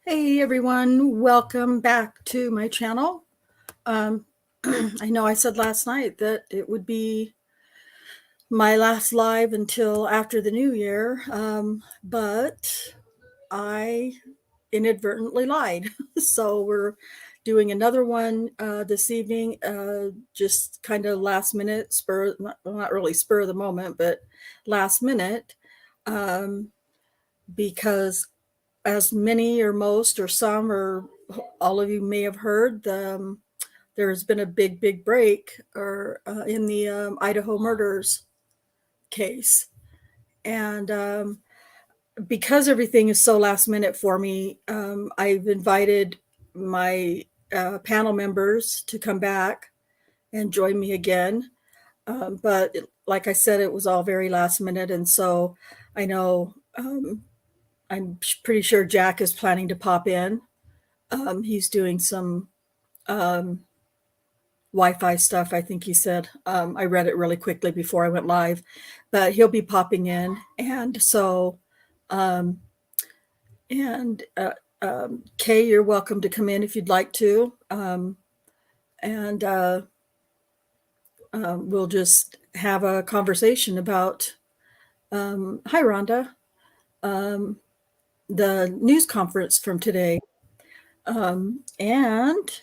Hey everyone, welcome back to my channel. I know I said last night that it would be my last live until after the new year, but I inadvertently lied. So we're doing another one this evening, just kind of last minute, not really spur of the moment, but last minute, because as many or most or some or all of you may have heard, there's been a big break in the Idaho murders case. And because everything is so last minute for me, I've invited my panel members to come back and join me again. But like I said, it was all very last minute. And so I know I'm pretty sure Jack is planning to pop in. He's doing some Wi-Fi stuff, I think he said. I read it really quickly before I went live, but he'll be popping in. And so, Kay, you're welcome to come in if you'd like to. We'll just have a conversation about, hi, Rhonda, the news conference from today. And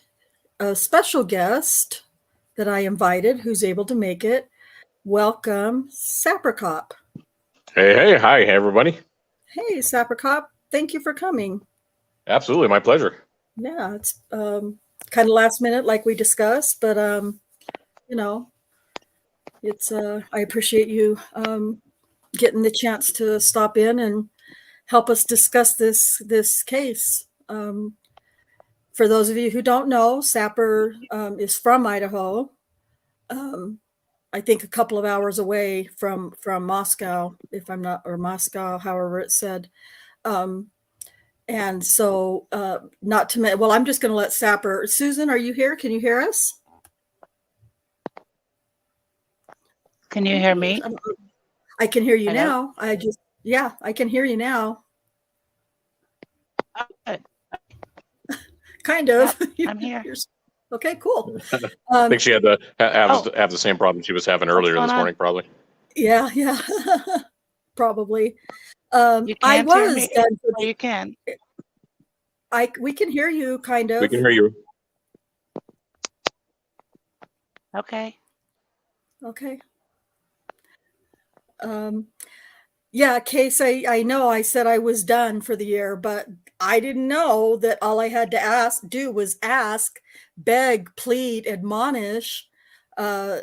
a special guest that I invited who's able to make it. Welcome, Sapper Cop. Hey, hi, everybody. Hey, Sapper Cop. Thank you for coming. Absolutely, my pleasure. Yeah, it's kind of last minute like we discussed, but you know, it's I appreciate you getting the chance to stop in and help us discuss this case. For those of you who don't know, Sapper is from Idaho. I think a couple of hours away from Moscow, if I'm not, or Moscow, however it's said. And so not to well, I'm just going to let Sapper. Susan, are you here? Can you hear us? Can you hear me? I can hear you Hello? now. Yeah, I can hear you now. Kind of. Yep, I'm here. Okay, cool. I think she had to have the same problem she was having earlier this morning, probably. Yeah, probably. You can't hear me. You can. We can hear you, kind of. We can hear you. Okay. Yeah, Case, I know I said I was done for the year, but I didn't know that all I had to do was ask, beg, plead, admonish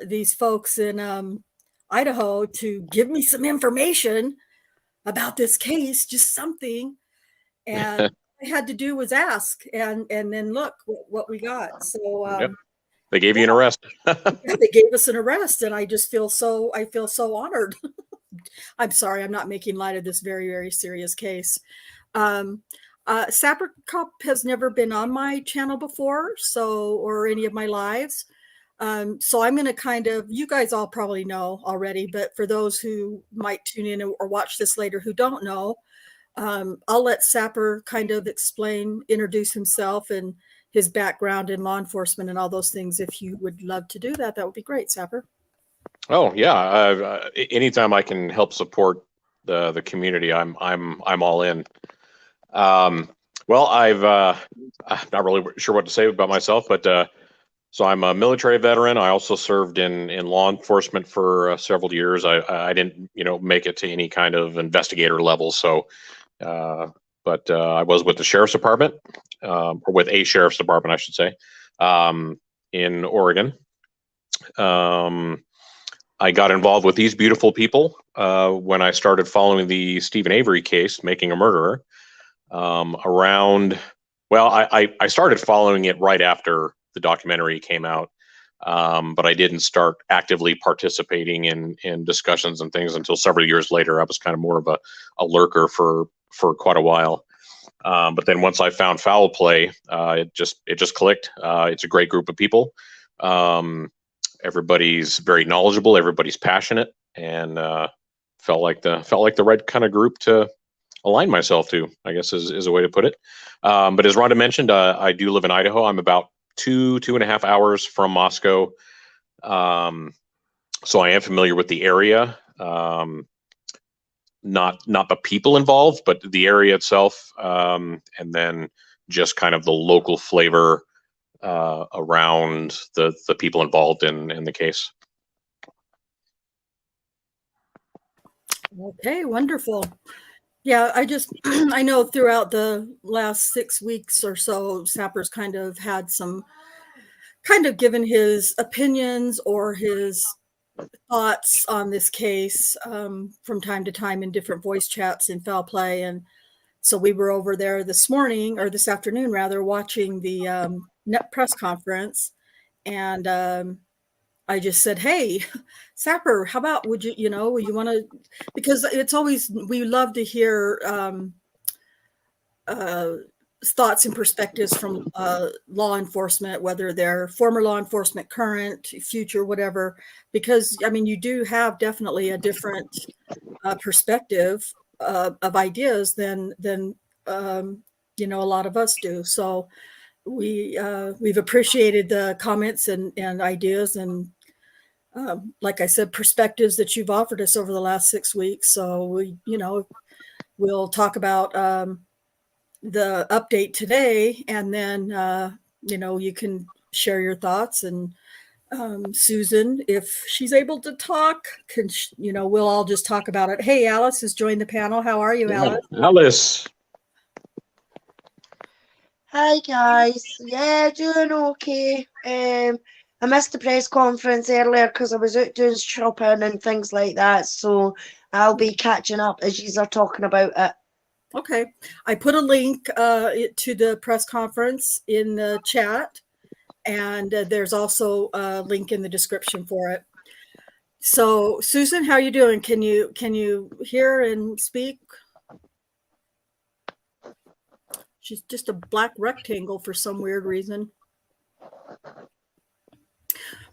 these folks in Idaho to give me some information about this case, just something. And all I had to do was ask, and then look what we got. So yep. They gave you an arrest. They gave us an arrest, and I feel so honored. I'm sorry, I'm not making light of this very serious case. Sapper Cop has never been on my channel before, or any of my lives. So I'm going to kind of, you guys all probably know already, but for those who might tune in or watch this later who don't know, I'll let Sapper kind of introduce himself and his background in law enforcement and all those things. If you would love to do that, that would be great, Sapper. Oh yeah, anytime I can help support the community, I'm all in. Well, I'm not really sure what to say about myself, but so I'm a military veteran. I also served in law enforcement for several years. I didn't make it to any kind of investigator level, so but I was with the sheriff's department, or with a sheriff's department, I should say, in Oregon. I got involved with these beautiful people when I started following the Stephen Avery case, Making a Murderer. I started following it right after the documentary came out, but I didn't start actively participating in discussions and things until several years later. I was kind of more of a lurker for quite a while. But then once I found Foul Play, it just clicked. It's a great group of people. Everybody's very knowledgeable. Everybody's passionate, and felt like the right kind of group to align myself to, I guess is a way to put it. But as Rhonda mentioned, I do live in Idaho. I'm about 2.5 hours from Moscow. So I am familiar with the area. Not the people involved, but the area itself, and then just kind of the local flavor around the people involved in the case. Okay, wonderful. Yeah, I know throughout the last 6 weeks or so, Sapper's kind of given his opinions or his thoughts on this case from time to time in different voice chats in Foul Play. And so we were over there this afternoon rather, watching the net press conference. And I just said, hey, Sapper, how about, would you want to, because it's always, we love to hear thoughts and perspectives from law enforcement, whether they're former law enforcement, current, future, whatever, because I mean, you do have definitely a different perspective of ideas than a lot of us do. So we've appreciated the comments and ideas and like I said, perspectives that you've offered us over the last 6 weeks. So we'll talk about the update today, and then you can share your thoughts. And Susan, if she's able to talk, we'll all just talk about it. Hey, Alice has joined the panel. How are you, Alice? Alice. Hi guys. Yeah, doing okay. I missed the press conference earlier because I was out doing shopping and things like that. So I'll be catching up as you are talking about it. Okay. I put a link to the press conference in the chat, and there's also a link in the description for it. So Susan, how are you doing? Can you hear and speak? She's just a black rectangle for some weird reason.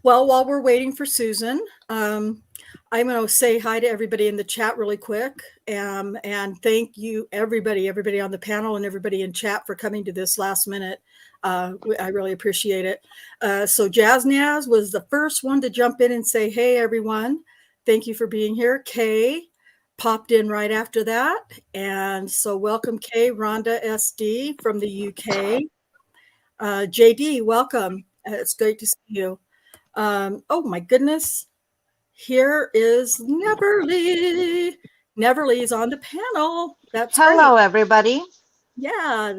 Well, while we're waiting for Susan, I'm going to say hi to everybody in the chat really quick, and thank you, everybody on the panel and everybody in chat for coming to this last minute. I really appreciate it. So Jaznaz was the first one to jump in and say, hey, everyone, thank you for being here. Kay popped in right after that. And so welcome, Kay. Rhonda SD from the UK. JD, welcome. It's great to see you. Oh my goodness. Here is Neverly. Neverly is on the panel. That's hello, great. Everybody. Yeah,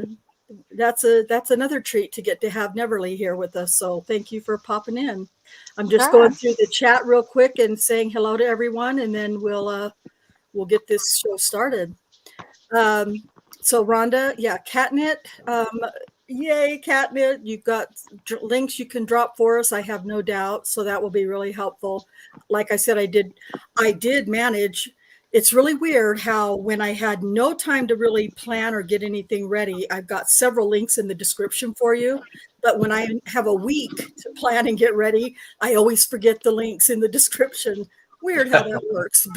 that's another treat to get to have Neverly here with us. So thank you for popping in. I'm just going through the chat real quick and saying hello to everyone, and then we'll get this show started. So Rhonda, yeah, Catnip. Yay, Catnip. You've got links you can drop for us, I have no doubt. So that will be really helpful. Like I said, I did manage. It's really weird how when I had no time to really plan or get anything ready, I've got several links in the description for you. But when I have a week to plan and get ready, I always forget the links in the description. Weird how that works.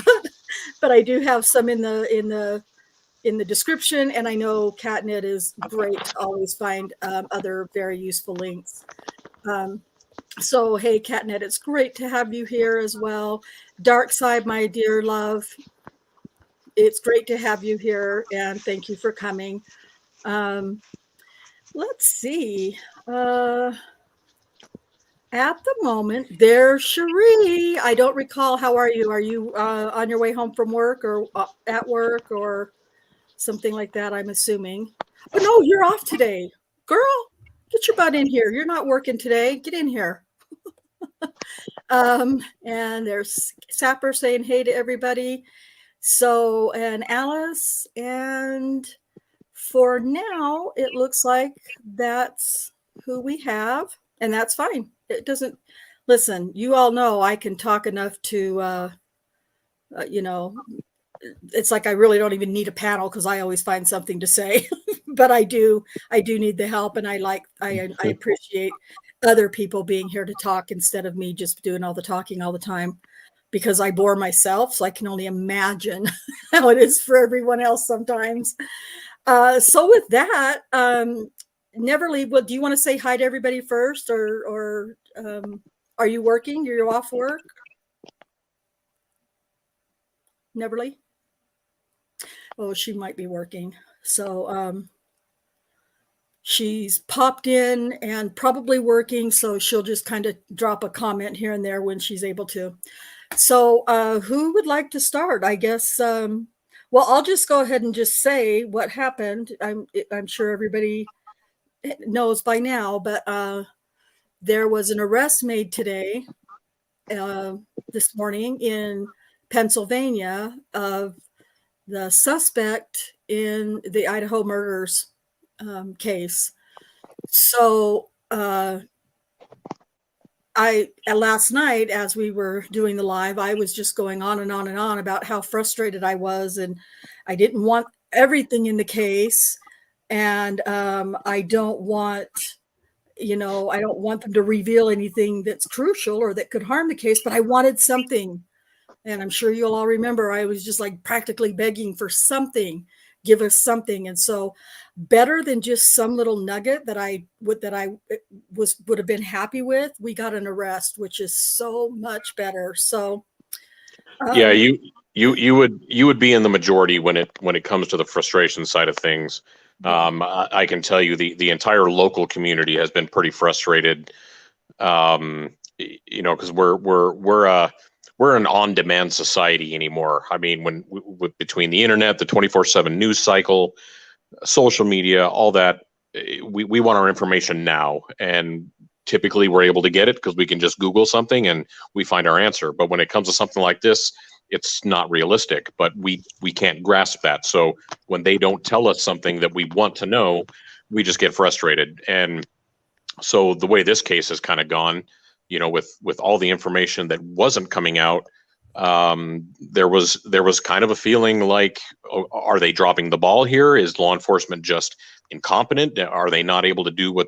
But I do have some in the description, and I know Catnip is great to always find other very useful links. So hey, Catnip, it's great to have you here as well. Dark Side, my dear love, it's great to have you here, and thank you for coming. Let's see. At the moment, there's Cherie. I don't recall. How are you? Are you on your way home from work or at work or something like that, I'm assuming? Oh, no, you're off today. Girl, get your butt in here. You're not working today. Get in here. And there's Sapper saying hey to everybody. So, and Alice, and for now, it looks like that's who we have, and that's fine. It doesn't, listen, you all know I can talk enough to, it's like I really don't even need a panel because I always find something to say, but I do need the help, and I appreciate other people being here to talk instead of me just doing all the talking all the time. because I bore myself, so I can only imagine how it is for everyone else sometimes. So with that, Neverly, do you want to say hi to everybody first, or are you working? You're off work? Neverly? Oh, she might be working. So she's popped in and probably working, so she'll just kind of drop a comment here and there when she's able to. So who would like to start? I guess, well, I'll just go ahead and just say what happened. I'm sure everybody knows by now, but there was an arrest made today, this morning in Pennsylvania, of the suspect in the Idaho murders case. So last night, as we were doing the live, I was just going on and on and on about how frustrated I was, and I didn't want everything in the case, and I don't want, I don't want them to reveal anything that's crucial or that could harm the case, but I wanted something. And I'm sure you'll all remember, I was just like practically begging for something, give us something. And so better than just some little nugget that I would have been happy with, we got an arrest, which is so much better. So yeah, you would be in the majority when it comes to the frustration side of things. I can tell you the entire local community has been pretty frustrated, because we're an on-demand society anymore. I mean, between the internet, the 24/7 news cycle, social media, all that, we want our information now, and typically we're able to get it because we can just Google something and we find our answer. But when it comes to something like this, it's not realistic, but we can't grasp that. So when they don't tell us something that we want to know, we just get frustrated. And so the way this case has kind of gone, with all the information that wasn't coming out, there was kind of a feeling like, are they dropping the ball here? Is law enforcement just incompetent? Are they not able to do what,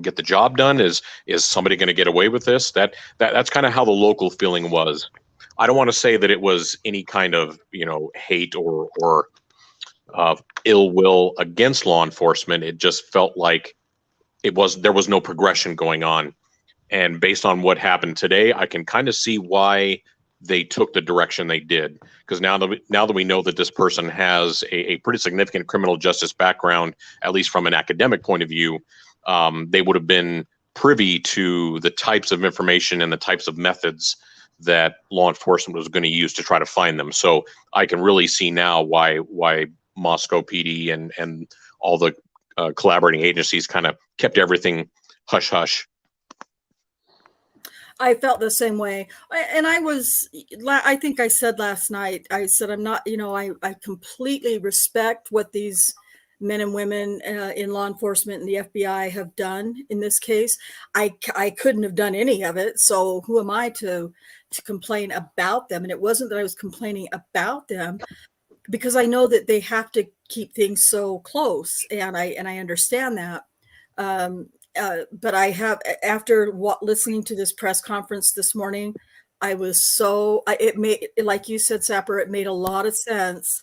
get the job done? Is somebody going to get away with this? That's kind of how the local feeling was. I don't want to say that it was any kind of, hate or ill will against law enforcement. It just felt like there was no progression going on. And based on what happened today, I can kind of see why they took the direction they did. Because now that we know that this person has a pretty significant criminal justice background, at least from an academic point of view, they would have been privy to the types of information and the types of methods that law enforcement was going to use to try to find them. So I can really see now why Moscow PD and all the collaborating agencies kind of kept everything hush. I felt the same way. And I think I said last night, I said, I'm not, I completely respect what these men and women in law enforcement and the FBI have done in this case. I couldn't have done any of it. So who am I to complain about them? And it wasn't that I was complaining about them, because I know that they have to keep things so close. And I understand that. But I have, after listening to this press conference this morning, I was it made, like you said, Sapper, it made a lot of sense.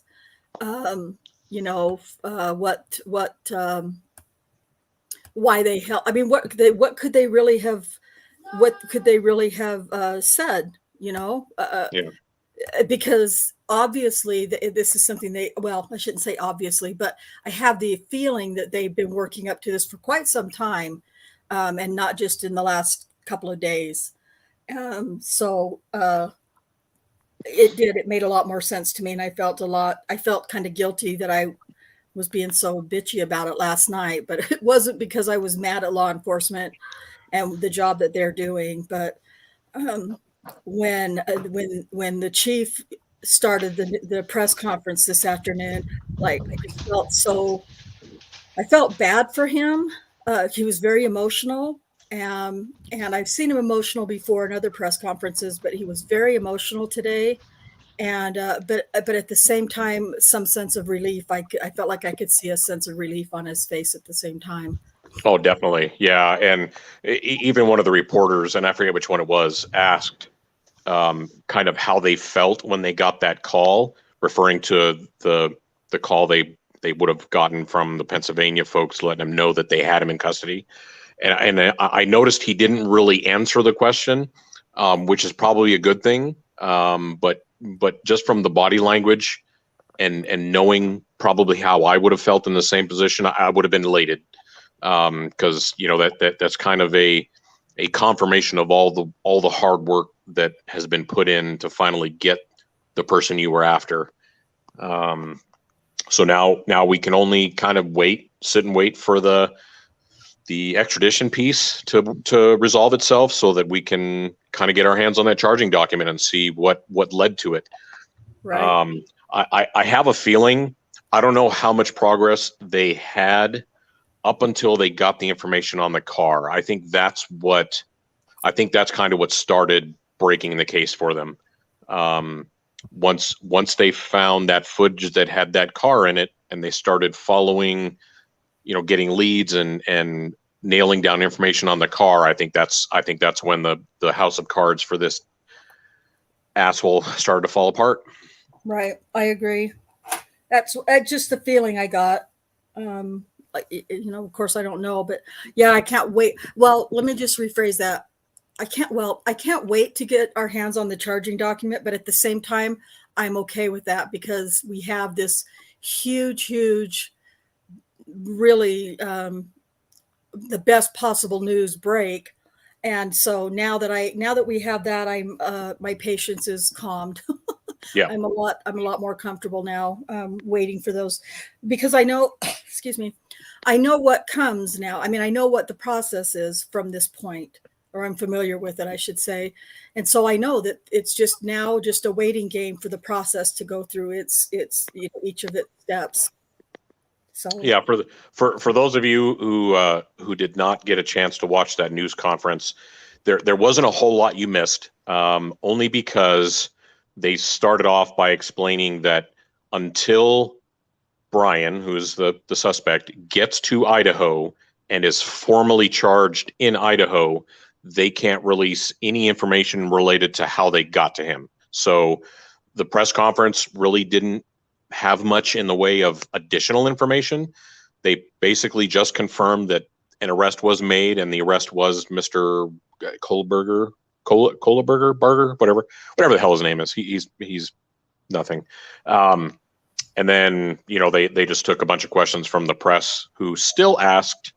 Why they held, I mean, what could they really have said, Yeah. Because obviously this is something I shouldn't say obviously, but I have the feeling that they've been working up to this for quite some time, and not just in the last couple of days. It made a lot more sense to me, and I felt kind of guilty that I was being so bitchy about it last night, but it wasn't because I was mad at law enforcement and the job that they're doing. But when the chief started the press conference this afternoon, like I felt bad for him. He was very emotional, and I've seen him emotional before in other press conferences, but he was very emotional today. And but at the same time, some sense of relief. I felt like I could see a sense of relief on his face at the same time. Oh, definitely. Yeah. And even one of the reporters, and I forget which one it was, asked kind of how they felt when they got that call, referring to the call they would have gotten from the Pennsylvania folks, letting them know that they had him in custody. And I noticed he didn't really answer the question, which is probably a good thing. But just from the body language and knowing probably how I would have felt in the same position, I would have been elated, because that's kind of a confirmation of all the hard work that has been put in to finally get the person you were after. So now we can only kind of sit and wait for the extradition piece to resolve itself, so that we can kind of get our hands on that charging document and see what led to it. Right. I have a feeling, I don't know how much progress they had up until they got the information on the car. I think that's kind of what started breaking the case for them. Once they found that footage that had that car in it, and they started following, getting leads and nailing down information on the car, I think that's when the house of cards for this asshole started to fall apart. Right. I agree. That's just the feeling I got. Of course I don't know, but yeah, I can't wait. Well, let me just rephrase that. I can't wait to get our hands on the charging document, but at the same time, I'm okay with that, because we have this huge, really the best possible news break. And so now that we have that, my patience is calmed. Yeah. I'm a lot more comfortable now, waiting for those, because I know, excuse me, I know what comes now. I mean, I know what the process is from this point, or I'm familiar with it, I should say. And so I know that it's just a waiting game for the process to go through each of its steps. So yeah, for those of you who did not get a chance to watch that news conference, there wasn't a whole lot you missed, only because they started off by explaining that until Bryan, who is the suspect, gets to Idaho and is formally charged in Idaho, they can't release any information related to how they got to him. So the press conference really didn't have much in the way of additional information. They basically just confirmed that an arrest was made, and the arrest was Mr. Kohberger, whatever the hell his name is. He's nothing. And then, they just took a bunch of questions from the press, who still asked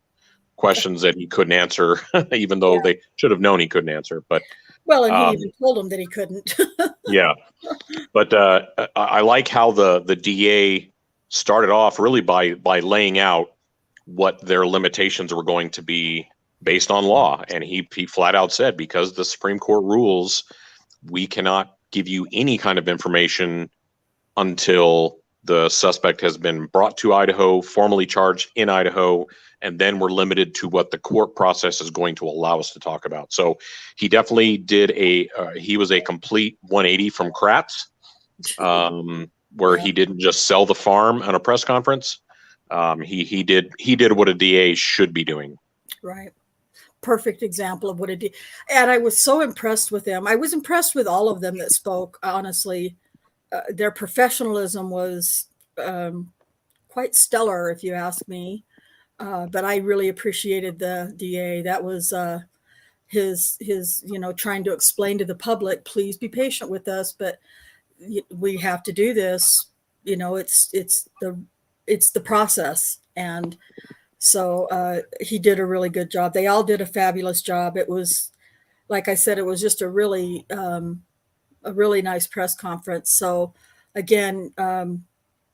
questions that he couldn't answer, even though they should have known he couldn't answer. But well, and he even told him that he couldn't. Yeah. But I like how the DA started off really by laying out what their limitations were going to be based on law. And he flat out said, because the Supreme Court rules, we cannot give you any kind of information until the suspect has been brought to Idaho, formally charged in Idaho, and then we're limited to what the court process is going to allow us to talk about. So he definitely did he was a complete 180 from Kratz, where he didn't just sell the farm at a press conference. He did what a DA should be doing. Right. Perfect example of what a DA. And I was so impressed with them. I was impressed with all of them that spoke, honestly. Their professionalism was quite stellar, if you ask me. But I really appreciated the DA. That was his trying to explain to the public, please be patient with us, but we have to do this. It's the process. And so he did a really good job. They all did a fabulous job. It was, like I said, it was just a really nice press conference. So again,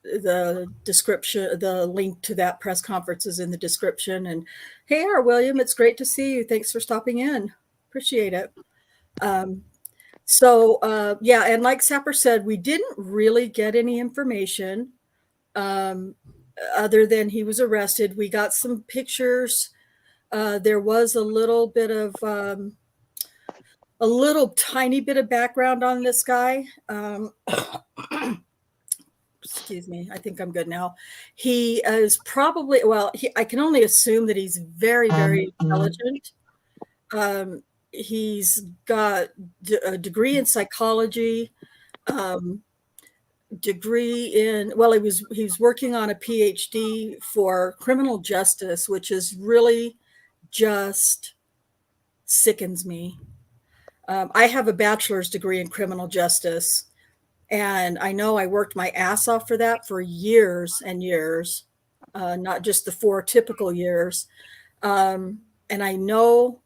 the description, the link to that press conference is in the description. And hey, William, it's great to see you. Thanks for stopping in. Appreciate it. And like Sapper said, we didn't really get any information other than he was arrested. We got some pictures. There was a little tiny bit of background on this guy. Excuse me. I think I'm good now. He is probably, I can only assume that he's very, very intelligent. he's got a degree in psychology, degree in, well, he's working on a PhD for criminal justice, which is really just sickens me. I have a bachelor's degree in criminal justice, and I know I worked my ass off for that for years and years, not just the 4 typical years. And I know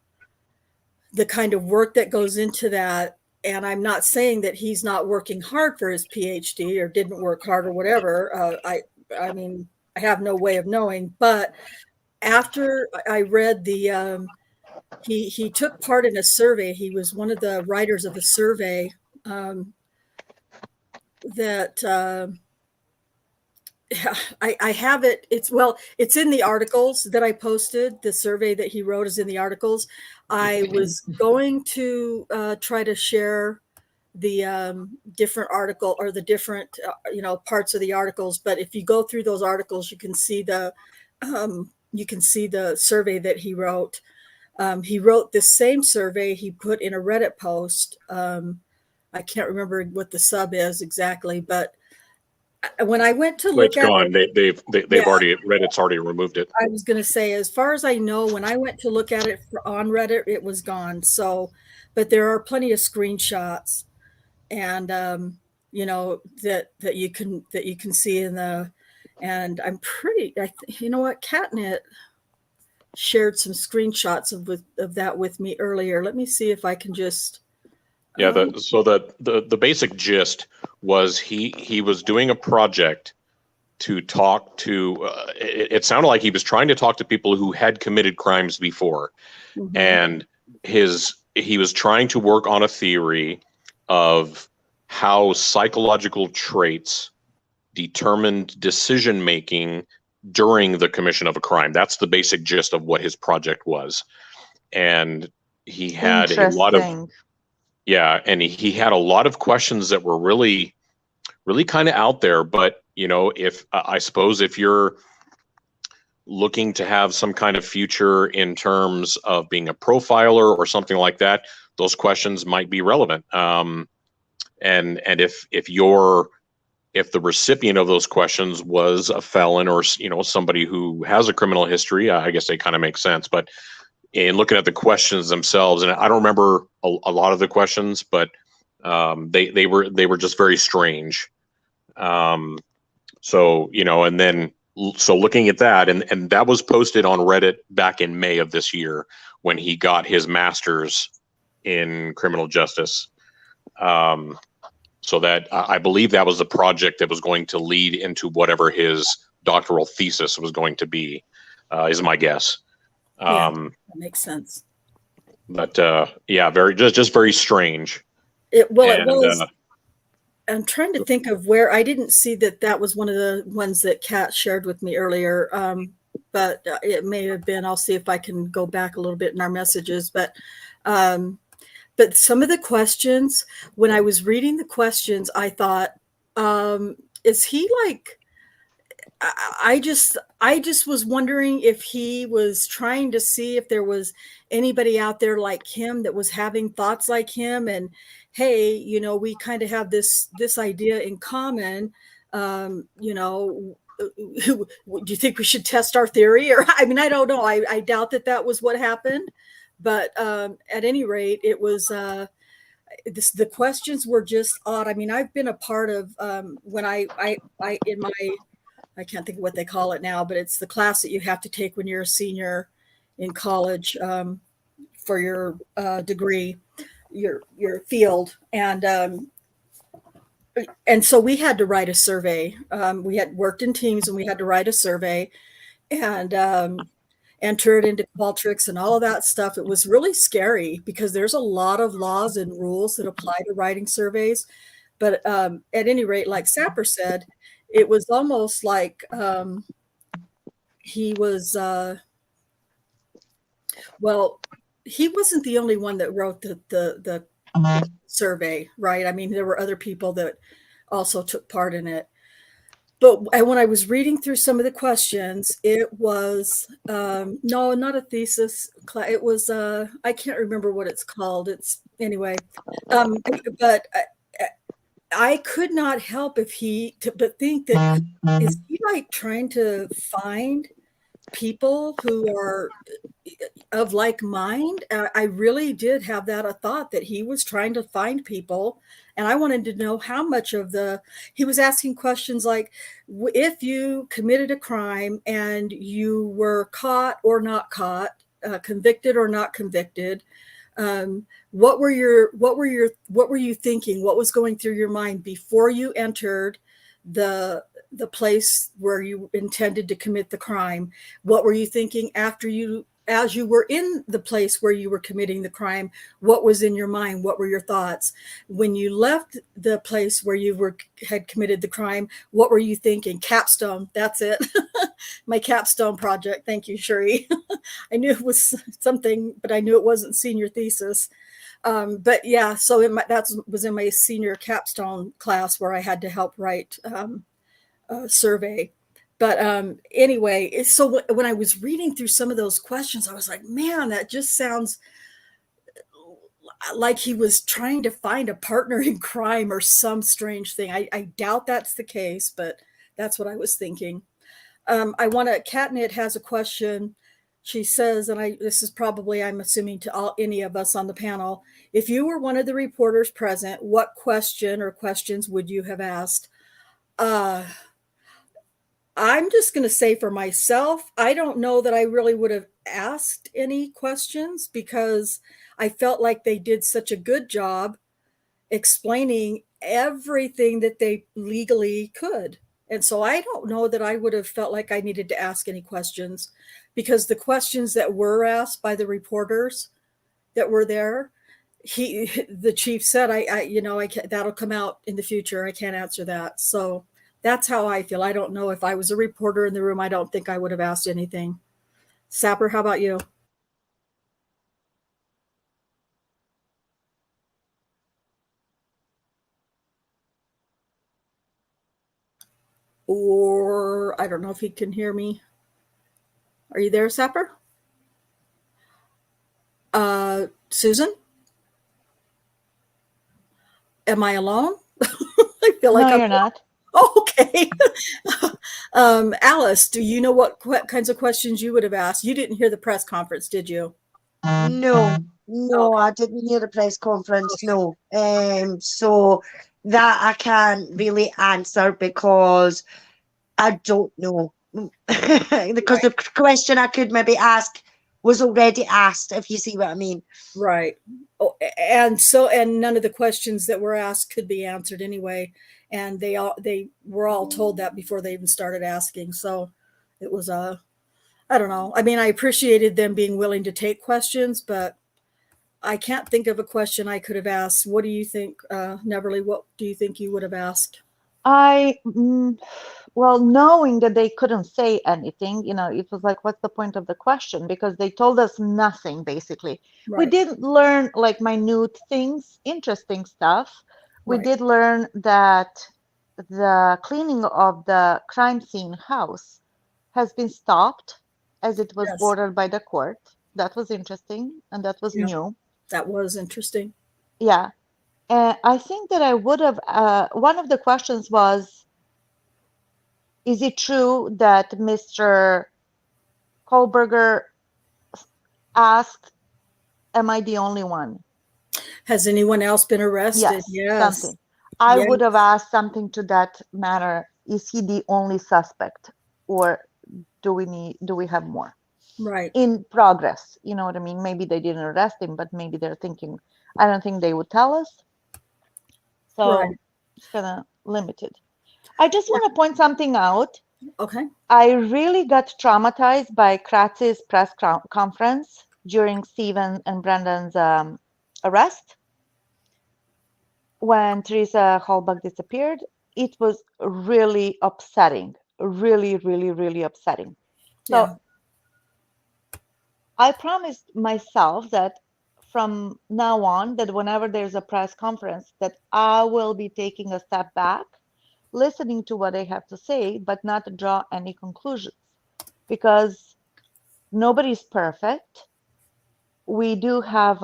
the kind of work that goes into that. And I'm not saying that he's not working hard for his PhD or didn't work hard or whatever. I mean, I have no way of knowing. But after I read the, he took part in a survey. He was one of the writers of a survey that I have it. It's in the articles that I posted. The survey that he wrote is in the articles. I was going to try to share the different article or the different, parts of the articles. But if you go through those articles, you can see the survey that he wrote. He wrote this same survey he put in a Reddit post. I can't remember what the sub is exactly, but when I went to look at it, they've already, Reddit's already removed it. I was going to say, as far as I know, when I went to look at it on Reddit, it was gone. So, but there are plenty of screenshots, and that you can see in the, and I'm pretty, you know what, Catnet shared some screenshots of that with me earlier. Let me see if I can just. Yeah, the basic gist was he was doing a project to talk to, it sounded like he was trying to talk to people who had committed crimes before. Mm-hmm. And he was trying to work on a theory of how psychological traits determined decision making during the commission of a crime. That's the basic gist of what his project was. And he had a lot of, and he had a lot of questions that were really, really kind of out there. But, if I suppose if you're looking to have some kind of future in terms of being a profiler or something like that, those questions might be relevant. And if the recipient of those questions was a felon or, somebody who has a criminal history, I guess they kind of make sense. But in looking at the questions themselves, and I don't remember a lot of the questions, but they were just very strange. So looking at that, and that was posted on Reddit back in May of this year when he got his master's in criminal justice. So that I believe that was the project that was going to lead into whatever his doctoral thesis was going to be, is my guess. That makes sense. But very just very strange. It was. I'm trying to think of where I didn't see that was one of the ones that Kat shared with me earlier. But it may have been. I'll see if I can go back a little bit in our messages. But some of the questions, when I was reading the questions, I thought, is he like? I just was wondering if he was trying to see if there was anybody out there like him that was having thoughts like him, and hey, we kind of have this idea in common. Do you think we should test our theory? Or I mean, I don't know. I doubt that was what happened, but at any rate, it was. The questions were just odd. I mean, I've been a part of when I in my. I can't think of what they call it now, but it's the class that you have to take when you're a senior in college for your degree, your field. And so we had to write a survey. We had worked in teams and we had to write a survey and enter it into Qualtrics and all of that stuff. It was really scary because there's a lot of laws and rules that apply to writing surveys. But at any rate, like Sapper said, it was almost like he was, he wasn't the only one that wrote the survey, right? I mean, there were other people that also took part in it. but when I was reading through some of the questions, it was no, not a thesis. It was I can't remember what it's called. It's anyway, but I could not help but think that is he like trying to find people who are of like mind? I really did have that a thought that he was trying to find people, and I wanted to know how much of he was asking questions like, if you committed a crime and you were caught or not caught, convicted or not convicted, what were you thinking? What was going through your mind before you entered the place where you intended to commit the crime? What were you thinking as you were in the place where you were committing the crime? What was in your mind? What were your thoughts? When you left the place where you had committed the crime, what were you thinking? Capstone, that's it. My capstone project. Thank you, Sheree. I knew it was something, but I knew it wasn't senior thesis. But yeah, so that was in my senior capstone class where I had to help write a survey. But anyway, so when I was reading through some of those questions, I was like, man, that just sounds like he was trying to find a partner in crime or some strange thing. I doubt that's the case, but that's what I was thinking. Katnit has a question. She says, and this is probably, I'm assuming, to any of us on the panel, if you were one of the reporters present, what question or questions would you have asked? I'm just going to say for myself, I don't know that I really would have asked any questions because I felt like they did such a good job explaining everything that they legally could. And so I don't know that I would have felt like I needed to ask any questions, because the questions that were asked by the reporters that were there, the chief said, that'll come out in the future. I can't answer that. So that's how I feel. I don't know if I was a reporter in the room. I don't think I would have asked anything. Sapper, how about you? Or I don't know if he can hear me. Are you there, Sapper? Susan? Am I alone? I feel like you're not. Oh, okay. Alice, do you know what kinds of questions you would have asked? You didn't hear the press conference, did you? No, I didn't hear the press conference. No. So that I can't really answer because I don't know. Because the question I could maybe ask was already asked, if you see what I mean. Right. Oh, and none of the questions that were asked could be answered anyway. And they were all told that before they even started asking. So it was I don't know. I mean, I appreciated them being willing to take questions, but I can't think of a question I could have asked. What do you think, Neverly? What do you think you would have asked? Well, knowing that they couldn't say anything, it was like, what's the point of the question? Because they told us nothing, basically. Right. We did learn like minute things, interesting stuff. We did learn that the cleaning of the crime scene house has been stopped as it was ordered by the court. That was interesting, and that was new. That was interesting. Yeah. I think that I would have, one of the questions was, is it true that Mr. Kohberger asked, am I the only one? Has anyone else been arrested? Yes. Something. I would have asked something to that matter. Is he the only suspect, or do we have more? Right. In progress, you know what I mean? Maybe they didn't arrest him, but maybe they're thinking, I don't think they would tell us. So it's kind of limited. I just want to point something out. Okay. I really got traumatized by Kratz's press conference during Stephen and Brendan's arrest. When Teresa Halbach disappeared, it was really upsetting. Really, really, really upsetting. So I promised myself that from now on, that whenever there's a press conference, that I will be taking a step back listening to what they have to say, but not draw any conclusions, because nobody's perfect. We do have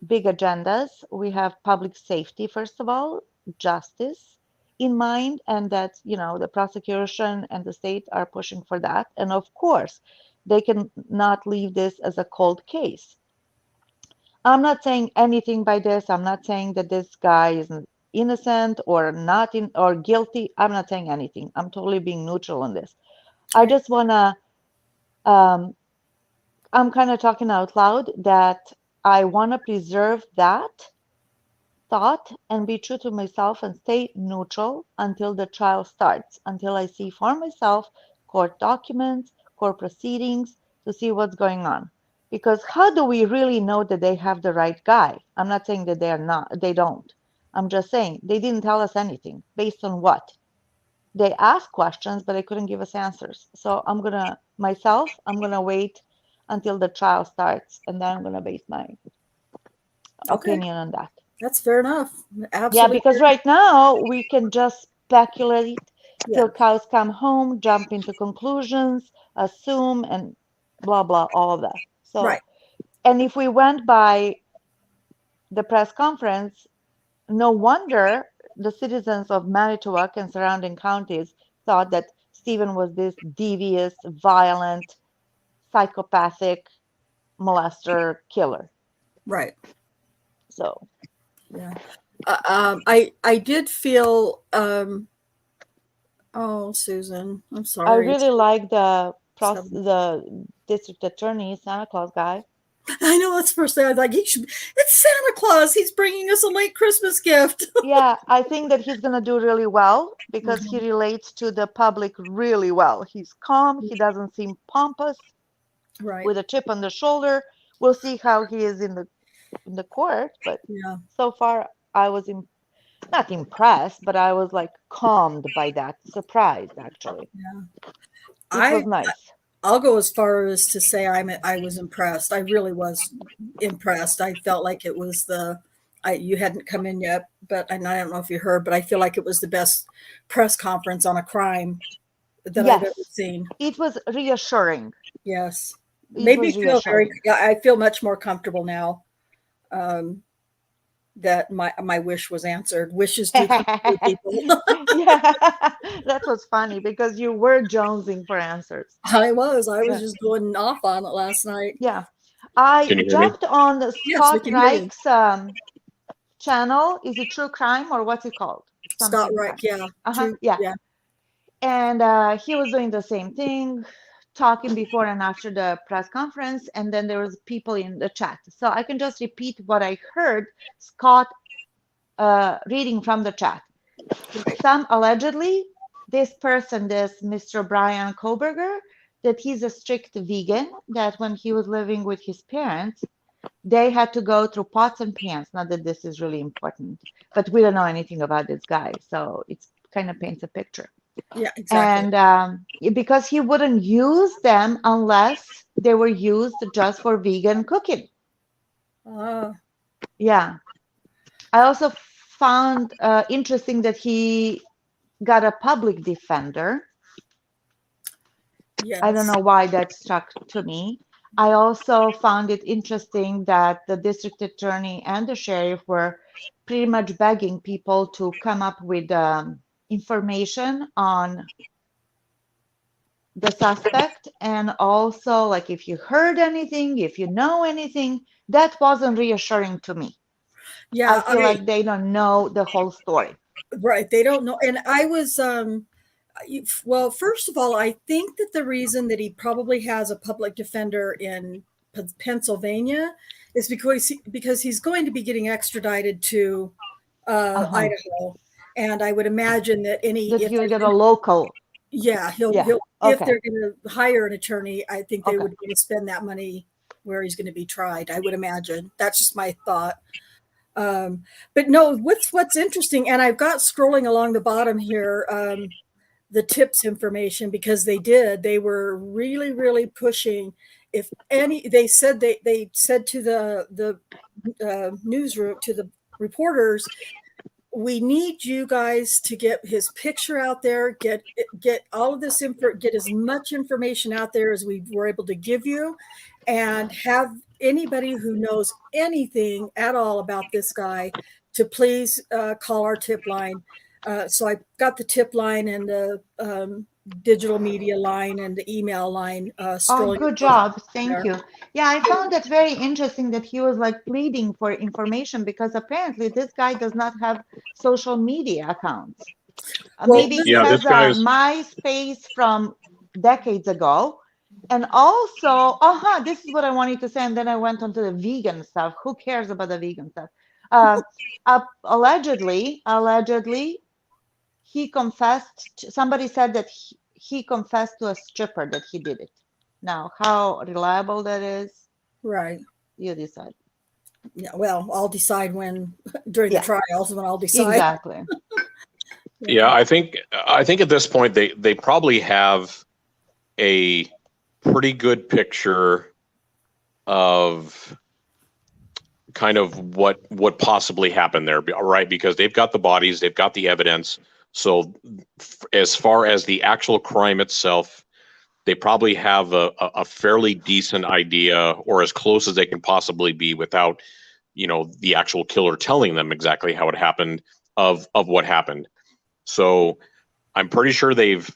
big agendas. We have public safety, first of all, justice in mind, and that, the prosecution and the state are pushing for that. And of course, they can not leave this as a cold case. I'm not saying anything by this. I'm not saying that this guy is innocent or not or guilty. I'm not saying anything. I'm totally being neutral on this. I just want to, I'm kind of talking out loud that I want to preserve that thought and be true to myself and stay neutral until the trial starts, until I see for myself court documents, court proceedings, to see what's going on. Because how do we really know that they have the right guy? I'm not saying that they don't. I'm just saying they didn't tell us anything. Based on what? They asked questions, but they couldn't give us answers. So I'm going to wait until the trial starts, and then I'm going to base my opinion on that. That's fair enough. Absolutely. Yeah, because right now we can just speculate till cows come home, jump into conclusions, assume, and blah, blah, all of that. So, right. And if we went by the press conference, no wonder the citizens of Manitowoc and surrounding counties thought that Stephen was this devious, violent, psychopathic molester killer. Right. So, yeah. I did feel, Susan, I'm sorry. I really like the district attorney, Santa Claus guy. I know, that's the first thing I was like, it's Santa Claus. He's bringing us a late Christmas gift. Yeah, I think that he's going to do really well because he relates to the public really well. He's calm. He doesn't seem pompous, right, with a chip on the shoulder. We'll see how he is in the court, but so far I was not impressed, but I was like calmed by that, surprised actually. Yeah, it was nice. I'll go as far as to say I was impressed. I really was impressed. I felt like it was you hadn't come in yet, but I don't know if you heard, but I feel like it was the best press conference on a crime that I've ever seen. It was reassuring. Yes. Made me feel I feel much more comfortable now. That my wish was answered. Wishes do come true, people. Yeah, that was funny because you were jonesing for answers. I was just going off on it last night. Yeah, I jumped on the Scott Reich's channel. Is it True Crime or what's it called? Scott Reich, yeah. Yeah. And he was doing the same thing, talking before and after the press conference, and then there was people in the chat. So I can just repeat what I heard Scott reading from the chat. Some allegedly, this Mr. Bryan Kohberger, that he's a strict vegan, that when he was living with his parents, they had to go through pots and pans. Not that this is really important, but we don't know anything about this guy. So it kind of paints a picture. Yeah, exactly. And because he wouldn't use them unless they were used just for vegan cooking. Yeah. I also found interesting that he got a public defender. Yes. I don't know why that struck to me. I also found it interesting that the district attorney and the sheriff were pretty much begging people to come up with information on the suspect, and also like if you heard anything, if you know anything. That wasn't reassuring to me. Yeah, I feel like they don't know the whole story. Right, they don't know. And I was well, first of all, I think that the reason that he probably has a public defender in Pennsylvania is because he's going to be getting extradited to Idaho. And I would imagine that if you get a local. Yeah, he'll if they're going to hire an attorney, I think they would want to spend that money where he's going to be tried. I would imagine. That's just my thought. But no, what's interesting, and I've got scrolling along the bottom here, the tips information, because they were really, really pushing. If any, they said to the newsroom, to the reporters, we need you guys to get his picture out there, get all of this info, get as much information out there as we were able to give you, and have anybody who knows anything at all about this guy to please call our tip line. So I got the tip line and the digital media line and the email line. Oh, good job. Thank you. Yeah, I found that very interesting that he was like pleading for information, because apparently this guy does not have social media accounts. Well, Maybe he Yeah, has this guy's- a MySpace from decades ago. And also, this is what I wanted to say. And then I went on to the vegan stuff. Who cares about the vegan stuff? Allegedly, he confessed. Somebody said that he confessed to a stripper that he did it. Now, how reliable that is, right? you decide. Yeah. Well, I'll decide during the trials when I'll decide. Exactly. Yeah, I think at this point they probably have a pretty good picture of kind of what possibly happened there, right? Because they've got the bodies, they've got the evidence. So as far as the actual crime itself, they probably have a fairly decent idea, or as close as they can possibly be without, the actual killer telling them exactly how it happened, of what happened. So I'm pretty sure they've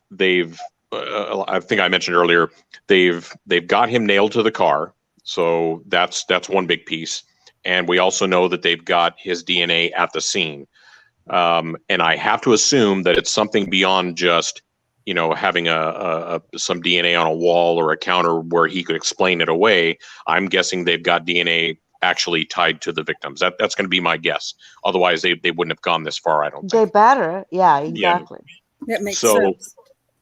I think I mentioned earlier, they've got him nailed to the car. So that's one big piece. And we also know that they've got his DNA at the scene. And I have to assume that it's something beyond just, having some DNA on a wall or a counter where he could explain it away. I'm guessing they've got DNA actually tied to the victims. That's going to be my guess. Otherwise, they wouldn't have gone this far, I don't think. They better. Yeah, exactly. Yeah. That makes sense.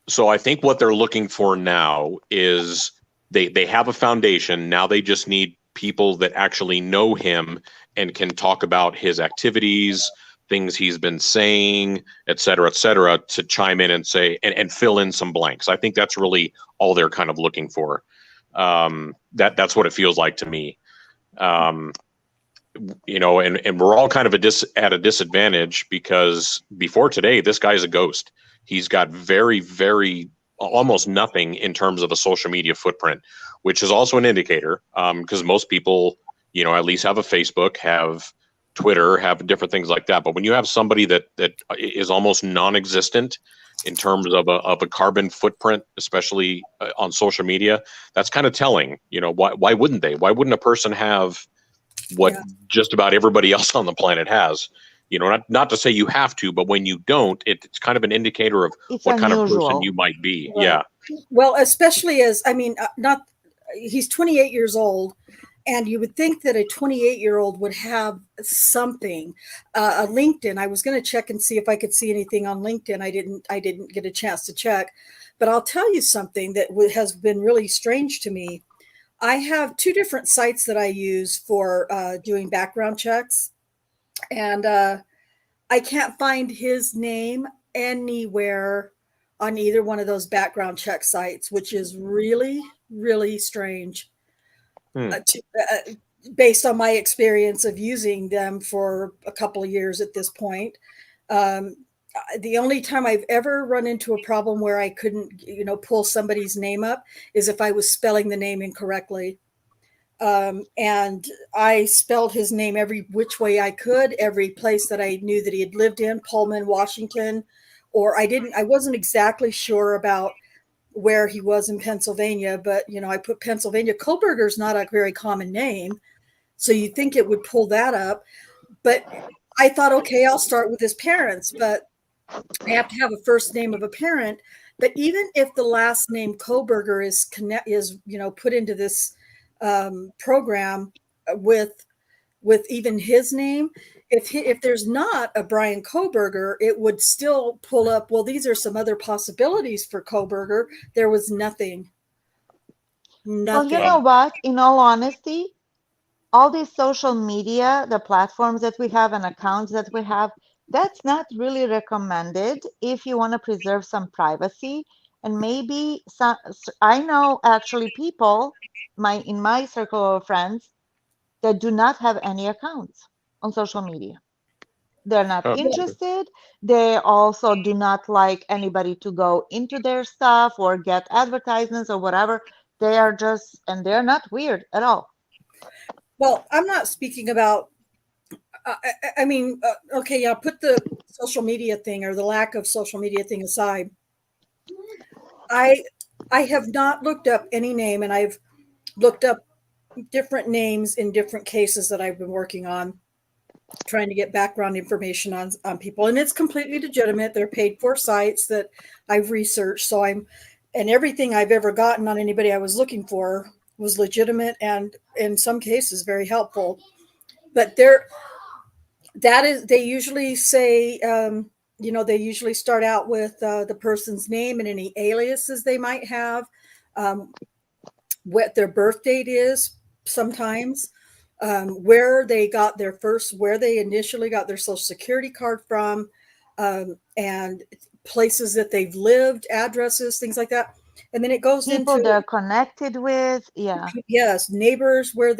So I think what they're looking for now is they have a foundation. Now they just need people that actually know him and can talk about his activities, things he's been saying, et cetera, to chime in and say and fill in some blanks. I think that's really all they're kind of looking for. That's what it feels like to me. And we're all kind of at a disadvantage, because before today, this guy's a ghost. He's got very, very almost nothing in terms of a social media footprint, which is also an indicator, because most people, at least have a Facebook, have Twitter, have different things like that. But when you have somebody that is almost non-existent in terms of a carbon footprint, especially on social media, that's kind of telling. Why wouldn't they? Why wouldn't a person have what just about everybody else on the planet has? Not to say you have to, but when you don't, it's kind of an indicator of what kind of person you might be. Right. Yeah. Well, especially he's 28 years old, and you would think that a 28-year-old would have something. A LinkedIn. I was going to check and see if I could see anything on LinkedIn. I didn't get a chance to check, but I'll tell you something that has been really strange to me. I have two different sites that I use for doing background checks. And I can't find his name anywhere on either one of those background check sites, which is really, really strange. Based on my experience of using them for a couple of years at this point. The only time I've ever run into a problem where I couldn't, pull somebody's name up is if I was spelling the name incorrectly. And I spelled his name every which way I could, every place that I knew that he had lived in, Pullman, Washington, or I wasn't exactly sure about where he was in Pennsylvania, but I put Pennsylvania. Kohberger is not a very common name, so you think it would pull that up. But I thought, okay, I'll start with his parents, but I have to have a first name of a parent. But even if the last name Kohberger is put into this program with even his name, if there's not a Bryan Kohberger, it would still pull up, well, these are some other possibilities for Kohberger. There was nothing. Well, you know what? In all honesty, all these social media, the platforms that we have and accounts that we have, that's not really recommended if you want to preserve some privacy. And maybe I know actually people in my circle of friends that do not have any accounts on social media. They're not Oh. interested. They also do not like anybody to go into their stuff or get advertisements or whatever. They are just, and they're not weird at all. Well, I'm not speaking about, I mean, okay, yeah, put the social media thing or the lack of social media thing aside. I have not looked up any name, and I've looked up different names in different cases that I've been working on, trying to get background information on people, and it's completely legitimate. They're paid for sites that I've researched, so and everything I've ever gotten on anybody I was looking for was legitimate and in some cases very helpful. But they usually say, they usually start out with the person's name and any aliases they might have, what their birth date is sometimes, where they initially got their social security card from, and places that they've lived, addresses, things like that. And then it goes people into they're connected with. Yeah. Yes, neighbors where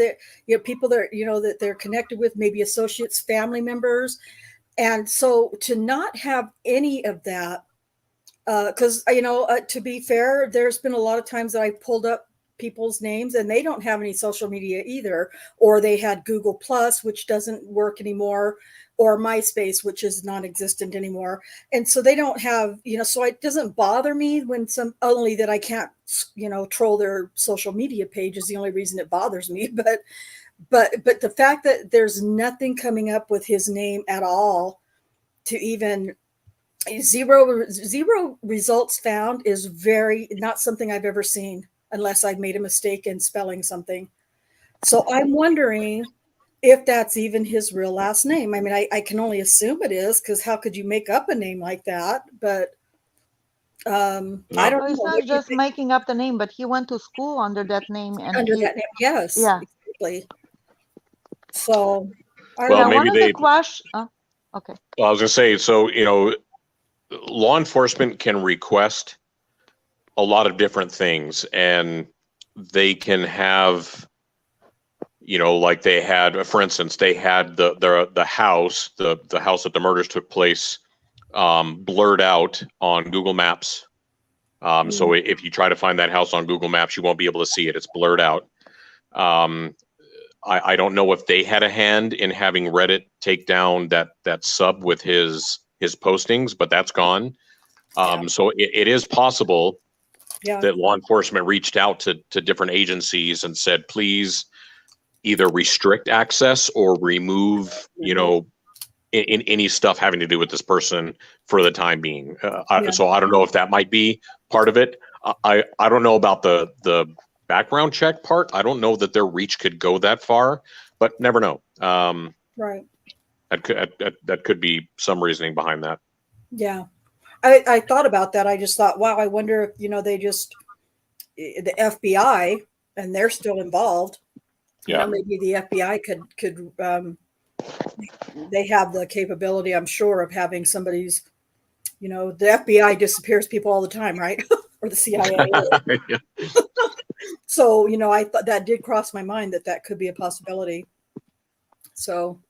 people that they're connected with, maybe associates, family members. And so to not have any of that, because to be fair, there's been a lot of times that I pulled up people's names and they don't have any social media either, or they had Google Plus, which doesn't work anymore, or MySpace, which is non-existent anymore. And so they don't have, so it doesn't bother me when only that I can't, troll their social media page is the only reason it bothers me. But the fact that there's nothing coming up with his name at all, to even zero results found, is very not something I've ever seen, unless I've made a mistake in spelling something. So I'm wondering if that's even his real last name. I mean, I can only assume it is, because how could you make up a name like that? But I don't know. He's not just making up the name, but he went to school under that name. And that name, yes. Yeah. Exactly. So, maybe they. Okay. Well, I was going to say, so, law enforcement can request a lot of different things, and they can have, like they had, for instance, they had the house, the house that the murders took place, blurred out on Google Maps. So if you try to find that house on Google Maps, you won't be able to see it. It's blurred out. I don't know if they had a hand in having Reddit take down that sub with his postings, but that's gone. So it is possible that law enforcement reached out to different agencies and said, please either restrict access or remove, in any stuff having to do with this person for the time being. So I don't know if that might be part of it. I don't know about the background check part. I don't know that their reach could go that far, but never know. Right. That could be some reasoning behind that. Yeah. I thought about that. I just thought, wow, I wonder if, they just, the FBI, and they're still involved. Yeah. Maybe the FBI could they have the capability, I'm sure, of having somebody's, the FBI disappears people all the time, right? Or the CIA. Yeah. So, I thought that did cross my mind that could be a possibility. So,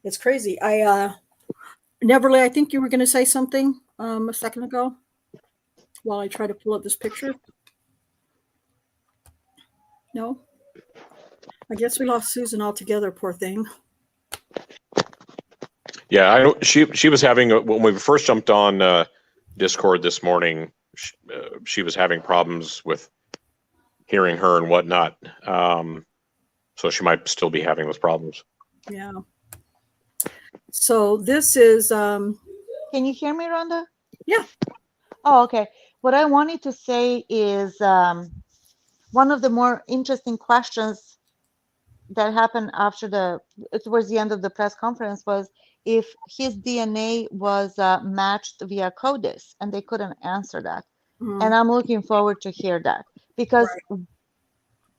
it's crazy. Neverly, I think you were going to say something a second ago while I try to pull up this picture. No? I guess we lost Susan altogether, poor thing. Yeah, I know she was having, when we first jumped on Discord this morning, she was having problems with hearing her and whatnot. So she might still be having those problems. Yeah. So this is Can you hear me, Rhonda? Yeah. Oh, okay. What I wanted to say is one of the more interesting questions that happened towards the end of the press conference was if his DNA was matched via CODIS, and they couldn't answer that. Mm-hmm. And I'm looking forward to hear that, because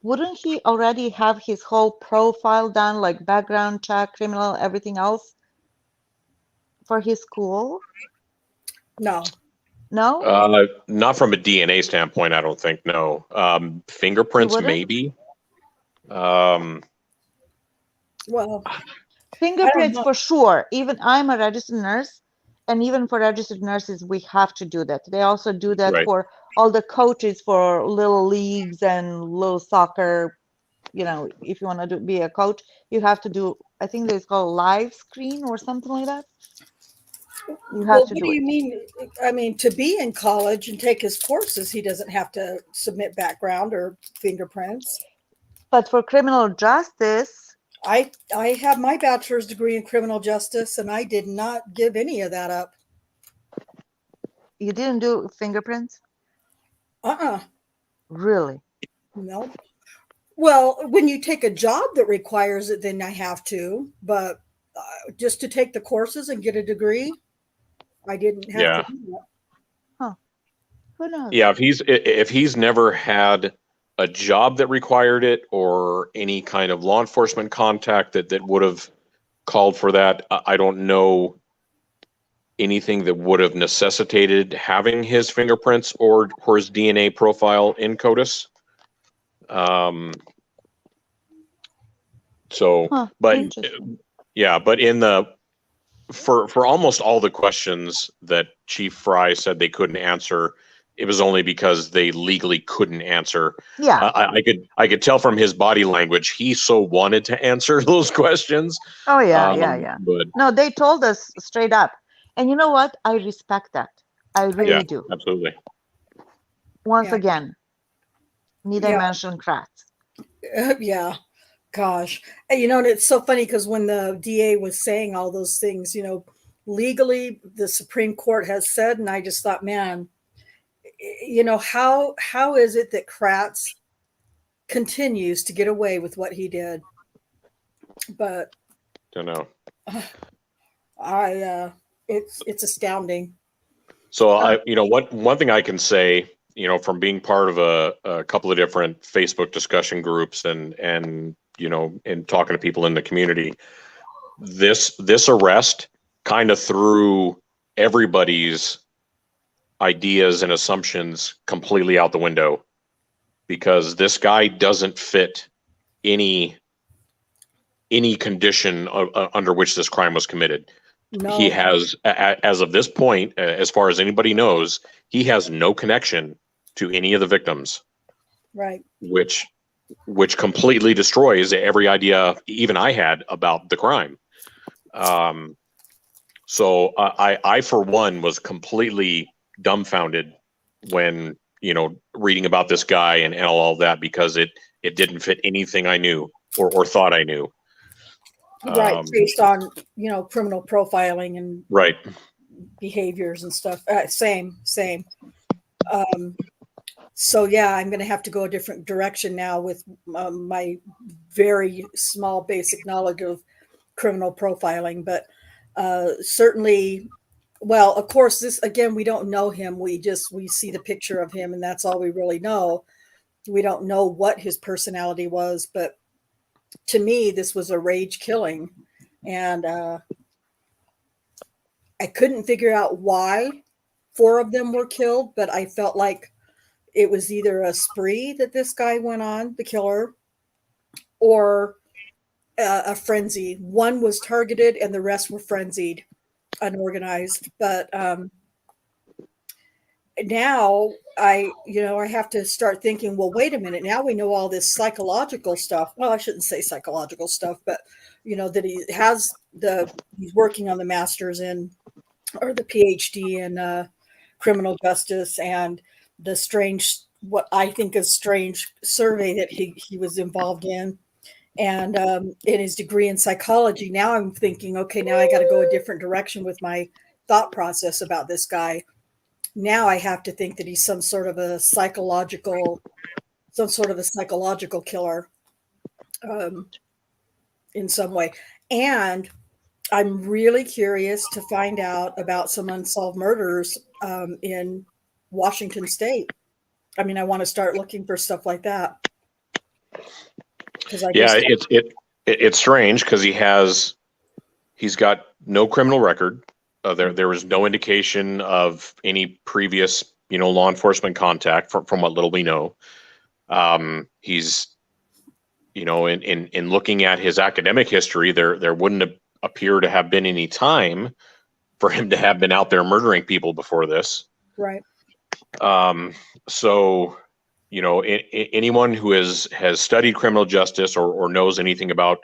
wouldn't he already have his whole profile done, like background check, criminal, everything else for his school? No. Not from a DNA standpoint, I don't think. No. Fingerprints, maybe. Well, Fingerprints for sure. Even I'm a registered nurse, and even for registered nurses, we have to do that. They also do that Right. for all the coaches for little leagues and little soccer. You know, if you want to be a coach, you have to do, I think it's called live screen or something like that. You have to what do do it. you mean? I mean, to be in college and take his courses, he doesn't have to submit background or fingerprints. But for criminal justice, I have my bachelor's degree in criminal justice, and I did not give any of that up. you didn't do fingerprints? Really? No. Well, when you take a job that requires it, then I have to. But just to take the courses and get a degree, I didn't have to do that. Huh. Who knows? Yeah, if he's never had a job that required it or any kind of law enforcement contact that would have called for that, I don't know anything that would have necessitated having his fingerprints or his DNA profile in CODIS. But yeah, but in for almost all the questions that Chief Fry said they couldn't answer, it was only because they legally couldn't answer. Yeah. I could tell from his body language he so wanted to answer those questions. Oh yeah, yeah. But no, they told us straight up. And you know what? I respect that. I really do. Absolutely. Once again, need I mention cracks? Yeah. Gosh. And, and it's so funny because when the DA was saying all those things, legally the Supreme Court has said, and I just thought, man, how is it that Kratz continues to get away with what he did? But don't know. It's astounding. So one thing I can say, from being part of a couple of different Facebook discussion groups and talking to people in the community, this arrest kind of threw everybody's ideas and assumptions completely out the window, because this guy doesn't fit any condition under which this crime was committed. No. He has, as of this point, as far as anybody knows, he has no connection to any of the victims. Right. Which completely destroys every idea even I had about the crime. So I for one was completely dumbfounded when reading about this guy and all that, because it didn't fit anything I knew or thought I knew. Right, based on criminal profiling and right behaviors and stuff. Same. So yeah, I'm going to have to go a different direction now with my very small basic knowledge of criminal profiling. But certainly, well, of course, this again, we don't know him. We see the picture of him, and that's all we really know. We don't know what his personality was, but to me, this was a rage killing, and I couldn't figure out why 4 of them were killed, but I felt like it was either a spree that this guy went on, the killer, or a frenzy. 1 was targeted and the rest were frenzied, unorganized. But now I have to start thinking, well, wait a minute. Now we know all this psychological stuff. Well, I shouldn't say psychological stuff, but that he's working on the master's or the PhD in criminal justice, and the what I think is strange survey that he was involved in, and in his degree in psychology. Now I'm thinking, okay, now I got to go a different direction with my thought process about this guy. Now I have to think that he's some sort of a psychological killer in some way. And I'm really curious to find out about some unsolved murders in Washington State. I mean, I want to start looking for stuff like that. It's strange because he's got no criminal record. There was no indication of any previous, law enforcement contact from what little we know. He's in looking at his academic history, there wouldn't appear to have been any time for him to have been out there murdering people before this. Right. So, anyone who has studied criminal justice or knows anything about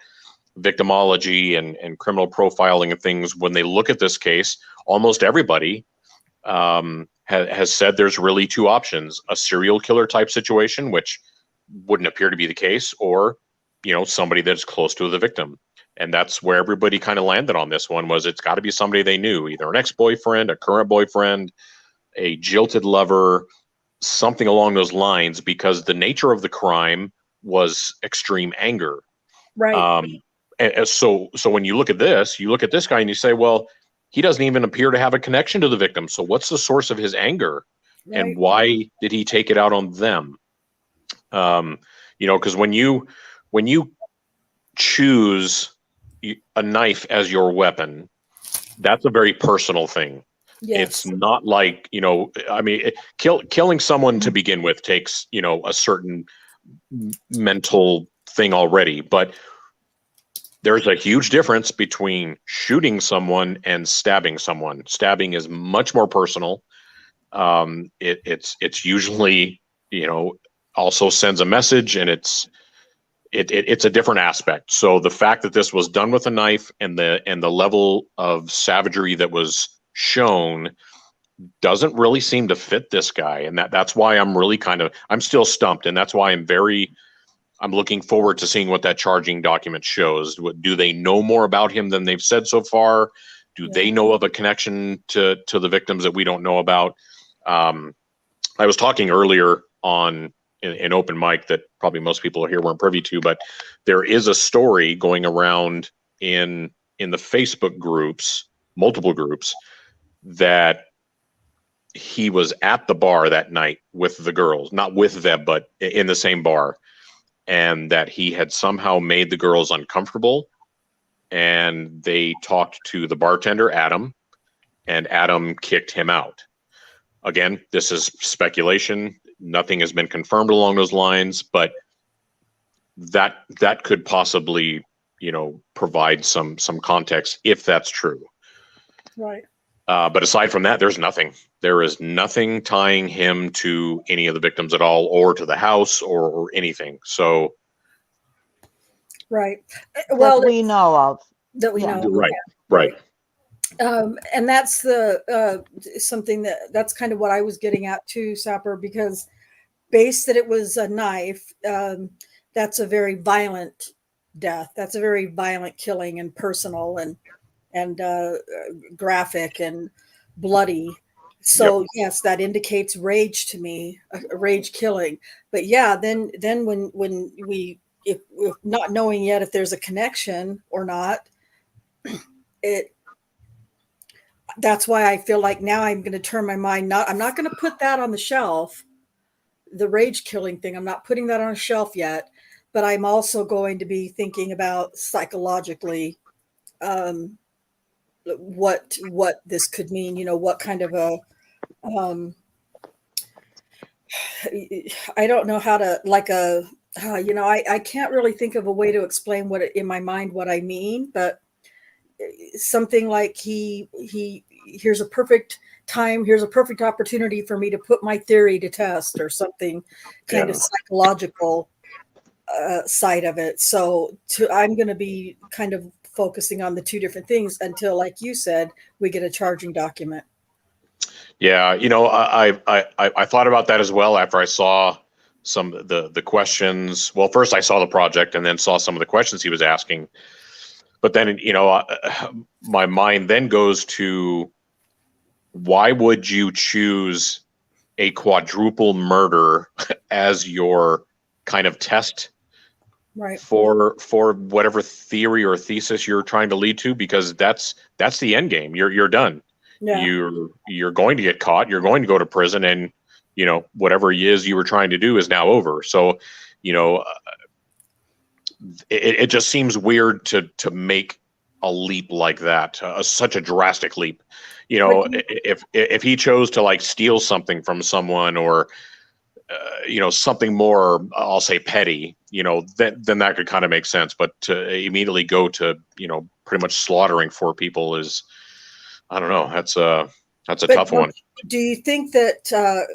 victimology and criminal profiling and things, when they look at this case, almost everybody has said there's really two options: a serial killer type situation, which wouldn't appear to be the case, or somebody that's close to the victim. And that's where everybody kind of landed on this one, was it's got to be somebody they knew, either an ex-boyfriend, a current boyfriend, a jilted lover, something along those lines, because the nature of the crime was extreme anger. Right. And so when you look at this guy and you say, well, he doesn't even appear to have a connection to the victim. So what's the source of his anger? Right. And why did he take it out on them? Because when you choose a knife as your weapon, that's a very personal thing. Yes. It's not like, killing someone to begin with takes, a certain mental thing already, but there's a huge difference between shooting someone and stabbing someone. Stabbing is much more personal. It's usually, also sends a message, and it's a different aspect. So the fact that this was done with a knife and the level of savagery that was shown doesn't really seem to fit this guy. And that's why I'm really I'm still stumped. And that's why I'm looking forward to seeing what that charging document shows. Do they know more about him than they've said so far? Do they know of a connection to the victims that we don't know about? I was talking earlier in open mic that probably most people here weren't privy to, but there is a story going around in the Facebook groups, multiple groups, that he was at the bar that night with the girls, not with them, but in the same bar, and that he had somehow made the girls uncomfortable, and they talked to the bartender, Adam, and Adam kicked him out. Again, this is speculation. Nothing has been confirmed along those lines, but that could possibly, provide some context if that's true. Right. But aside from that, there's nothing. There is nothing tying him to any of the victims at all, or to the house, or anything. So. Right. Well, that we know of. That we know. Right. And that's something that's kind of what I was getting at too, Sapper, because based that it was a knife, that's a very violent death. That's a very violent killing, and personal and graphic and bloody. So yes, that indicates rage to me, a rage killing. But yeah, then when we, if not knowing yet if there's a connection or not, that's why I feel like now I'm going to turn my mind. I'm not going to put that on the shelf. The rage killing thing, I'm not putting that on a shelf yet, but I'm also going to be thinking about psychologically what this could mean. What kind of a I don't know how to I can't really think of a way to explain in my mind what I mean, but something like here's a perfect time, here's a perfect opportunity for me to put my theory to test, or something kind of psychological side of it. So I'm going to be kind of focusing on the two different things until, like you said, we get a charging document. Yeah, I thought about that as well after I saw some of the questions. Well, first I saw the project and then saw some of the questions he was asking. But then, my mind then goes to, why would you choose a quadruple murder as your kind of test, right, for whatever theory or thesis you're trying to lead to? Because that's the end game. You're done. Yeah. You're going to get caught. You're going to go to prison, and whatever it is you were trying to do is now over. So, it just seems weird to make a leap like that, such a drastic leap. If he chose to steal something from someone, or something more, I'll say petty, then that could kind of make sense. But to immediately go to, pretty much slaughtering 4 people is, I don't know. That's a tough one. Do you think that,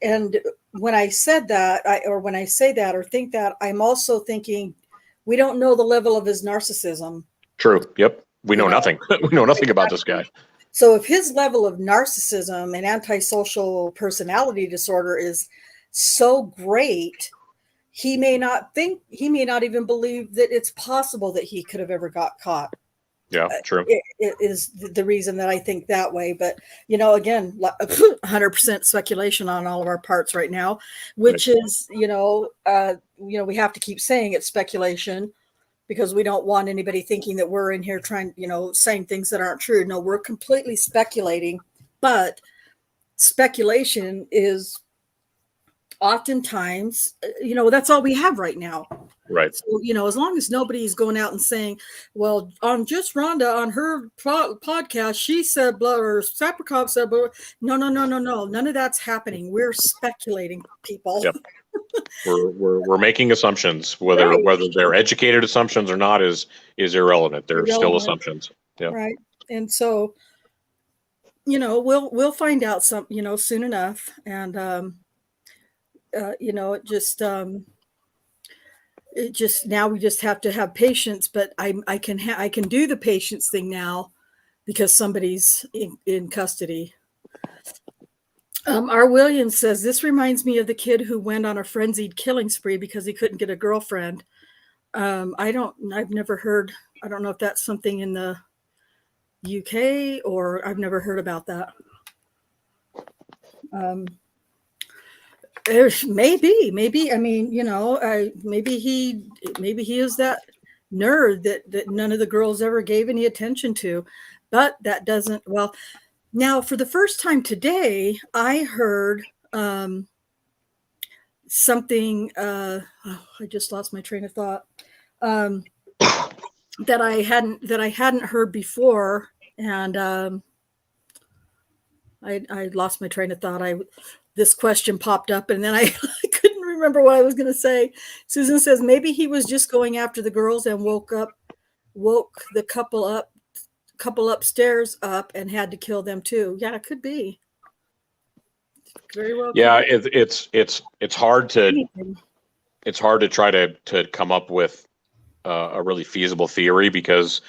and when I said that, when I say that or think that, I'm also thinking we don't know the level of his narcissism. True. Yep. We know nothing. We know nothing about this guy. So if his level of narcissism and antisocial personality disorder is so great, he may not even believe that it's possible that he could have ever got caught. Yeah, true. It is the reason that I think that way. But, again, 100% speculation on all of our parts right now, which is, we have to keep saying it's speculation because we don't want anybody thinking that we're in here trying, saying things that aren't true. No, we're completely speculating, but speculation is oftentimes, that's all we have right now. Right. So, as long as nobody's going out and saying, well, on Just Rhonda on her podcast, she said blah, or Saprikov said blah. No. None of that's happening. We're speculating, people. Yep. we're making assumptions. Whether they're educated assumptions or not is irrelevant. They're still assumptions. Yeah. Right. And so, we'll find out soon enough. And it just now we just have to have patience, but I can do the patience thing now because somebody's in custody. R. Williams says, this reminds me of the kid who went on a frenzied killing spree because he couldn't get a girlfriend. I've never heard, I don't know if that's something in the UK or I've never heard about that. Maybe. I mean, maybe he is that nerd that none of the girls ever gave any attention to, but that doesn't. Well, now for the first time today, I heard something. I just lost my train of thought. That I hadn't heard before, and I lost my train of thought. This question popped up and then I couldn't remember what I was going to say. Susan says, maybe he was just going after the girls and woke the couple upstairs up and had to kill them too. Yeah, it could be. Very well. Yeah. It's hard to try to come up with a really feasible theory because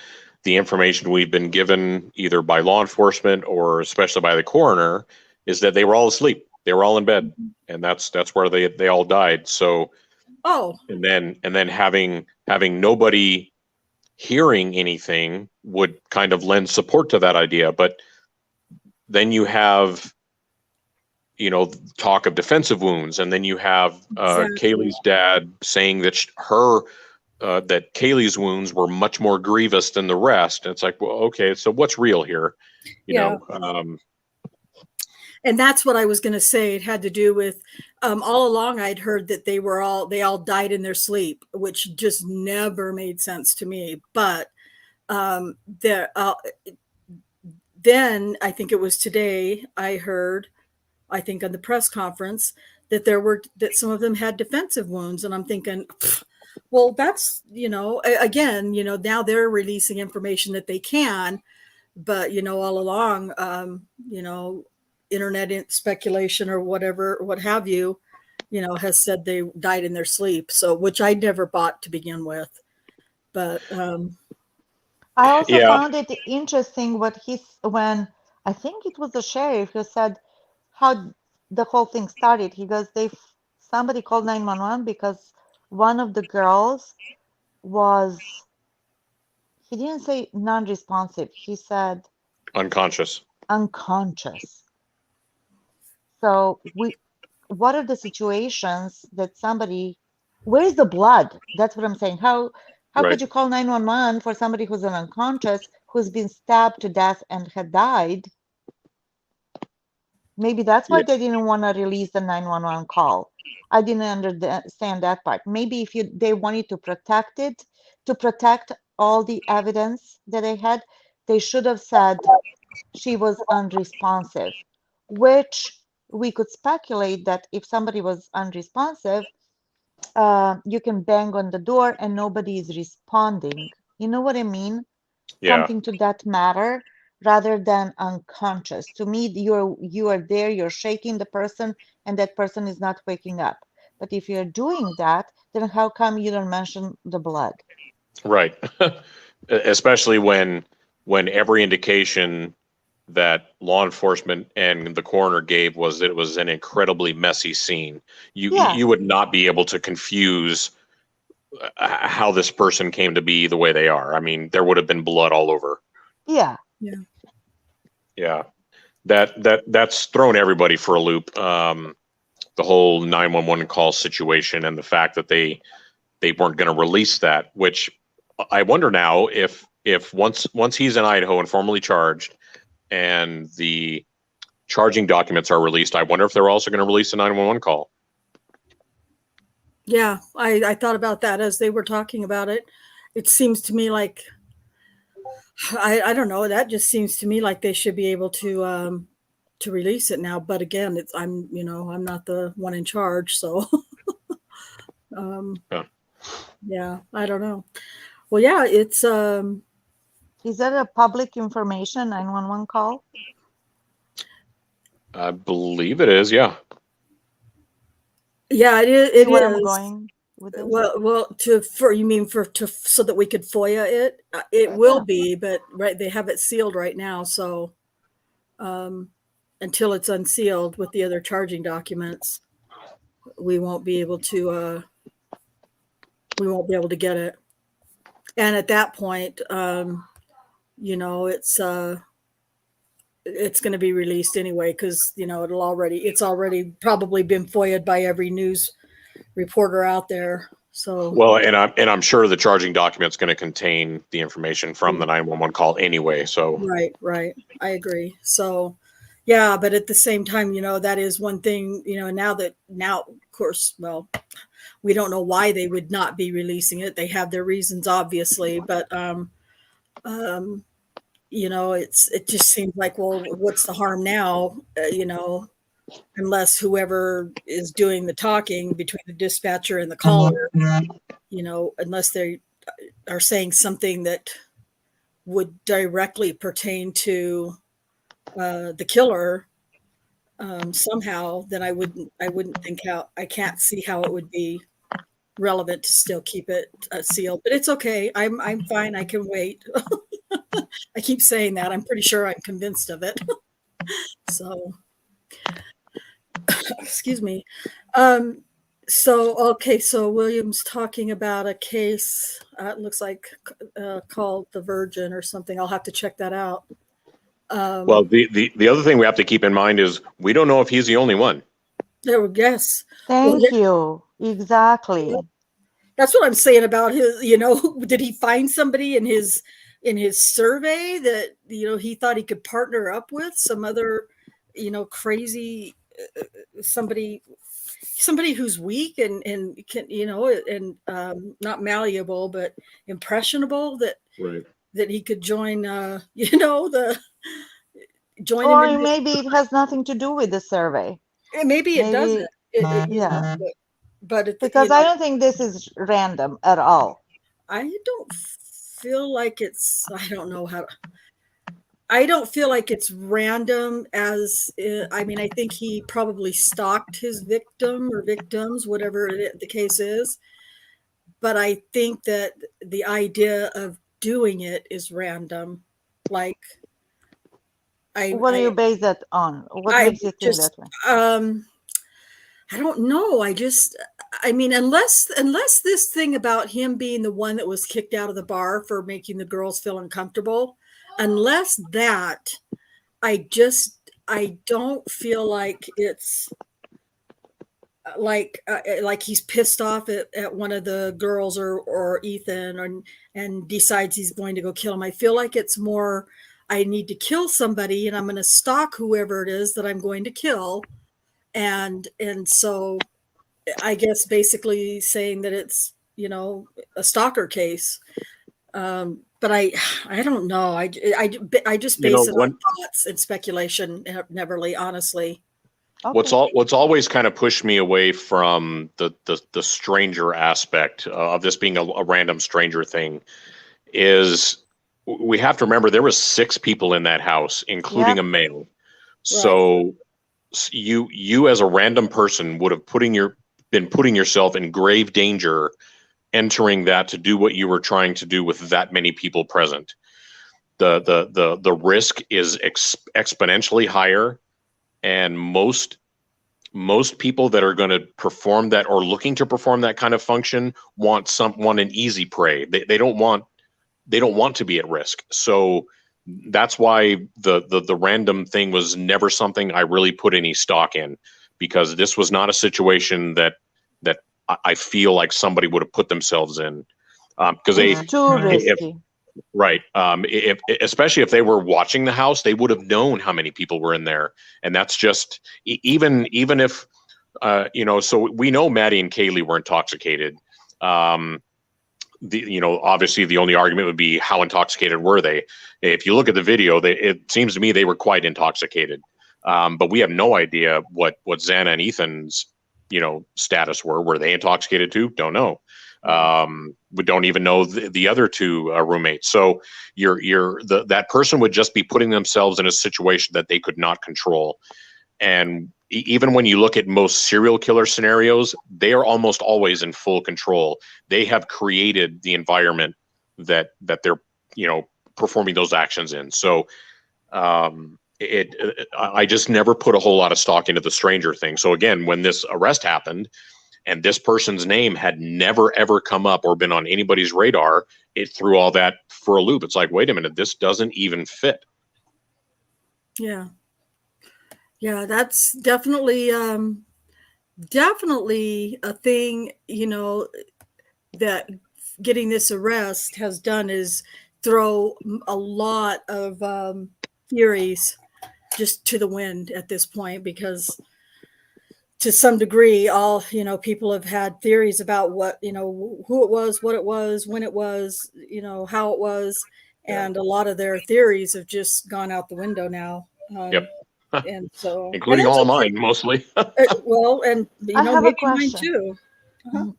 the information we've been given either by law enforcement or especially by the coroner is that they were all asleep. They were all in bed, and that's where they all died. So, and then having nobody hearing anything would kind of lend support to that idea. But then you have, talk of defensive wounds, and then you have Kaylee's dad saying that that Kaylee's wounds were much more grievous than the rest. And it's like, well, okay, so what's real here? You know. And that's what I was going to say. It had to do with all along I'd heard that they all died in their sleep, which just never made sense to me. But then I think it was today I heard, I think on the press conference, that some of them had defensive wounds. And I'm thinking, well, that's, again, now they're releasing information that they can, but, all along, internet speculation or whatever, what have you, has said they died in their sleep. So, which I never bought to begin with. But I also found it interesting when I think it was the sheriff who said how the whole thing started. He goes, somebody called 911 because one of the girls he didn't say non-responsive. He said unconscious. So what are the situations that where's the blood? That's what I'm saying. How could you call 911 for somebody who's unconscious, who's been stabbed to death and had died? Maybe that's why they didn't want to release the 911 call. I didn't understand that part. Maybe they wanted to protect all the evidence that they had, they should have said she was unresponsive, which we could speculate that if somebody was unresponsive, you can bang on the door and nobody is responding. You know what I mean? Yeah. Something to that matter rather than unconscious. To me, you are there, you're shaking the person, and that person is not waking up. But if you're doing that, then how come you don't mention the blood? Right. Especially when every indication that law enforcement and the coroner gave was that it was an incredibly messy scene. You would not be able to confuse how this person came to be the way they are. I mean, there would have been blood all over. Yeah. Yeah. That's thrown everybody for a loop. The whole 911 call situation and the fact that they weren't going to release that, which I wonder now if once he's in Idaho and formally charged and the charging documents are released, I wonder if they're also going to release a 911 call. Yeah, I thought about that as they were talking about it. It seems to me like, I don't know, that just seems to me like they should be able to release it now. But again, I'm not the one in charge, so yeah, I don't know. Well, yeah, it's Is that a public information 911 call? I believe it is. Yeah. Yeah, it is. It where is. I'm going with this? Well, you mean so that we could FOIA it? It will be, but right, they have it sealed right now, so until it's unsealed with the other charging documents, we won't be able to get it. And at that point, it's going to be released anyway, because it's already probably been FOIA'd by every news reporter out there. So well, and I'm sure the charging document's going to contain the information from the 911 call anyway. So right, I agree. So yeah, but at the same time, that is one thing. Now, of course, well, we don't know why they would not be releasing it. They have their reasons, obviously, but it just seems like, well, what's the harm now? Unless whoever is doing the talking between the dispatcher and the caller, unless they are saying something that would directly pertain to the killer somehow, then I wouldn't think I can't see how it would be relevant to still keep it sealed. But it's okay. I'm fine. I can wait. I keep saying that. I'm pretty sure I'm convinced of it. So, excuse me. So William's talking about a case, it looks like called The Virgin or something. I'll have to check that out. Well, the other thing we have to keep in mind is we don't know if he's the only one. Yes. Thank you. Exactly. That's what I'm saying about his, did he find somebody in his survey that, he thought he could partner up with some other, crazy, somebody who's weak and can, and not malleable, but impressionable, that he could join, join or him. Maybe it has nothing to do with the survey. Maybe it doesn't. Yeah. But because I don't think this is random at all. I don't feel like it's, I don't feel like it's random I think he probably stalked his victim or victims, whatever the case is. But I think that the idea of doing it is random. Like, what do you base that on? What makes you think that way? I don't know. Unless this thing about him being the one that was kicked out of the bar for making the girls feel uncomfortable, unless that, I don't feel like it's like he's pissed off at one of the girls or Ethan and decides he's going to go kill him. I feel like it's more, I need to kill somebody and I'm going to stalk whoever it is that I'm going to kill. And so I guess basically saying that it's, a stalker case. But I don't know. I just base it on thoughts and speculation, Neverly, honestly. Okay. What's always kind of pushed me away from the stranger aspect of this being a random stranger thing is we have to remember there was 6 people in that house, including Yep. a male. So you as a random person would have been putting yourself in grave danger entering that to do what you were trying to do with that many people present. The risk is exponentially higher, and most people that are going to perform that or looking to perform that kind of function want an easy prey. They don't want to be at risk. So that's why the random thing was never something I really put any stock in, because this was not a situation that I feel like somebody would have put themselves in, because It's too risky. right. If especially if they were watching the house, they would have known how many people were in there, and that's just even if So we know Maddie and Kaylee were intoxicated. Obviously the only argument would be how intoxicated were they. If you look at the video, it seems to me they were quite intoxicated. But we have no idea what Xana and Ethan's status were. Were they intoxicated too? Don't know. We don't even know the other 2 roommates. So that person would just be putting themselves in a situation that they could not control. And even when you look at most serial killer scenarios, they are almost always in full control. They have created the environment that they're performing those actions in. So I just never put a whole lot of stock into the stranger thing. So again, when this arrest happened and this person's name had never ever come up or been on anybody's radar, it threw all that for a loop. It's like, wait a minute, this doesn't even fit. Yeah. Yeah, that's definitely a thing, that getting this arrest has done is throw a lot of theories just to the wind at this point, because to some degree, all, people have had theories about what, who it was, what it was, when it was, how it was. And a lot of their theories have just gone out the window now. Yep. And so, including all mine, mostly. well, and I have maybe a mine question. too.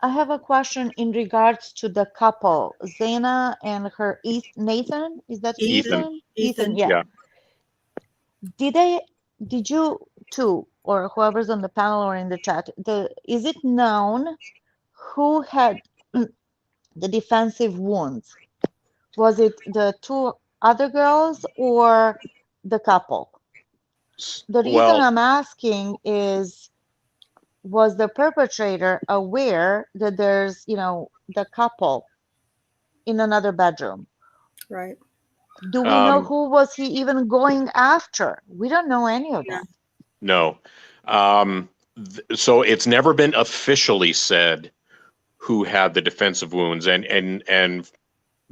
I have a question in regards to the couple, Xana and her Nathan. Is that Ethan? Ethan, yeah. Did you two, or whoever's on the panel or in the chat, is it known who had the defensive wounds? Was it the 2 other girls or the couple? The reason I'm asking is, was the perpetrator aware that there's, the couple in another bedroom? Right. Do we know who was he even going after? We don't know any of that. No. So it's never been officially said who had the defensive wounds, and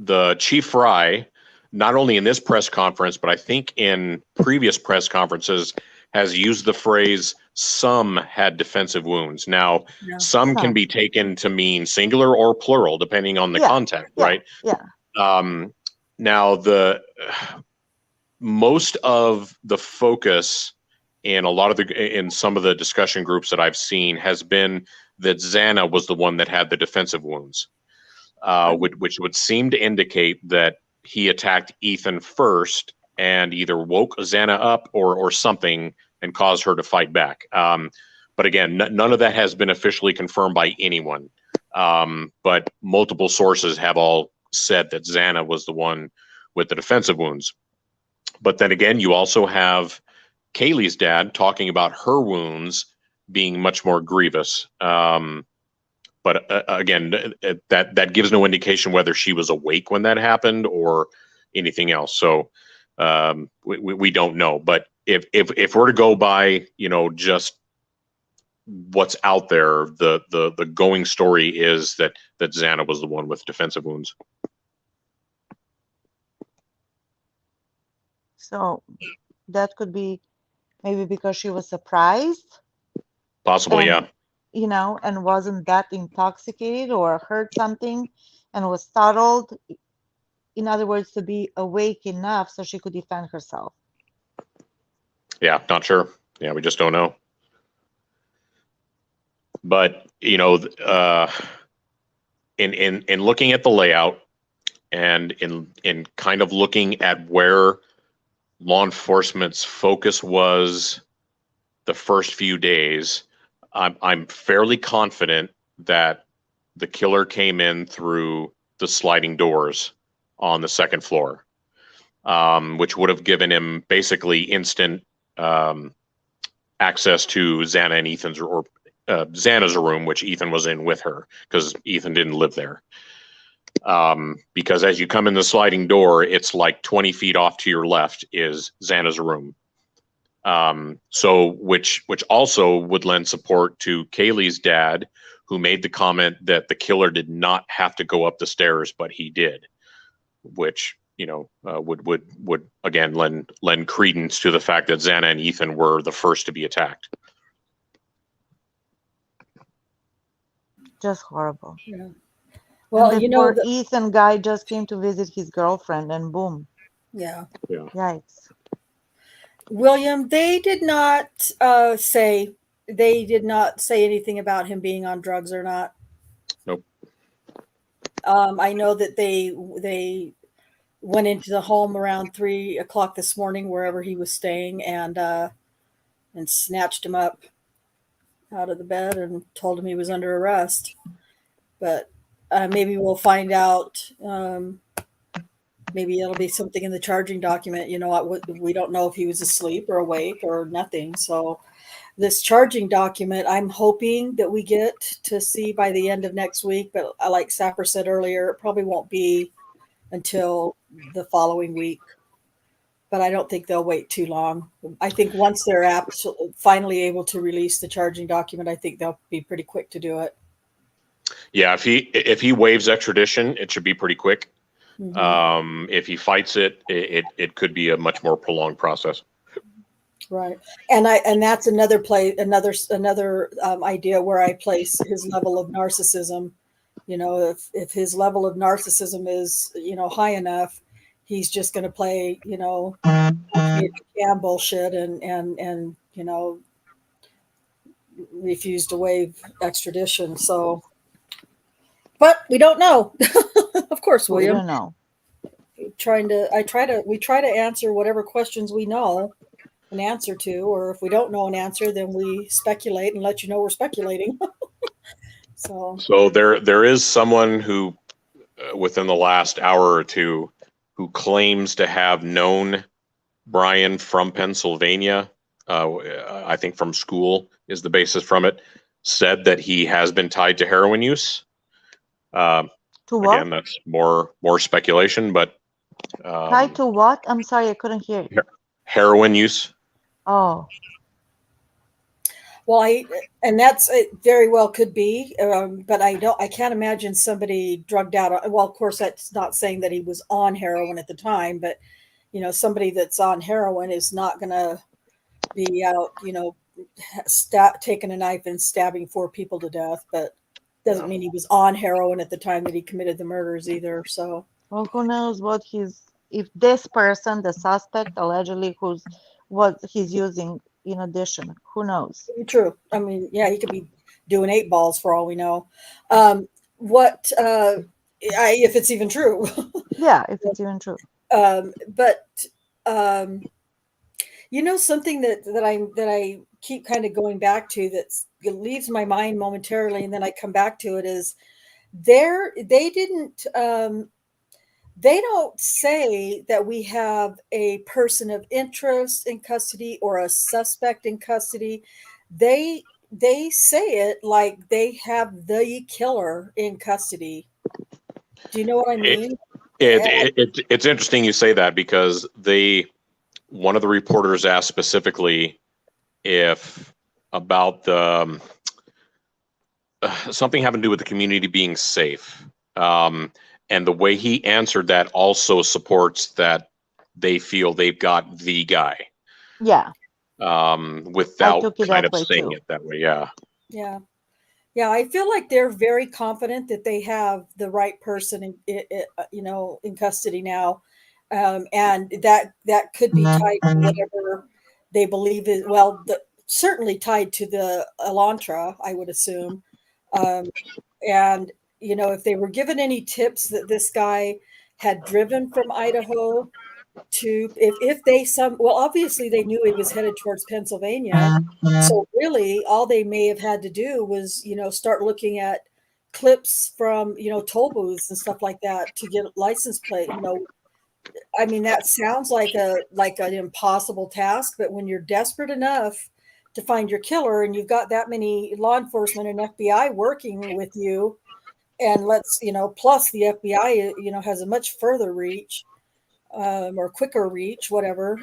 the Chief Fry, not only in this press conference, but I think in previous press conferences, has used the phrase "some had defensive wounds." Now, some can be taken to mean singular or plural, depending on the context, right? Yeah. Now, most of the focus in some of the discussion groups that I've seen has been that Xana was the one that had the defensive wounds, which would seem to indicate that he attacked Ethan first and either woke Xana up or something and caused her to fight back. But again, none of that has been officially confirmed by anyone. But multiple sources have all said that Xana was the one with the defensive wounds. But then again, you also have Kaylee's dad talking about her wounds being much more grievous. But again, that gives no indication whether she was awake when that happened or anything else. So we don't know. But if we're to go by, just what's out there, the going story is that Xana was the one with defensive wounds. So that could be maybe because she was surprised. Possibly, yeah. And wasn't that intoxicated or heard something and was startled. In other words, to be awake enough so she could defend herself. Yeah, not sure. Yeah, we just don't know. But you know, in looking at the layout and in kind of looking at where law enforcement's focus was the first few days, I'm fairly confident that the killer came in through the sliding doors on the second floor, which would have given him basically instant access to Xana and Ethan's, or Xana's room, which Ethan was in with her, because Ethan didn't live there. Because as you come in the sliding door, it's like 20 feet off to your left is Xana's room. So which also would lend support to Kaylee's dad, who made the comment that the killer did not have to go up the stairs, but he did, which, you know, would again lend credence to the fact that Xana and Ethan were the first to be attacked. Just horrible. Yeah. Well, and you know, poor Ethan guy just came to visit his girlfriend, and boom. Yeah. Yikes. William, they did not say anything about him being on drugs or not. Nope. I know that they went into the home around 3 o'clock this morning, wherever he was staying, and snatched him up out of the bed and told him he was under arrest. But maybe we'll find out. Maybe it'll be something in the charging document. You know, we don't know if he was asleep or awake or nothing. So this charging document, I'm hoping that we get to see by the end of next week. But like Sapper said earlier, it probably won't be until the following week. But I don't think they'll wait too long. I think once they're finally able to release the charging document, I think they'll be pretty quick to do it. Yeah, if he waives extradition, it should be pretty quick. Mm-hmm. If he fights it, it could be a much more prolonged process. Right, and that's another idea where I place his level of narcissism. You know, if his level of narcissism is, you know, high enough, he's just going to play, you know, bullshit and you know, refuse to waive extradition. So, but we don't know. Of course, William. We don't know. We try to answer whatever questions we know an answer to, or if we don't know an answer, then we speculate and let you know we're speculating. So there is someone who, within the last hour or two, who claims to have known Bryan from Pennsylvania. I think from school is the basis from it. Said that he has been tied to heroin use. To what? Again, that's more speculation, but tied to what? I'm sorry, I couldn't hear you. Heroin use. Oh. Well, and that's it very well could be, but I can't imagine somebody drugged out. Well, of course, that's not saying that he was on heroin at the time, but you know, somebody that's on heroin is not going to be out, you know, taking a knife and stabbing 4 people to death. But doesn't mean he was on heroin at the time that he committed the murders either. So, well, who knows if this person, the suspect, allegedly, what he's using in addition, who knows? True. I mean, yeah, he could be doing 8 balls for all we know. If it's even true. Yeah, if it's even true. But you know, something that I keep kind of going back to it leaves my mind momentarily, and then I come back to it is they don't say that we have a person of interest in custody or a suspect in custody. They say it like they have the killer in custody. Do you know what I mean? It's interesting you say that, because one of the reporters asked specifically if about the something having to do with the community being safe. And the way he answered that also supports that they feel they've got the guy. Yeah. Without kind of saying it that way. Yeah. Yeah. Yeah. I feel like they're very confident that they have the right person in custody now. And that could be tied to whatever they believe is, well, certainly tied to the Elantra, I would assume. And, you know, if they were given any tips that this guy had driven from Idaho to, if they well, obviously they knew he was headed towards Pennsylvania. So really all they may have had to do was, you know, start looking at clips from, you know, toll booths and stuff like that to get a license plate. You know, I mean, that sounds like an impossible task, but when you're desperate enough to find your killer and you've got that many law enforcement and FBI working with you, and you know, plus the FBI, you know, has a much further reach, or quicker reach, whatever.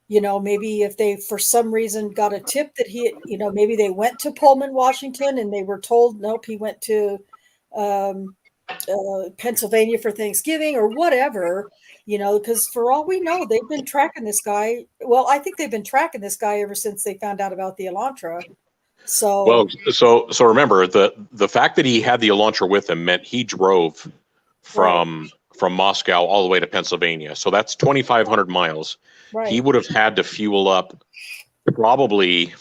You know, maybe if they, for some reason, got a tip that he, you know, maybe they went to Pullman, Washington, and they were told, nope, he went to Pennsylvania for Thanksgiving or whatever, you know, because for all we know, they've been tracking this guy. Well, I think they've been tracking this guy ever since they found out about the Elantra. So, well, so remember the fact that he had the Elantra with him meant he drove from Moscow all the way to Pennsylvania. So that's 2,500 miles. right. He would have had to fuel up probably,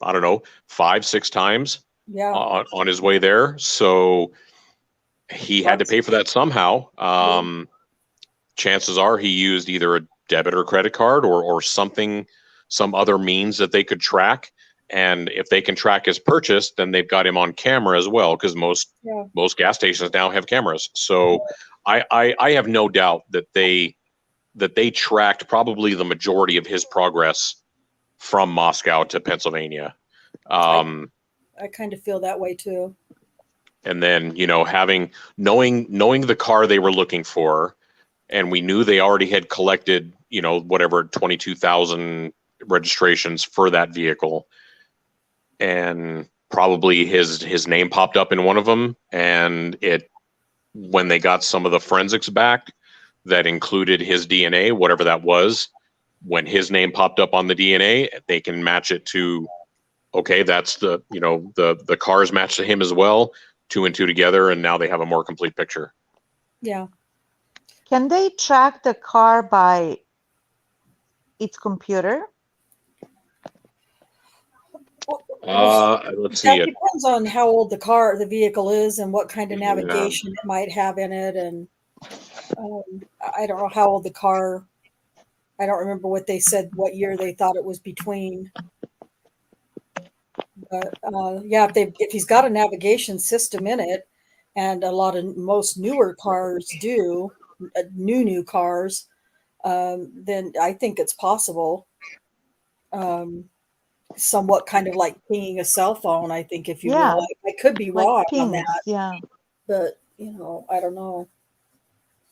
I don't know, 5-6 times on his way there. So he had to pay for that somehow. Chances are he used either a debit or credit card or something, some other means that they could track. And if they can track his purchase, then they've got him on camera as well, because most gas stations now have cameras. So I have no doubt that they tracked probably the majority of his progress from Moscow to Pennsylvania. I kind of feel that way too. And then, you know, knowing the car they were looking for, and we knew they already had collected, you know, whatever, 22,000 registrations for that vehicle. And probably his name popped up in one of them. And when they got some of the forensics back that included his DNA, whatever that was, when his name popped up on the DNA, they can match it to, okay, that's the cars match to him as well, 2 and 2 together, and now they have a more complete picture. Yeah. Can they track the car by its computer? Let's see. That depends on how old the vehicle is and what kind of navigation it might have in it. And I don't know how old the car, I don't remember what they said, what year they thought it was between. But if he's got a navigation system in it, and most newer cars do, new cars, then I think it's possible. Somewhat kind of like pinging a cell phone, I think, if you will. I could be wrong on that. Yeah. But, you know, I don't know.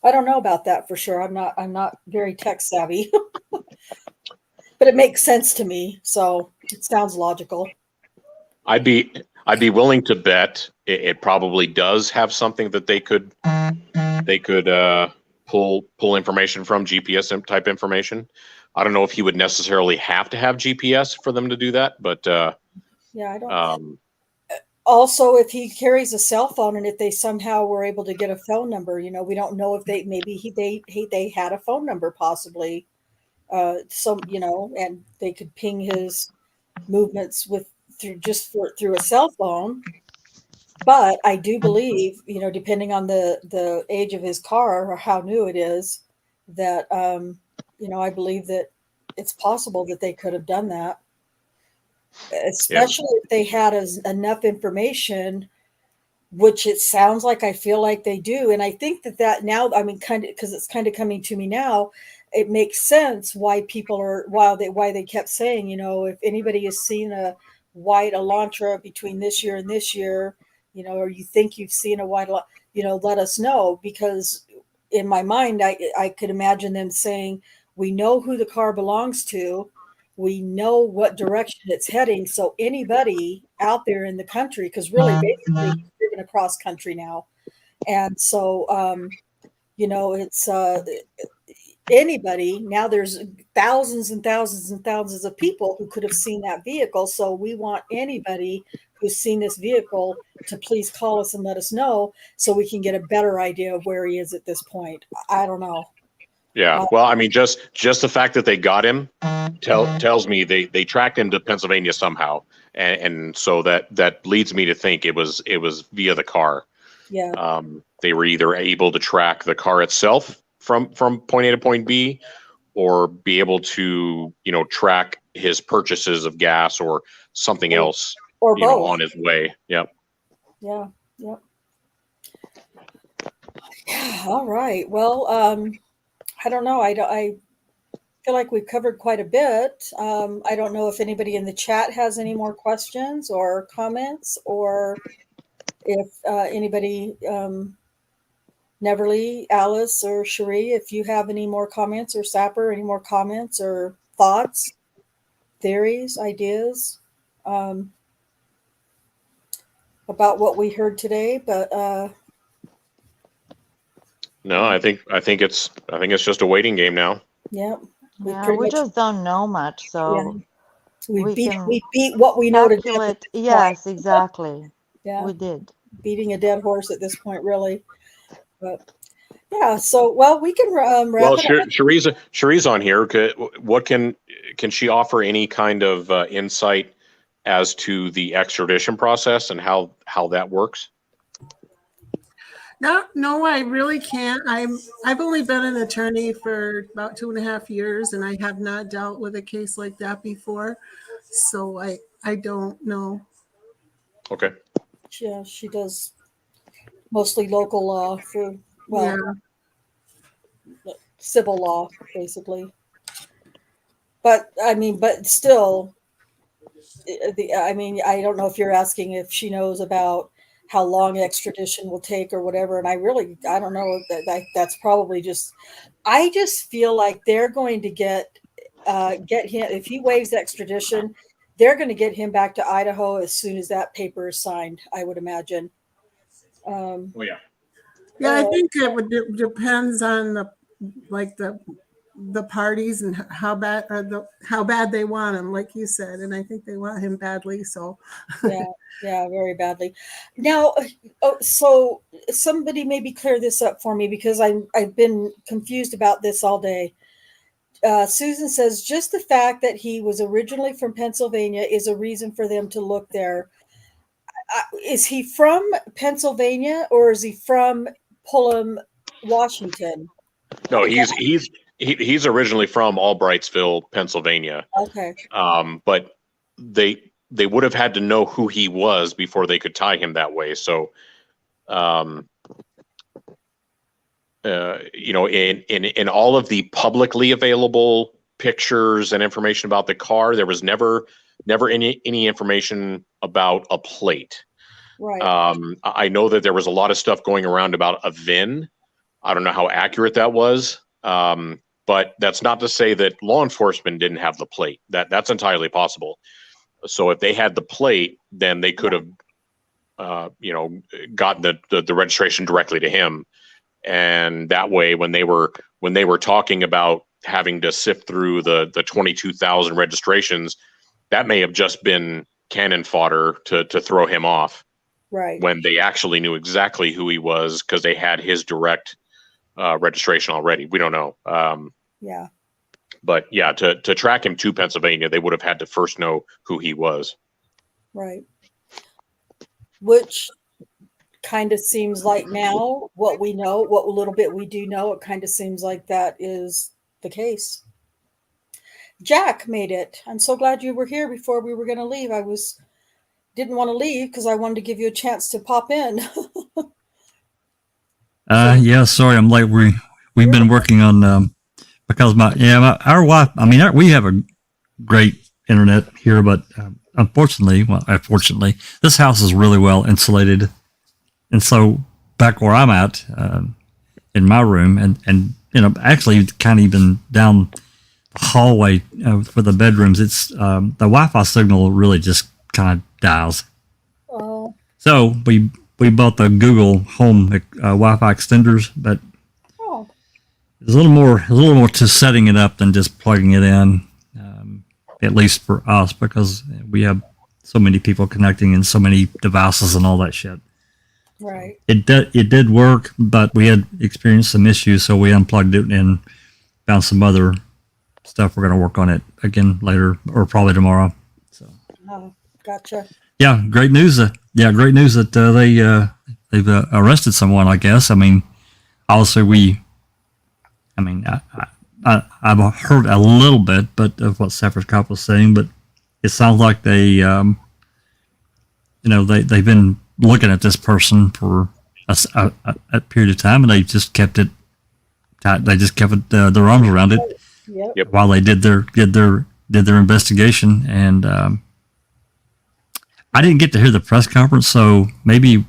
I don't know about that for sure. I'm not very tech savvy. But it makes sense to me, so it sounds logical. I'd be willing to bet it probably does have something that they could pull information from, GPS type information. I don't know if he would necessarily have to have GPS for them to do that, but I don't. Also, if he carries a cell phone, and if they somehow were able to get a phone number, you know, we don't know if they had a phone number possibly, you know, and they could ping his movements through a cell phone. But I do believe, you know, depending on the age of his car or how new it is, that you know, I believe that it's possible that they could have done that, especially if they had enough information, which it sounds like, I feel like they do. And I think that now, I mean, kind of, because it's kind of coming to me now, it makes sense why they kept saying, you know, if anybody has seen a white Elantra between this year and this year, you know, or you think you've seen a white, you know, let us know. Because in my mind, I could imagine them saying, we know who the car belongs to, we know what direction it's heading. So anybody out there in the country, because really basically he's driven across country now. And so, you know, it's anybody. Now there's thousands and thousands and thousands of people who could have seen that vehicle. So we want anybody who's seen this vehicle to please call us and let us know, so we can get a better idea of where he is at this point. I don't know. Yeah. Well, I mean, just the fact that they got him tells me they tracked him to Pennsylvania somehow, and so that leads me to think it was via the car. Yeah. They were either able to track the car itself from point A to point B, or be able to track his purchases of gas or something else, or both on his way. Yep. Yeah. Yep. All right. Well, I don't know. I feel like we've covered quite a bit. I don't know if anybody in the chat has any more questions or comments, or if anybody, Neverly, Alice, or Cherie, if you have any more comments, or Sapper, any more comments or thoughts, theories, ideas about what we heard today. But no, I think it's just a waiting game now. Yep. We just don't know much, so we beat what we know to death. Yes, exactly. Yeah, we did. Beating a dead horse at this point, really. But yeah, so we can wrap it up. Cherie's on here. What can she offer any kind of insight as to the extradition process and how that works? No, I really can't. I've only been an attorney for about 2.5 years, and I have not dealt with a case like that before, so I don't know. Okay. Yeah, she does mostly local law for civil law, basically. But I mean, still, I don't know if you're asking if she knows about how long extradition will take or whatever. And I don't know that's probably just, I just feel like they're going to get him, if he waives extradition, they're going to get him back to Idaho as soon as that paper is signed, I would imagine. Yeah, I think it depends on the parties and how bad they want him, like you said, and I think they want him badly. So yeah, very badly. Now, so somebody maybe clear this up for me, because I've been confused about this all day. Susan says just the fact that he was originally from Pennsylvania is a reason for them to look there. Is he from Pennsylvania, or is he from Pullman, Washington? No, he's originally from Albrightsville, Pennsylvania. Okay. But they would have had to know who he was before they could tie him that way. So, in all of the publicly available pictures and information about the car, there was never any information about a plate. Right. I know that there was a lot of stuff going around about a VIN. I don't know how accurate that was. But that's not to say that law enforcement didn't have the plate. That's entirely possible. So if they had the plate, then they could have, gotten the registration directly to him. And that way, when they were talking about having to sift through the 22,000 registrations, that may have just been cannon fodder to throw him off. Right. When they actually knew exactly who he was, because they had his direct registration already. We don't know. Yeah. But yeah, to track him to Pennsylvania, they would have had to first know who he was. Right. Which kind of seems like now what we know, what little bit we do know, it kind of seems like that is the case. Jack made it. I'm so glad you were here before we were going to leave. Didn't want to leave because I wanted to give you a chance to pop in. Yeah, sorry I'm late. We've been working on because our wife. I mean, we have a great internet here, but unfortunately, this house is really well insulated, and so back where I'm at in my room, and actually kind of even down the hallway for the bedrooms, it's the Wi-Fi signal really just kind of dies. Oh. So we bought the Google Home Wi-Fi extenders, but there's a little more to setting it up than just plugging it in, at least for us, because we have so many people connecting and so many devices and all that shit. Right. It did work, but we had experienced some issues, so we unplugged it and found some other stuff. We're going to work on it again later, or probably tomorrow. So, Gotcha. yeah, great news. Great news that they've arrested someone. I guess. I mean, also I've heard a little bit, but of what Stafford Cop was saying, but it sounds like they've been looking at this person for a period of time, and they just kept it. They just kept their arms around it while they did their investigation. And I didn't get to hear the press conference, so maybe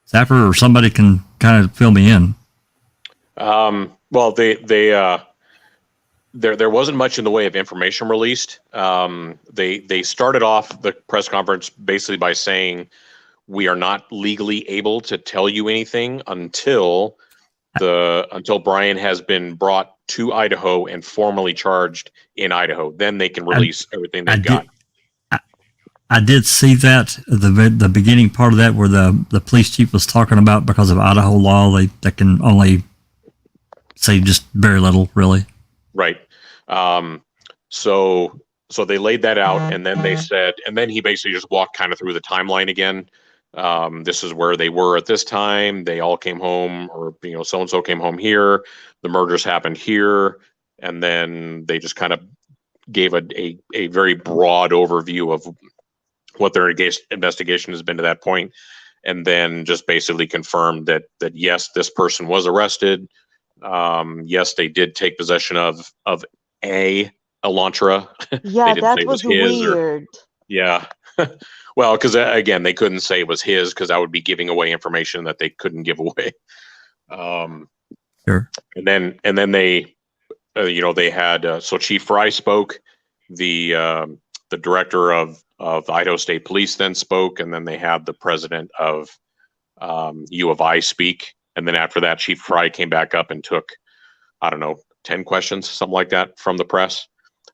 Stafford or somebody can kind of fill me in. Well, there wasn't much in the way of information released. They started off the press conference basically by saying, we are not legally able to tell you anything until Bryan has been brought to Idaho and formally charged in Idaho. Then they can release everything they've got. I did see that the beginning part of that where the police chief was talking about, because of Idaho law, they can only say just very little, really. Right. So they laid that out, and then they said, and then he basically just walked kind of through the timeline again. This is where they were at this time. They all came home, or so-and-so came home here. The murders happened here. And then they just kind of gave a very broad overview of what their investigation has been to that point. And then just basically confirmed that yes, this person was arrested. Yes, they did take possession of a Elantra. Yeah, that was weird. Yeah. Well, because again, they couldn't say it was his, because that would be giving away information that they couldn't give away. Sure. And then they, they had so Chief Fry spoke, the director of Idaho State Police then spoke, and then they had the president of U of I speak. And then after that, Chief Fry came back up and took, 10 questions, something like that, from the press,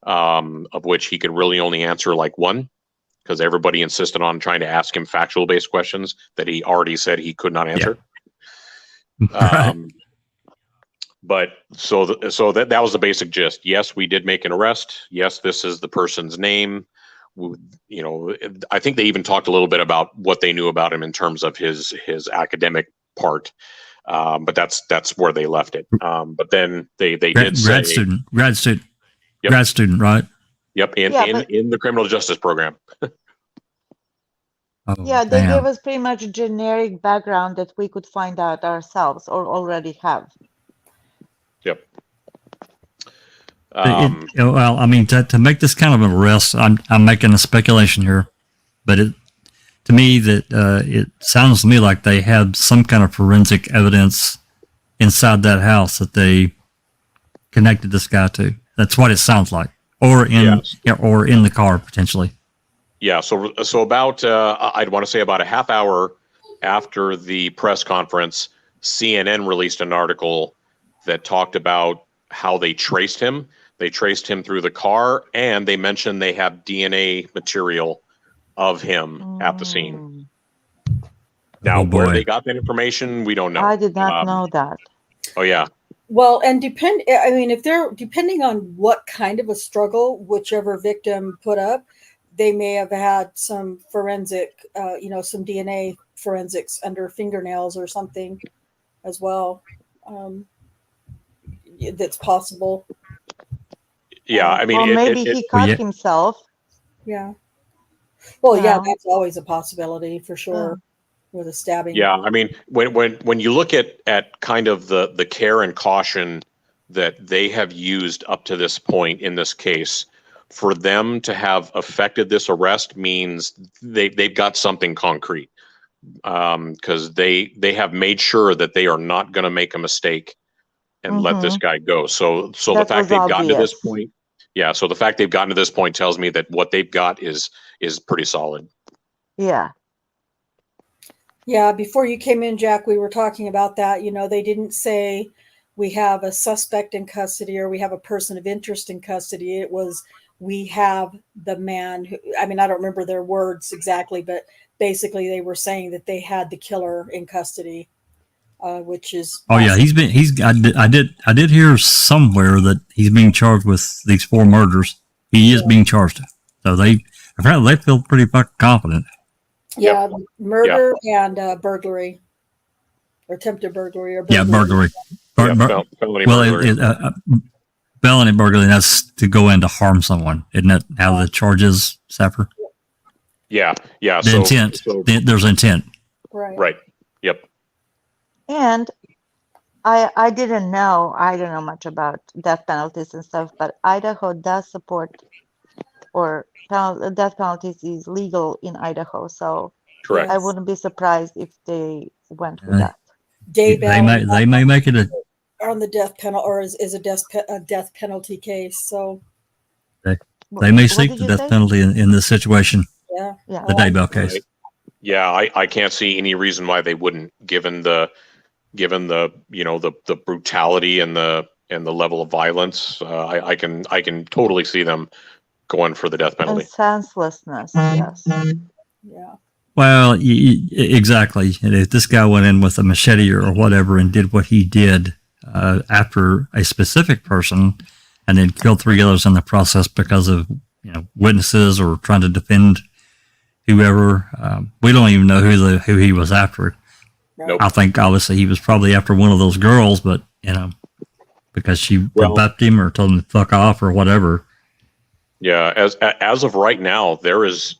of which he could really only answer like one, because everybody insisted on trying to ask him factual-based questions that he already said he could not answer. Yeah. But so that was the basic gist. Yes, we did make an arrest. Yes, this is the person's name. I think they even talked a little bit about what they knew about him in terms of his academic part. But that's where they left it. But then they did say grad student, yep. Grad student, right? Yep, in the criminal justice program. Yeah, they gave us pretty much a generic background that we could find out ourselves or already have. Yep. Well, I mean, to make this kind of an arrest, I'm making a speculation here, but to me it sounds to me like they had some kind of forensic evidence inside that house that they connected this guy to. That's what it sounds like, or in the car potentially. Yeah. So about I'd want to say about a half hour after the press conference, CNN released an article that talked about how they traced him. They traced him through the car, and they mentioned they have DNA material of him at the scene. Now, where they got that information, we don't know. I did not know that. Oh, yeah. Well, and if they're depending on what kind of a struggle whichever victim put up, they may have had some forensic, some DNA forensics under fingernails or something as well. That's possible. Yeah, I mean, or maybe he cut himself. Yeah. Well, yeah, that's always a possibility for sure. With a stabbing. Yeah, I mean, when you look at kind of the care and caution that they have used up to this point in this case, for them to have affected this arrest means they've got something concrete, because they have made sure that they are not going to make a mistake and let this guy go. So the fact they've gotten to this point, so the fact they've gotten to this point tells me that what they've got is pretty solid. Yeah. Yeah, before you came in, Jack, we were talking about that. They didn't say we have a suspect in custody or we have a person of interest in custody. It was we have the man who, I don't remember their words exactly, but basically they were saying that they had the killer in custody. which is Oh yeah, I did hear somewhere that he's being charged with these 4 murders. He is being charged. So apparently they feel pretty fucking confident. Yeah, murder and burglary, or attempted burglary, or burglary. Yeah, burglary. Felony burglary. Felony burglary, that's to go in to harm someone. Isn't that how the charge is, Sapper? Yeah. The intent. There's intent. Right. Yep. And I don't know much about death penalties and stuff, but Idaho does support, or death penalties is legal in Idaho, so Correct. I wouldn't be surprised if they went with that. They may make it on the death penalty, or is a death penalty case. So they may seek the death penalty in this situation. Yeah. The Daybell case. Right. Yeah, I can't see any reason why they wouldn't, given the the brutality and the level of violence. I can totally see them going for the death penalty. And senselessness, yes. Yeah. Well, exactly. And if this guy went in with a machete or whatever and did what he did after a specific person, and then killed 3 others in the process because of witnesses or trying to defend whoever, we don't even know who he was after. Nope. I think obviously he was probably after one of those girls, but because she bumped him or told him to fuck off or whatever. Yeah, as of right now, there is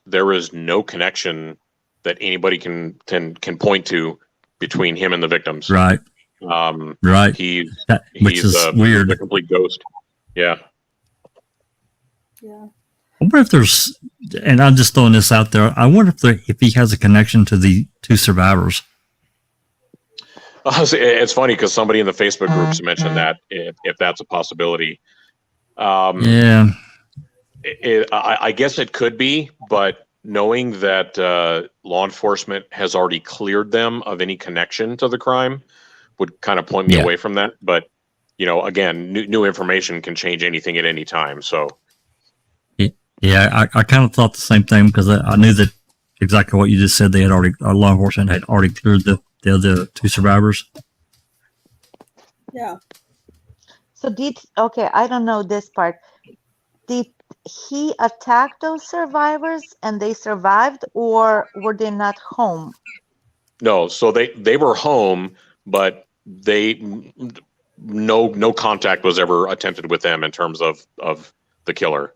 no connection that anybody can point to between him and the victims. Right. Right. He's weird. A complete ghost. Yeah. Yeah. I wonder if there's, and I'm just throwing this out there, I wonder if he has a connection to the 2 survivors. It's funny because somebody in the Facebook groups mentioned that if that's a possibility. Yeah. I guess it could be, but knowing that law enforcement has already cleared them of any connection to the crime would kind of point me away from that. But, again, new information can change anything at any time. So. Yeah, I kind of thought the same thing because I knew that exactly what you just said. They had already, law enforcement had already cleared the other 2 survivors. Yeah. So I don't know this part. Did he attack those survivors and they survived, or were they not home? No, so they were home, but no contact was ever attempted with them in terms of the killer.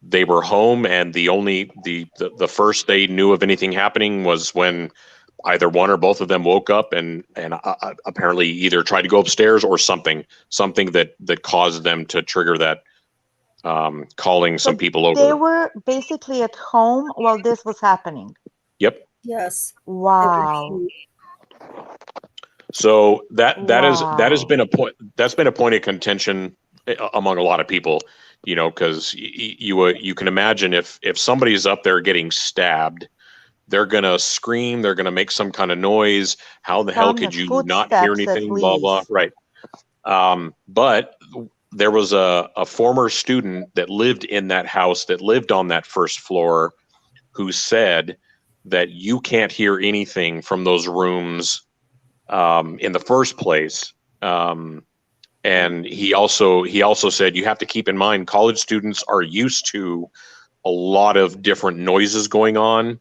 They were home, and the first they knew of anything happening was when either one or both of them woke up and apparently either tried to go upstairs or something that caused them to trigger that, calling some people over. They were basically at home while this was happening. Yep. Yes. Wow. So that has been a point. That's been a point of contention among a lot of people. Because you can imagine if somebody's up there getting stabbed, they're gonna scream, they're gonna make some kind of noise. How the hell could you not hear anything? Blah blah. Right. But there was a former student that lived in that house, that lived on that first floor, who said that you can't hear anything from those rooms in the first place. And he also said you have to keep in mind college students are used to a lot of different noises going on.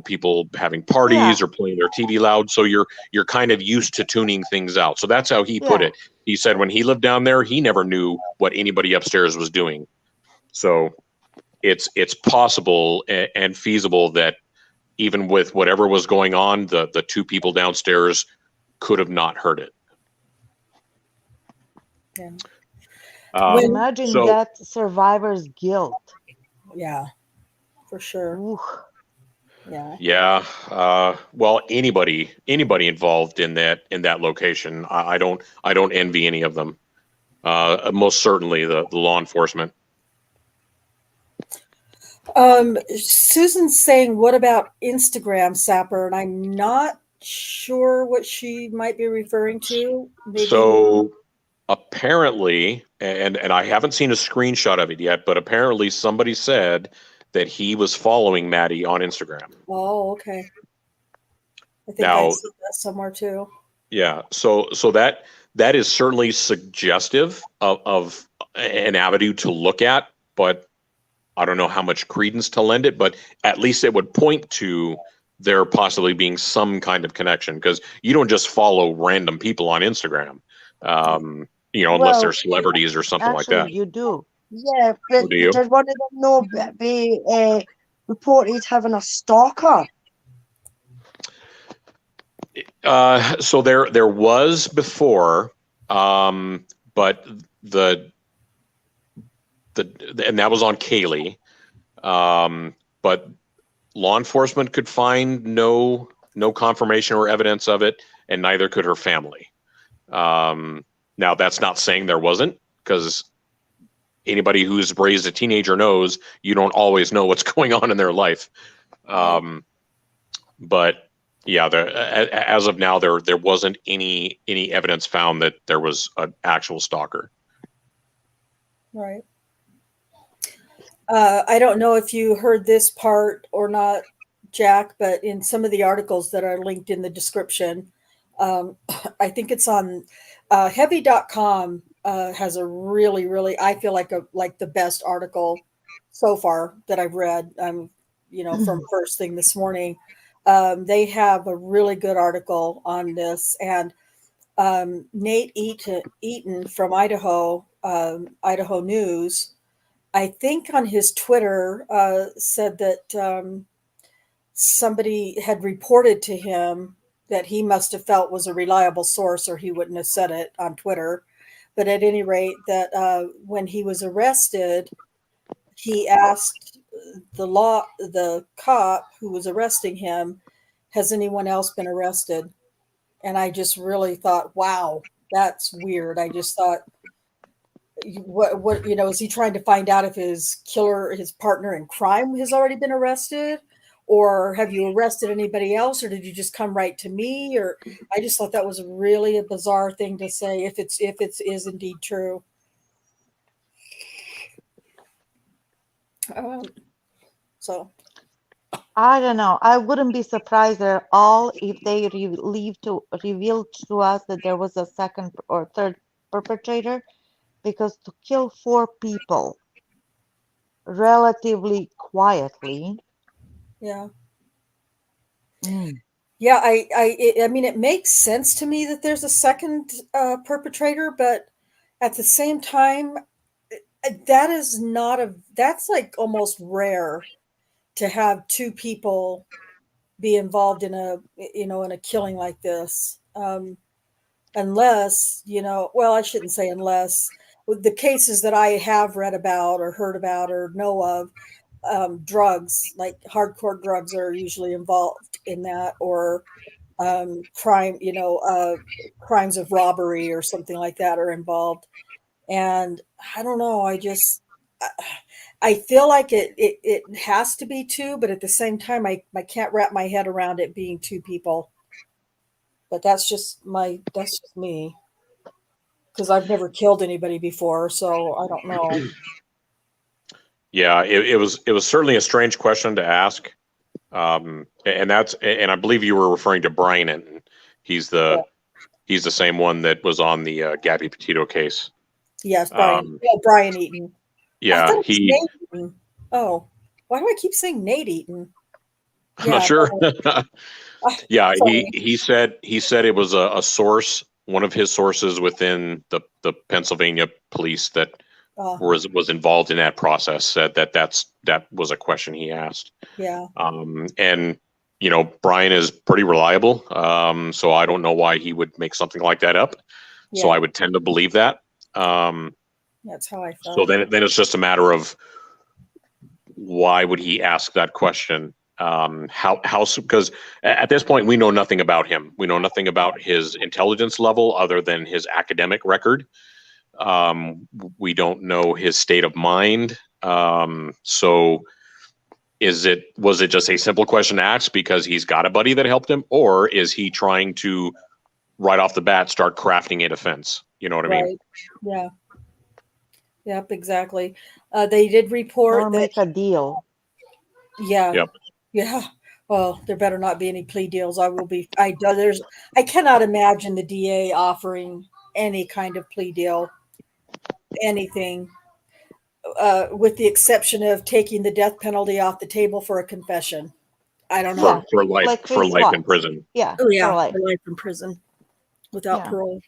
People having parties or playing their TV loud. So you're kind of used to tuning things out. So that's how he put it. He said when he lived down there, he never knew what anybody upstairs was doing. So it's possible and feasible that even with whatever was going on, the 2 people downstairs could have not heard it. Yeah. Imagine that survivor's guilt. Yeah, for sure. Ooh. Yeah. Yeah. Well, anybody involved in that location, I don't envy any of them. Most certainly the law enforcement. Susan's saying, what about Instagram, Sapper? And I'm not sure what she might be referring to. Maybe. So apparently, and I haven't seen a screenshot of it yet, but apparently somebody said that he was following Maddie on Instagram. Oh, okay. I think I saw that somewhere too. Yeah. So that is certainly suggestive of an avenue to look at, but I don't know how much credence to lend it, but at least it would point to there possibly being some kind of connection, because you don't just follow random people on Instagram, unless they're celebrities or something like that. You do. Yeah, but Do you? did one of them be reported having a stalker? So there was before, but and that was on Kaylee, but law enforcement could find no confirmation or evidence of it, and neither could her family. Now that's not saying there wasn't, because anybody who's raised a teenager knows you don't always know what's going on in their life. But yeah, as of now, there wasn't any evidence found that there was an actual stalker. Right. I don't know if you heard this part or not, Jack, but in some of the articles that are linked in the description, I think it's on heavy.com has a really, really, I feel like the best article so far that I've read, from first thing this morning. They have a really good article on this, and Nate Eaton from Idaho News, I think on his Twitter, said that somebody had reported to him that he must have felt was a reliable source, or he wouldn't have said it on Twitter. But at any rate, that when he was arrested, he asked the cop who was arresting him, has anyone else been arrested? And I just really thought, wow, that's weird. I just thought, what is he trying to find out if his partner in crime has already been arrested, or have you arrested anybody else, or did you just come right to me? Or I just thought that was really a bizarre thing to say, if it is indeed true. So I don't know. I wouldn't be surprised at all if they revealed to us that there was a second or third perpetrator, because to kill 4 people relatively quietly. Yeah. Yeah, I mean, it makes sense to me that there's a second perpetrator, but at the same time, that's like almost rare to have 2 people be involved in a killing like this. Unless, well, I shouldn't say unless. With the cases that I have read about or heard about or know of, drugs, like hardcore drugs, are usually involved in that, or crime, crimes of robbery or something like that are involved. And I don't know, I feel like it has to be 2, but at the same time, I can't wrap my head around it being 2 people. But that's just me, because I've never killed anybody before, so I don't know. Yeah, it was certainly a strange question to ask, and I believe you were referring to Bryan. He's the same one that was on the Gabby Petito case. Yes, Bryan. Bryan Eaton. Yeah, Nate Eaton. Oh, why do I keep saying Nate Eaton? I'm not sure. Yeah, he said it was a source, one of his sources within the Pennsylvania police that was involved in that process, said that was a question he asked. Yeah. And Bryan is pretty reliable, so I don't know why he would make something like that up. Yeah. So I would tend to believe that. That's how I felt. So then it's just a matter of, why would he ask that question? Because at this point we know nothing about him. We know nothing about his intelligence level other than his academic record. We don't know his state of mind. So was it just a simple question to ask because he's got a buddy that helped him, or is he trying to right off the bat start crafting a defense? You know what I mean? Yeah. Yep, exactly. They did report or make a deal. Yeah. Yep. Yeah. Well, there better not be any plea deals. I cannot imagine the DA offering any kind of plea deal, anything, with the exception of taking the death penalty off the table for a confession. I don't know. For life, like for Chris life in Watts. prison. Yeah. Oh yeah, for life. for life in prison without Yeah. parole.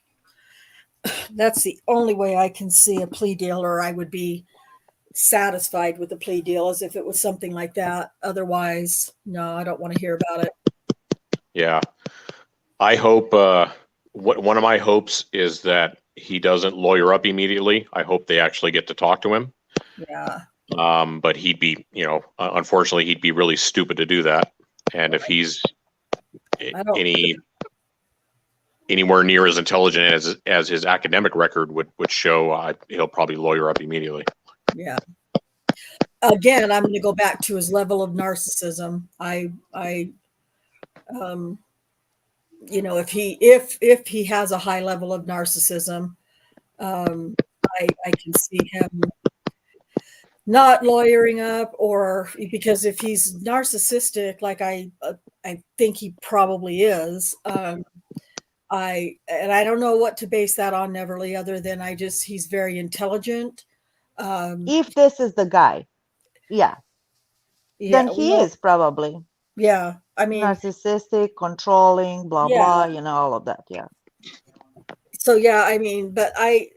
That's the only way I can see a plea deal, or I would be satisfied with a plea deal, as if it was something like that. Otherwise, no, I don't want to hear about it. Yeah. I hope, one of my hopes is that he doesn't lawyer up immediately. I hope they actually get to talk to him. Yeah. But he'd be, unfortunately, he'd be really stupid to do that. And if he's anywhere near as intelligent as his academic record would show, he'll probably lawyer up immediately. Yeah. Again, I'm going to go back to his level of narcissism. If he has a high level of narcissism, I can see him not lawyering up, or because if he's narcissistic, like I think he probably is, I don't know what to base that on, Neverly, other than he's very intelligent. If this is the guy, then he is probably. Yeah, I mean, narcissistic, controlling, blah blah, all of that. Yeah. So yeah, I mean, but I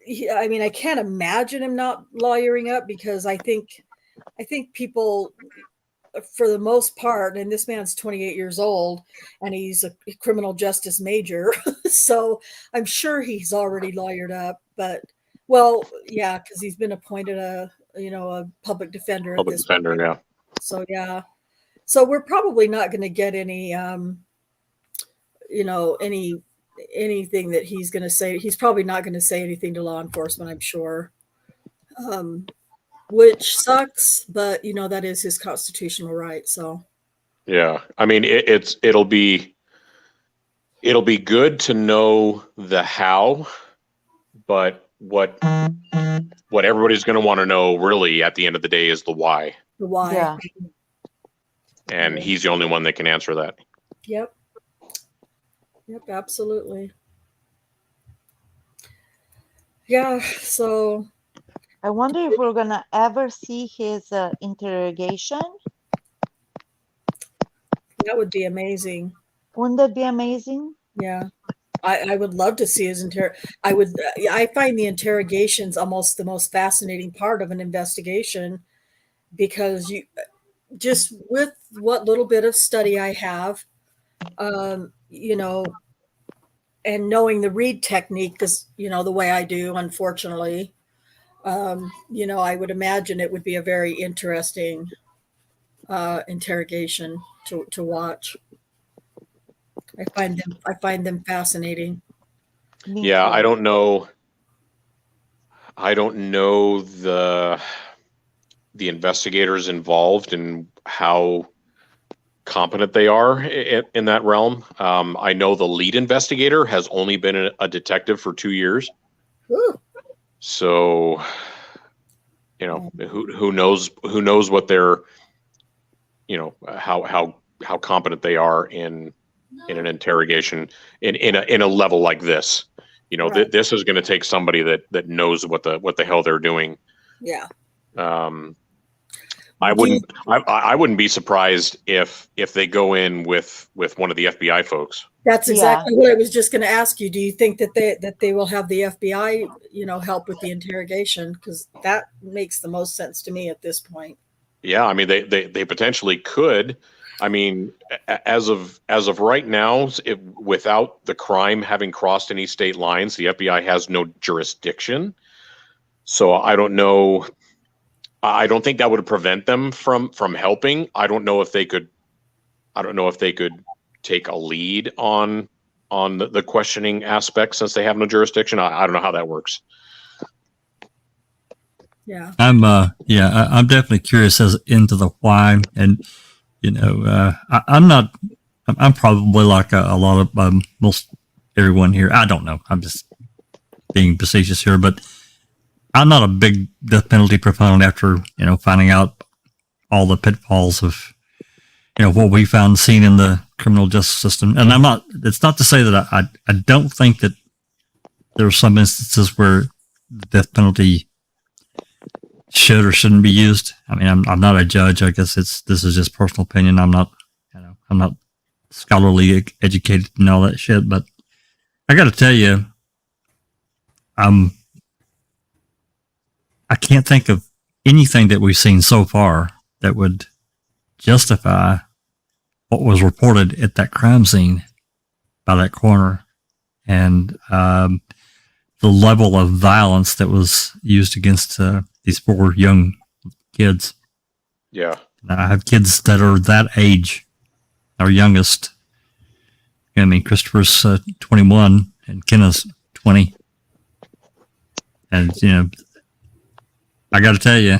can't imagine him not lawyering up, because I think people, for the most part, and this man's 28 years old and he's a criminal justice major, so I'm sure he's already lawyered up. But because he's been appointed a public defender. Public defender, yeah. So yeah, so we're probably not going to get any anything that he's going to say. He's probably not going to say anything to law enforcement, I'm sure, which sucks, but that is his constitutional right. So yeah, I mean, it'll be good to know the how, but what everybody's going to want to know really at the end of the day is the why. The why. Yeah. And he's the only one that can answer that. Yep, absolutely. Yeah, so I wonder if we're gonna ever see his interrogation. That would be amazing. Wouldn't that be amazing? Yeah, I would love to see his I find the interrogations almost the most fascinating part of an investigation, because you just, with what little bit of study I have, and knowing the read technique, because the way I do, unfortunately, I would imagine it would be a very interesting interrogation to watch. I find them fascinating. Yeah, I don't know the investigators involved and how competent they are in that realm. I know the lead investigator has only been a detective for 2 years. Ooh. So, who knows what they're, how competent they are in an interrogation in a level like this. Right. This is going to take somebody that knows what the hell they're doing. Yeah. I wouldn't be surprised if they go in with one of the FBI folks. That's exactly what I was just going to ask you. Do you think that they will have the FBI, help with the interrogation? Because that makes the most sense to me at this point. Yeah, I mean, they potentially could. I mean, as of right now, without the crime having crossed any state lines, the FBI has no jurisdiction. So I don't know. I don't think that would prevent them from helping. I don't know if they could take a lead on the questioning aspect, since they have no jurisdiction. I don't know how that works. Yeah. I'm definitely curious as into the why, and I'm probably like a lot of most everyone here. I don't know. I'm just being facetious here, but I'm not a big death penalty proponent after, finding out all the pitfalls of, what we found seen in the criminal justice system. And it's not to say that I don't think that there are some instances where the death penalty should or shouldn't be used. I mean, I'm not a judge. I guess this is just personal opinion. I'm not scholarly educated and all that shit, but I got to tell you, I can't think of anything that we've seen so far that would justify what was reported at that crime scene by that coroner, and the level of violence that was used against these 4 young kids. Yeah. Now, I have kids that are that age. Our youngest, I mean, Christopher's 21 and Kenna's 20. And, I got to tell you,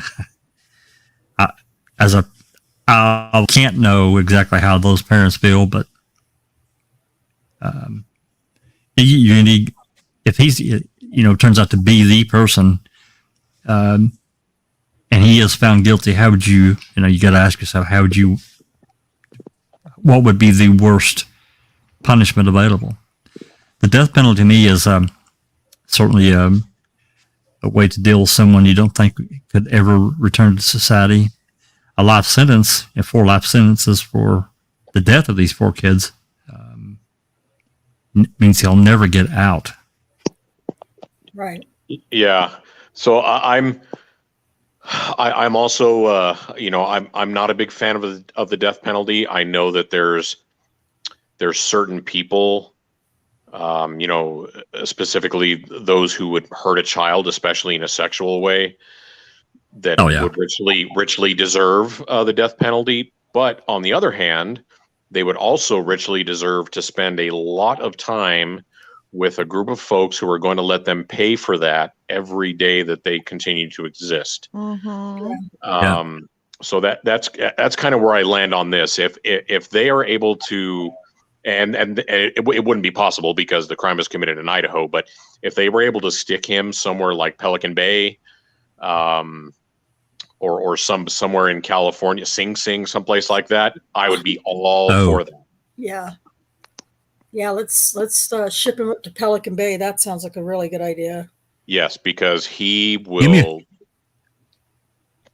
I can't know exactly how those parents feel, but you need, if he's, turns out to be the person, and he is found guilty, how would you got to ask yourself, what would be the worst punishment available? The death penalty to me is certainly a way to deal with someone you don't think could ever return to society. A life sentence, 4 life sentences for the death of these 4 kids, means he'll never get out. Right. Yeah. So I'm also, I'm not a big fan of the death penalty. I know that there's certain people, specifically those who would hurt a child, especially in a sexual way, that would richly deserve the death penalty. But on the other hand, they would also richly deserve to spend a lot of time with a group of folks who are going to let them pay for that every day that they continue to exist. Mm-hmm. So that's kind of where I land on this. If they are able to, and it wouldn't be possible because the crime was committed in Idaho, but if they were able to stick him somewhere like Pelican Bay, or somewhere in California, Sing Sing, someplace like that, I would be all for that. Yeah. Yeah, let's ship him up to Pelican Bay. That sounds like a really good idea. Yes, because he will.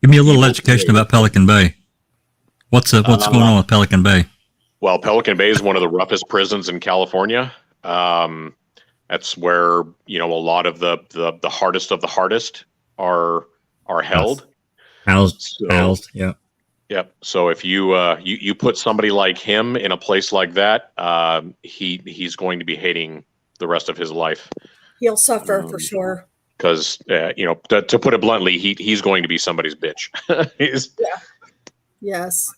Give me a little education about Pelican Bay. What's going on with Pelican Bay? Well, Pelican Bay is one of the roughest prisons in California. That's where a lot of the hardest of the hardest are held. Housed. Yeah. Yep. So if you put somebody like him in a place like that, he's going to be hating the rest of his life. He'll suffer for sure. Because to put it bluntly, he's going to be somebody's bitch. Yeah. Yes.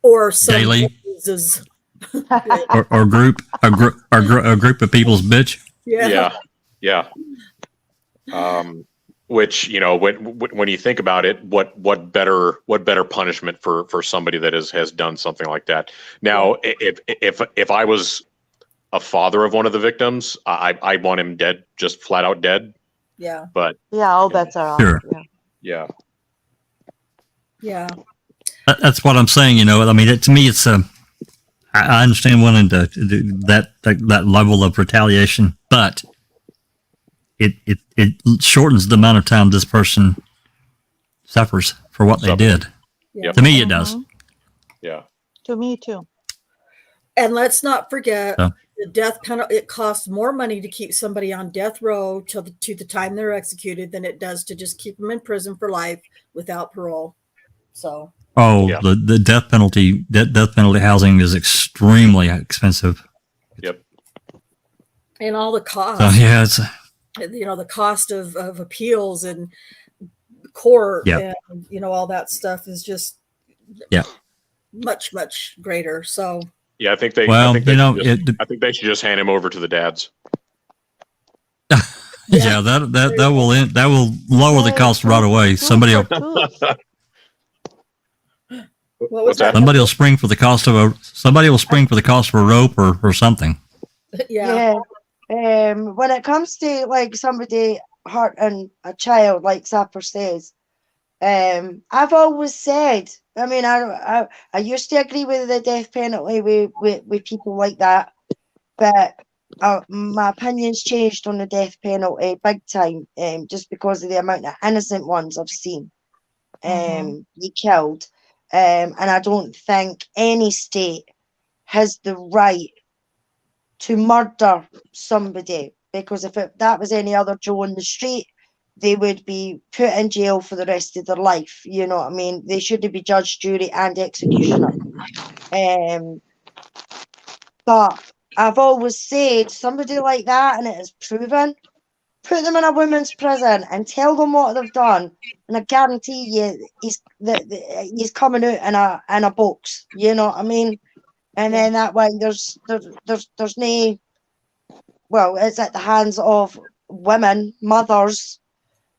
Or some Daily. or a group of people's bitch. Yeah. Yeah. Which when you think about it, what better punishment for somebody that has done something like that? Now, if I was a father of one of the victims, I want him dead, just flat out dead. Yeah. But all bets are off. Sure. Yeah. Yeah. That's what I'm saying. I mean, to me, it's I understand wanting to do that level of retaliation, but it shortens the amount of time this person suffers for what they did. Yep. To me, it does. Yeah. To me too. And let's not forget the death penalty. It costs more money to keep somebody on death row to the time they're executed than it does to just keep them in prison for life without parole. So. The death penalty housing is extremely expensive. Yep. And all the costs. So yeah, it's the cost of appeals and court and all that stuff is just much greater. So yeah, I think they. Well, I think they should just hand him over to the dads. Yeah, that will lower the cost right away. Somebody will spring for the cost of a rope or something. Yeah. When it comes to like somebody hurting a child, like Zapper says, I've always said I mean, I used to agree with the death penalty with people like that, but my opinion's changed on the death penalty big time, just because of the amount of innocent ones I've seen you killed. And I don't think any state has the right to murder somebody, because if that was any other Joe on the street, they would be put in jail for the rest of their life. You know what I mean? They shouldn't be judge, jury, and executioner. But I've always said somebody like that, and it is proven, put them in a women's prison and tell them what they've done, and I guarantee you he's coming out in a box. You know what I mean? And then that way there's no, well, it's at the hands of women, mothers.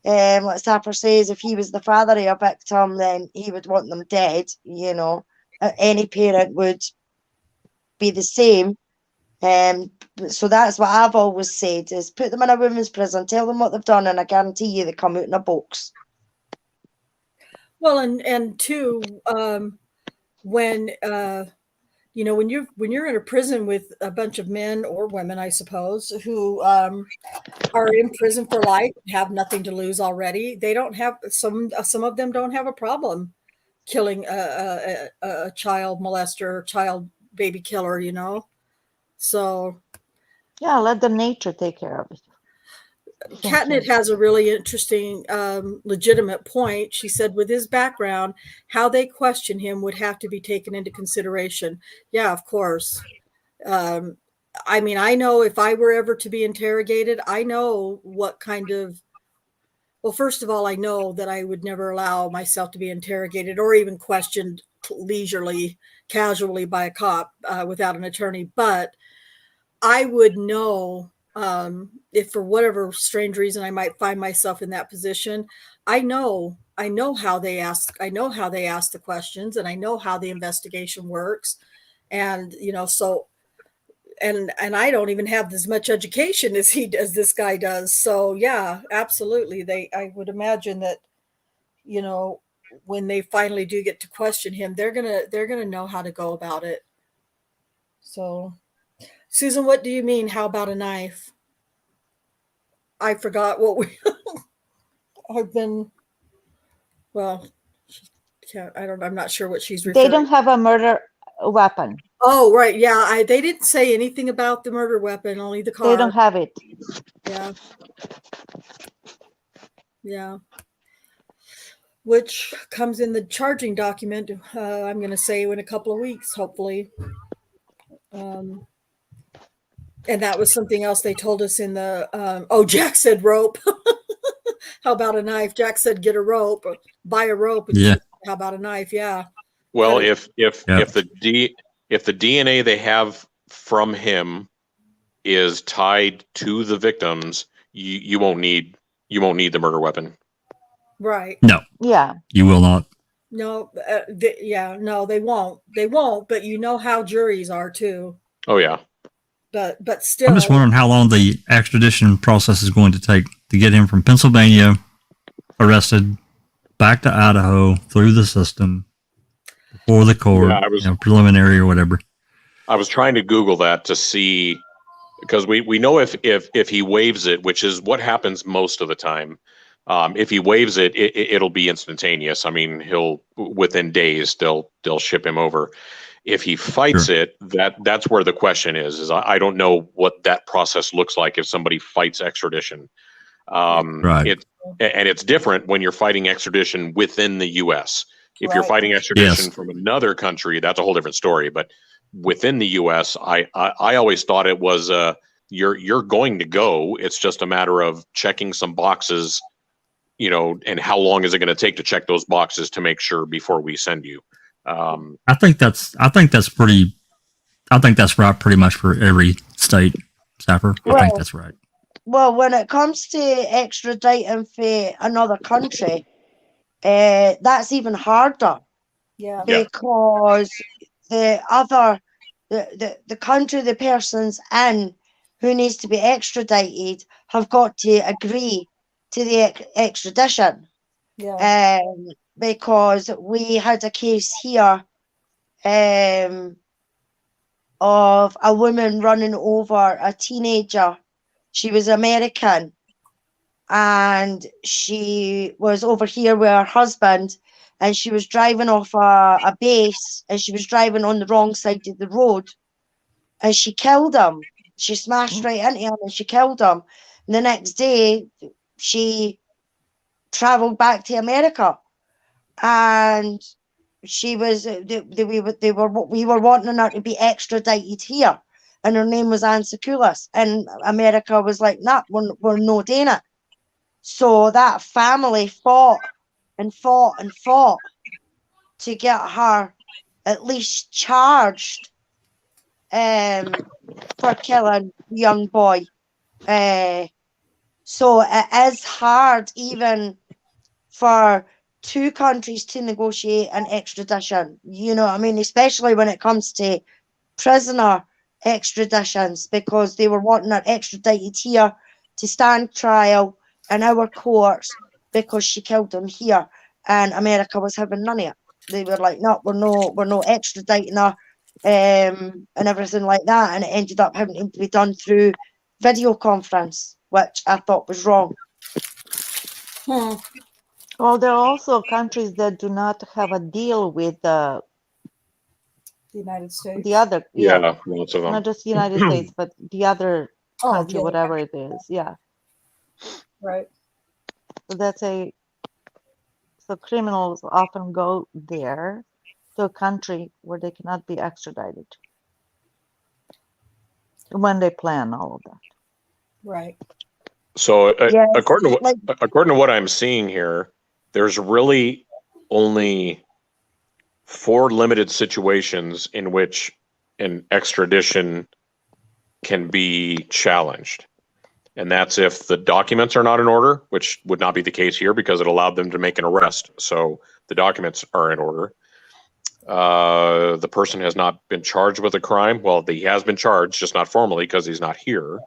Like Sapper says, if he was the father of a victim, then he would want them dead. You know, any parent would be the same. So that's what I've always said, is put them in a women's prison, tell them what they've done, and I guarantee you they come out in a box. Well, and two, when you know, when you're in a prison with a bunch of men or women, I suppose, who are in prison for life, have nothing to lose already, they don't have, some of them don't have a problem killing a child molester, child baby killer, you know. So yeah, let the nature take care of it. Katnit has a really interesting, legitimate point. She said, with his background, how they question him would have to be taken into consideration. Yeah, of course. I mean, I know if I were ever to be interrogated, I know what kind of, well, first of all, I know that I would never allow myself to be interrogated or even questioned leisurely, casually by a cop without an attorney. But I would know, if for whatever strange reason I might find myself in that position, I know how they ask the questions, and I know how the investigation works. And, you know, so, and I don't even have as much education as this guy does. So yeah, absolutely. I would imagine that, you know, when they finally do get to question him, they're going to know how to go about it. So Susan, what do you mean? How about a knife? I forgot what we. I've been. Well, I'm not sure what she's referring. They don't have a murder weapon. Oh, right. Yeah. They didn't say anything about the murder weapon. Only the car. They don't have it. Yeah. Yeah. Which comes in the charging document. I'm going to say in a couple of weeks, hopefully. And that was something else they told us in the, Jack said rope. How about a knife? Jack said, get a rope, buy a rope. Yeah. How about a knife? Yeah. Well, if the DNA they have from him is tied to the victims, you won't need the murder weapon. Right. No. Yeah. You will not. No. No, they won't. They won't. But you know how juries are too. Oh yeah. But still, I'm just wondering how long the extradition process is going to take to get him from Pennsylvania, arrested, back to Idaho, through the system, before the court, preliminary or whatever. I was trying to Google that to see, because we know if he waives it, which is what happens most of the time. If he waives it, it'll be instantaneous. I mean, he'll within days they'll ship him over. If he fights it, that's where the question is I don't know what that process looks like if somebody fights extradition. Right. It's different when you're fighting extradition within the U.S. If you're fighting extradition from another country, that's a whole different story. But within the U.S., I always thought it was you're going to go. It's just a matter of checking some boxes, you know, and how long is it going to take to check those boxes to make sure before we send you. I think that's right pretty much for every state, Sapper. I think that's right. Well, when it comes to extraditing for another country, that's even harder. Yeah. Because the country the person's in who needs to be extradited have got to agree to the extradition. Yeah. because we had a case here of a woman running over a teenager. She was American, and she was over here with her husband, and she was driving off a base, and she was driving on the wrong side of the road, and she killed him. She smashed right into him and she killed him. And the next day, she traveled back to America, and we were wanting her to be extradited here, and her name was Ann Sekulas, and America was like, nah, we're not doing it. So that family fought and fought and fought to get her at least charged for killing the young boy. So it is hard even for two countries to negotiate an extradition. You know what I mean? Especially when it comes to prisoner extraditions, because they were wanting her extradited here to stand trial in our courts because she killed him here, and America was having none of it. They were like, no, we're not extraditing her, and everything like that, and it ended up having to be done through video conference, which I thought was wrong. Well, there are also countries that do not have a deal with the United States. the other, Yeah, lots of them. not just the United States, but the other country, yeah. whatever it is. Yeah. Right. So so criminals often go there to a country where they cannot be extradited when they plan all of that. Right. So Yes, according to like- what I'm seeing here, there's really only 4 limited situations in which an extradition can be challenged. And that's if the documents are not in order, which would not be the case here because it allowed them to make an arrest. So the documents are in order. The person has not been charged with a crime. Well, he has been charged, just not formally because he's not here.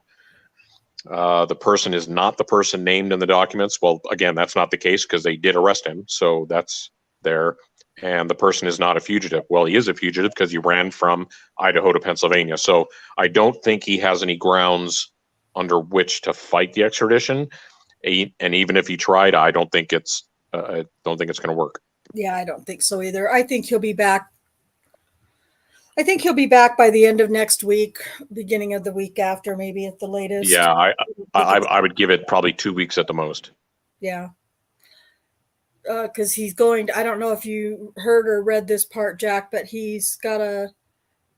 The person is not the person named in the documents. Well, again, that's not the case because they did arrest him. So that's there. And the person is not a fugitive. Well, he is a fugitive because he ran from Idaho to Pennsylvania. So I don't think he has any grounds under which to fight the extradition. And even if he tried, I don't think it's going to work. Yeah, I don't think so either. I think he'll be back. I think he'll be back by the end of next week, beginning of the week after, maybe at the latest. Yeah, I would give it probably 2 weeks at the most. Yeah. Because he's going to, I don't know if you heard or read this part, Jack, but he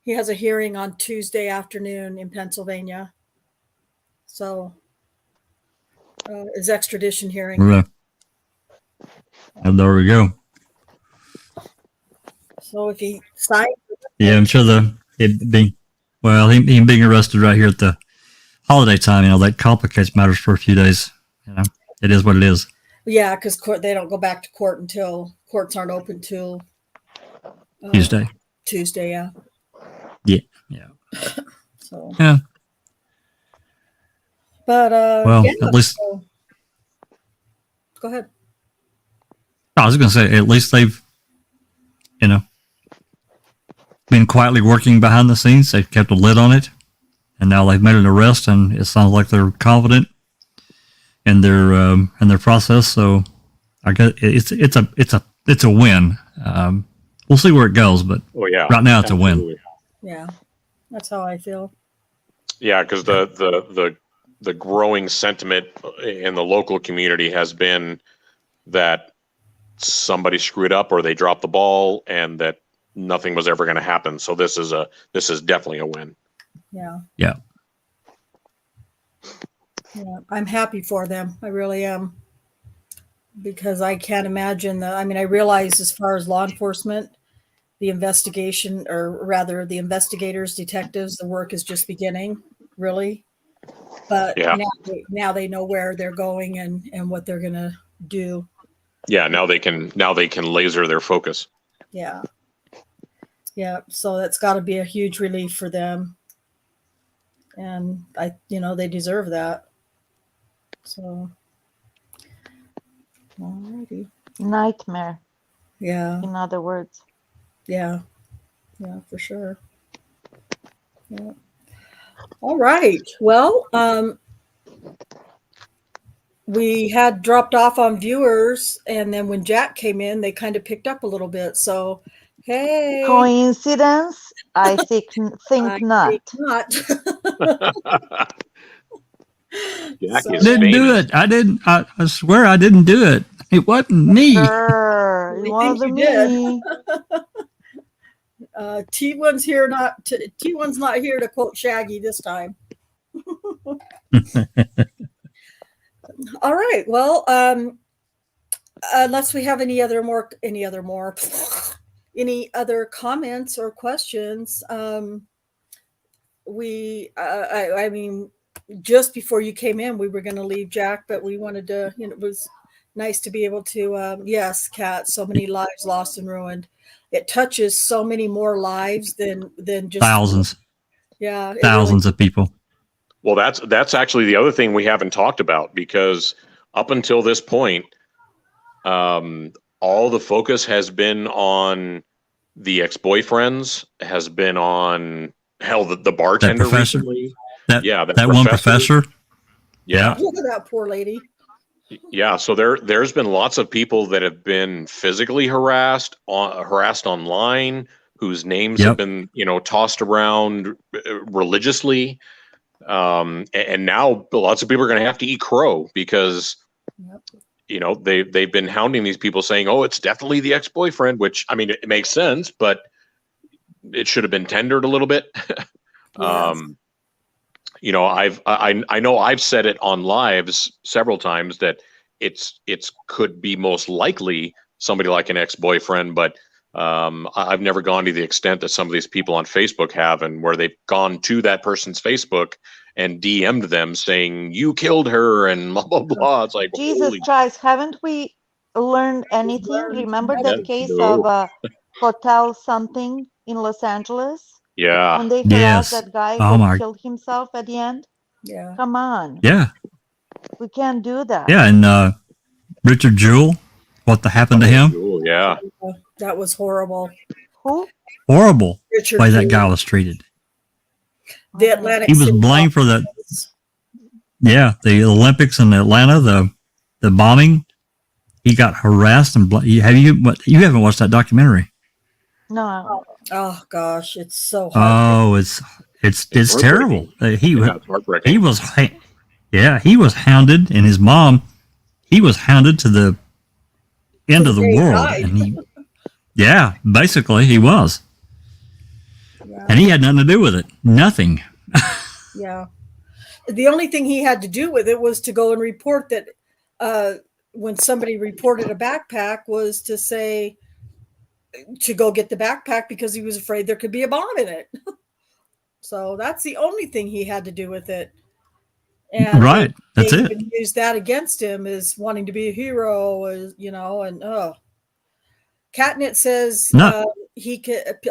has a hearing on Tuesday afternoon in Pennsylvania. So his extradition hearing. Right. And there we go. So if he signs, Yeah, I'm sure he being arrested right here at the holiday time, that complicates matters for a few days. It is what it is. yeah, because they don't go back to court until courts aren't open till Tuesday. Tuesday, yeah. Yeah. So Yeah. But Well, yeah, at least so, go ahead. I was going to say, at least they've, been quietly working behind the scenes. They've kept a lid on it, and now they've made an arrest, and it sounds like they're confident in their process. So I guess it's a win. We'll see where it goes, but right now it's absolutely. a win. Yeah, that's how I feel. Yeah, because the growing sentiment in the local community has been that somebody screwed up or they dropped the ball, and that nothing was ever going to happen. So this is definitely a win. Yeah. Yeah. Yeah, I'm happy for them. I really am. Because I can't imagine I realize as far as law enforcement, the investigation, or rather the investigators, detectives, the work is just beginning, really. But now they know where they're going and what they're going to do. Yeah, now they can laser their focus. Yeah. Yeah, so that's got to be a huge relief for them. And they deserve that. So, alrighty. Nightmare. Yeah. In other words. Yeah. Yeah, for sure. Yeah. All right. Well, we had dropped off on viewers, and then when Jack came in, they kind of picked up a little bit. So, hey. Coincidence? I think not. Think not. Jack So- is Didn't do famous. it. I didn't. I swear I didn't do it. It wasn't me. Sure, it We think wasn't you did. me. T1's here not to, T1's not here to quote Shaggy this time. All right. Well, unless we have any other comments or questions, I mean, just before you came in, we were going to leave Jack, but we wanted to, it was nice to be able to, yes, Kat, so many lives lost and ruined. It touches so many more lives than just Thousands. Yeah. Thousands of people. Well, that's actually the other thing we haven't talked about, because up until this point, all the focus has been on the ex-boyfriends, has been on the bartender That professor? recently. That one professor. Yeah. Look at that poor lady. Yeah. So there's been lots of people that have been physically harassed online, whose names have been, tossed around religiously. And now lots of people are going to have to eat crow because, they've been hounding these people saying, oh, it's definitely the ex-boyfriend, which, I mean, it makes sense, but it should have been tendered a little bit. Yes. I know I've said it on lives several times that it's could be most likely somebody like an ex-boyfriend, but I've never gone to the extent that some of these people on Facebook have, and where they've gone to that person's Facebook and DM'd them saying you killed her and blah blah blah. It's like, Jesus Christ, haven't we learned anything? Remember that case of a hotel something in Los Angeles? Yeah. When they harassed that guy who killed himself at the end? Yeah. Come on. Yeah. We can't do that. Yeah, and Richard Jewell, what happened to him? Jewell, yeah. That was horrible. Who? Horrible Richard way that Jewell. guy was treated. The Atlantic He was City blamed for that. Yeah, the Olympics in Atlanta, the bombing. He got harassed and you haven't watched that documentary? No. Oh gosh, it's so hard. Oh, it's terrible. He was hounded, and his mom. He was hounded to the end of the world, and basically he was, and he had nothing to do with it. Nothing. Yeah. The only thing he had to do with it was to go and report that when somebody reported a backpack was to say to go get the backpack because he was afraid there could be a bomb in it. So that's the only thing he had to do with it. And right. That's they it. even use that against him as wanting to be a hero, and Catnip says a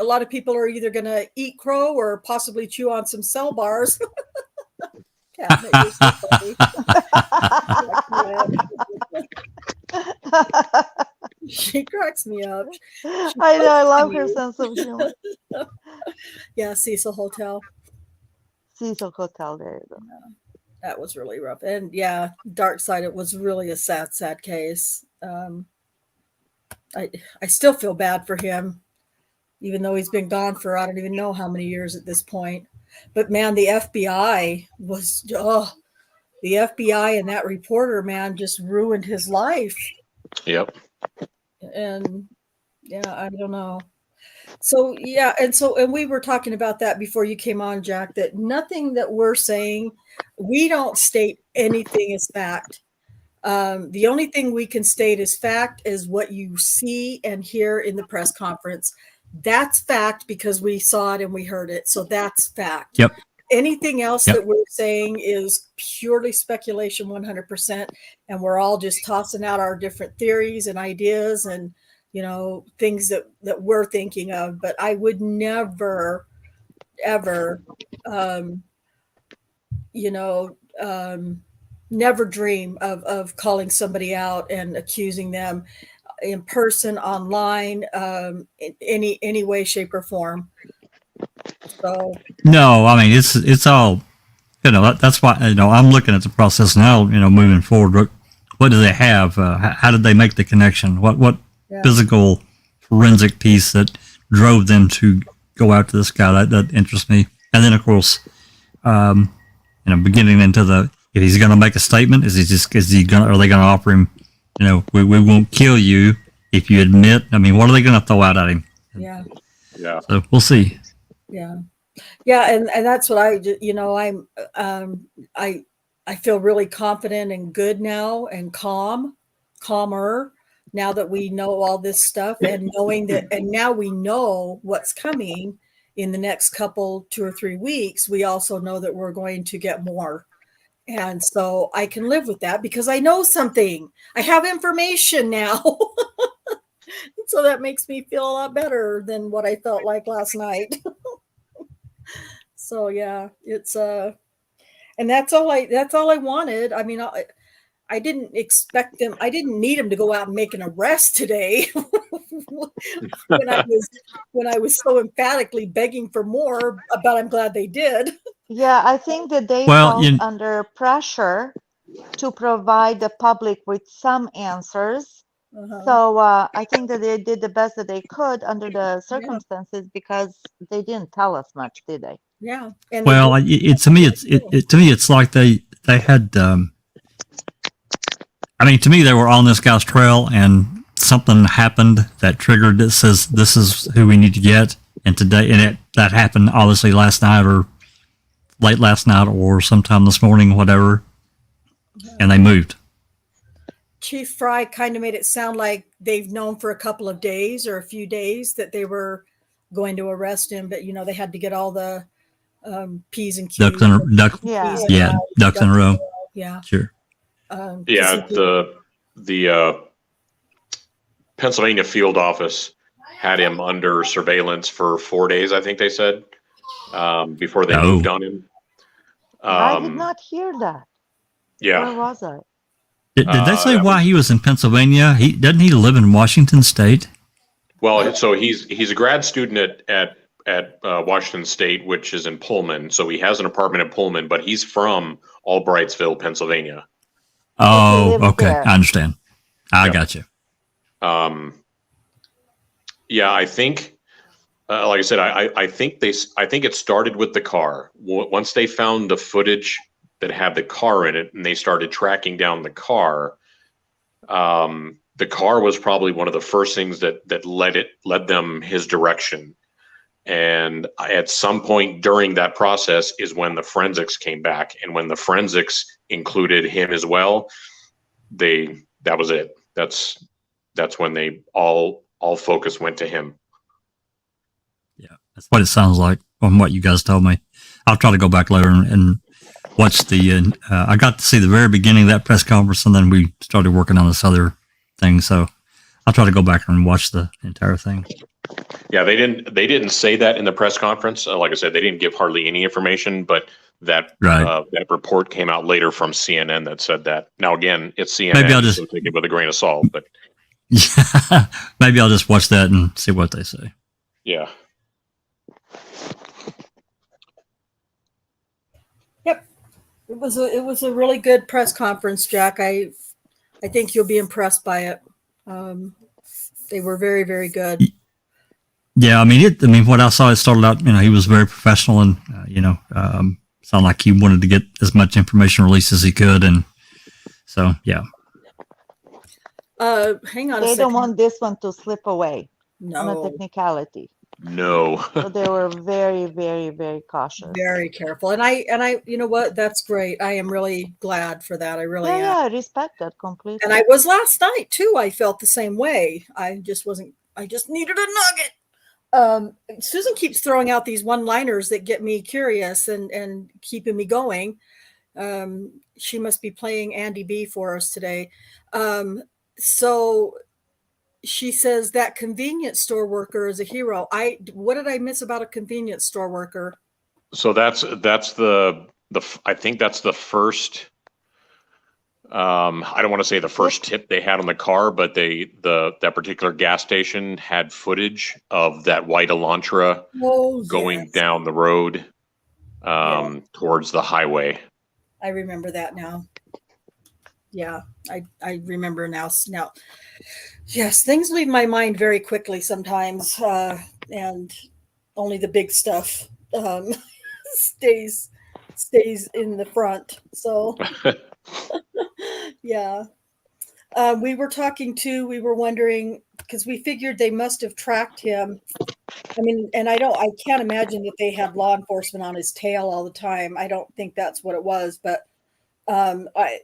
lot of people are either going to eat crow or possibly chew on some cell bars. Catnip, you're so funny. She cracks me up. I know, I love her sense of humor. Yeah, Cecil Hotel. Cecil Hotel, there you go. That was really rough. And yeah, Dark Side, it was really a sad, sad case. I still feel bad for him, even though he's been gone for I don't even know how many years at this point. But man, the FBI the FBI and that reporter, man, just ruined his life. Yep. And yeah, I don't know. So yeah, and we were talking about that before you came on, Jack, that nothing that we're saying, we don't state anything as fact. The only thing we can state as fact is what you see and hear in the press conference. That's fact because we saw it and we heard it. So that's fact. Yep. Anything else that we're saying is purely speculation 100%. And we're all just tossing out our different theories and ideas and, things that we're thinking of. But I would never, ever, never dream of calling somebody out and accusing them. in person, online, in any way, shape, or form. So No, I mean it's all, that's why, I'm looking at the process now, moving forward. What do they have? How did they make the connection? What physical forensic piece that drove them to go out to this guy? That interests me. And then of course, beginning into if he's going to make a statement, are they going to offer him, we won't kill you if you admit? I mean, what are they going to throw out at him? yeah. So we'll see. Yeah. And that's what I feel really confident and good now, and calmer now that we know all this stuff, and knowing that, and now we know what's coming in the next 2 or 3 weeks. We also know that we're going to get more. And so I can live with that because I know something. I have information now. So that makes me feel a lot better than what I felt like last night. So yeah, it's and that's all I wanted. I mean, I didn't expect them. I didn't need them to go out and make an arrest today. when I was so emphatically begging for more, but I'm glad they did. Yeah, I think that they felt under pressure to provide the public with some answers. So I think that they did the best that they could under the circumstances, because they didn't tell us much, did they? Yeah. And well, to me, it's like they had. I mean, to me, they were on this guy's trail, and something happened that triggered it. Says this is who we need to get, and today, and that happened obviously last night or late last night or sometime this morning, whatever, and they moved. Chief Fry kind of made it sound like they've known for a couple of days or a few days that they were going to arrest him, but they had to get all the P's and Q's. Ducks in a row. Yeah. Sure. The Pennsylvania field office had him under surveillance for 4 days, I think they said, before they moved on him. I did not hear that. Yeah. Where was I? Did they say why he was in Pennsylvania? Doesn't he live in Washington State? Well, so he's a grad student at Washington State, which is in Pullman. So he has an apartment in Pullman, but he's from Albrightsville, Pennsylvania. Oh, okay. I understand. I got you. Yeah, I think, like I said, I think it started with the car. Once they found the footage that had the car in it, and they started tracking down the car was probably one of the first things that led them his direction. And at some point during that process is when the forensics came back, and when the forensics included him as well, that was it. That's when they all focus went to him. Yeah, that's what it sounds like from what you guys told me. I'll try to go back later and watch I got to see the very beginning of that press conference, and then we started working on this other thing. So I'll try to go back and watch the entire thing. Yeah, they didn't say that in the press conference. Like I said, they didn't give hardly any information, but that report came out later from CNN that said that. Now, again, it's CNN, maybe I'll just so take it with a grain of salt. But yeah, maybe I'll just watch that and see what they say. Yeah. Yep. It was a really good press conference, Jack. I think you'll be impressed by it. They were very, very good. Yeah, I mean, what I saw, it started out, he was very professional, and sounded like he wanted to get as much information released as he could, and so yeah. Hang on a second. They don't want this one to slip away. No. On a technicality. No. So they were very, very, very cautious. Very careful. And I, you know what? That's great. I am really glad for that. I really am. Yeah, I respect that completely. And I was last night too. I felt the same way. I just needed a nugget. Susan keeps throwing out these one-liners that get me curious and keeping me going. She must be playing Andy B for us today. So she says that convenience store worker is a hero. What did I miss about a convenience store worker? So that's the I think that's the first I don't want to say the first tip they had on the car, but that particular gas station had footage of that white Elantra going down the road towards the highway. I remember that now. Yeah, I remember now. Now, yes, things leave my mind very quickly sometimes, and only the big stuff stays in the front. So, yeah. We were talking too. We were wondering because we figured they must have tracked him. I mean, and I can't imagine that they had law enforcement on his tail all the time. I don't think that's what it was, but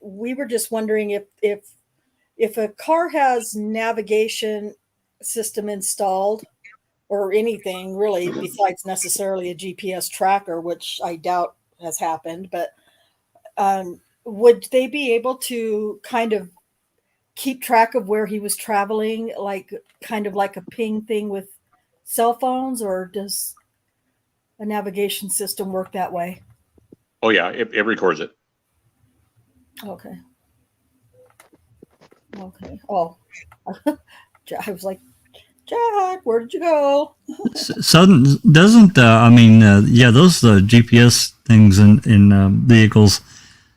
we were just wondering if a car has navigation system installed or anything really besides necessarily a GPS tracker, which I doubt has happened, but would they be able to kind of keep track of where he was traveling, like kind of like a ping thing with cell phones, or does a navigation system work that way? Oh yeah, it records it. Okay. Oh, I was like, Jack, where did you go? So doesn't those GPS things in vehicles?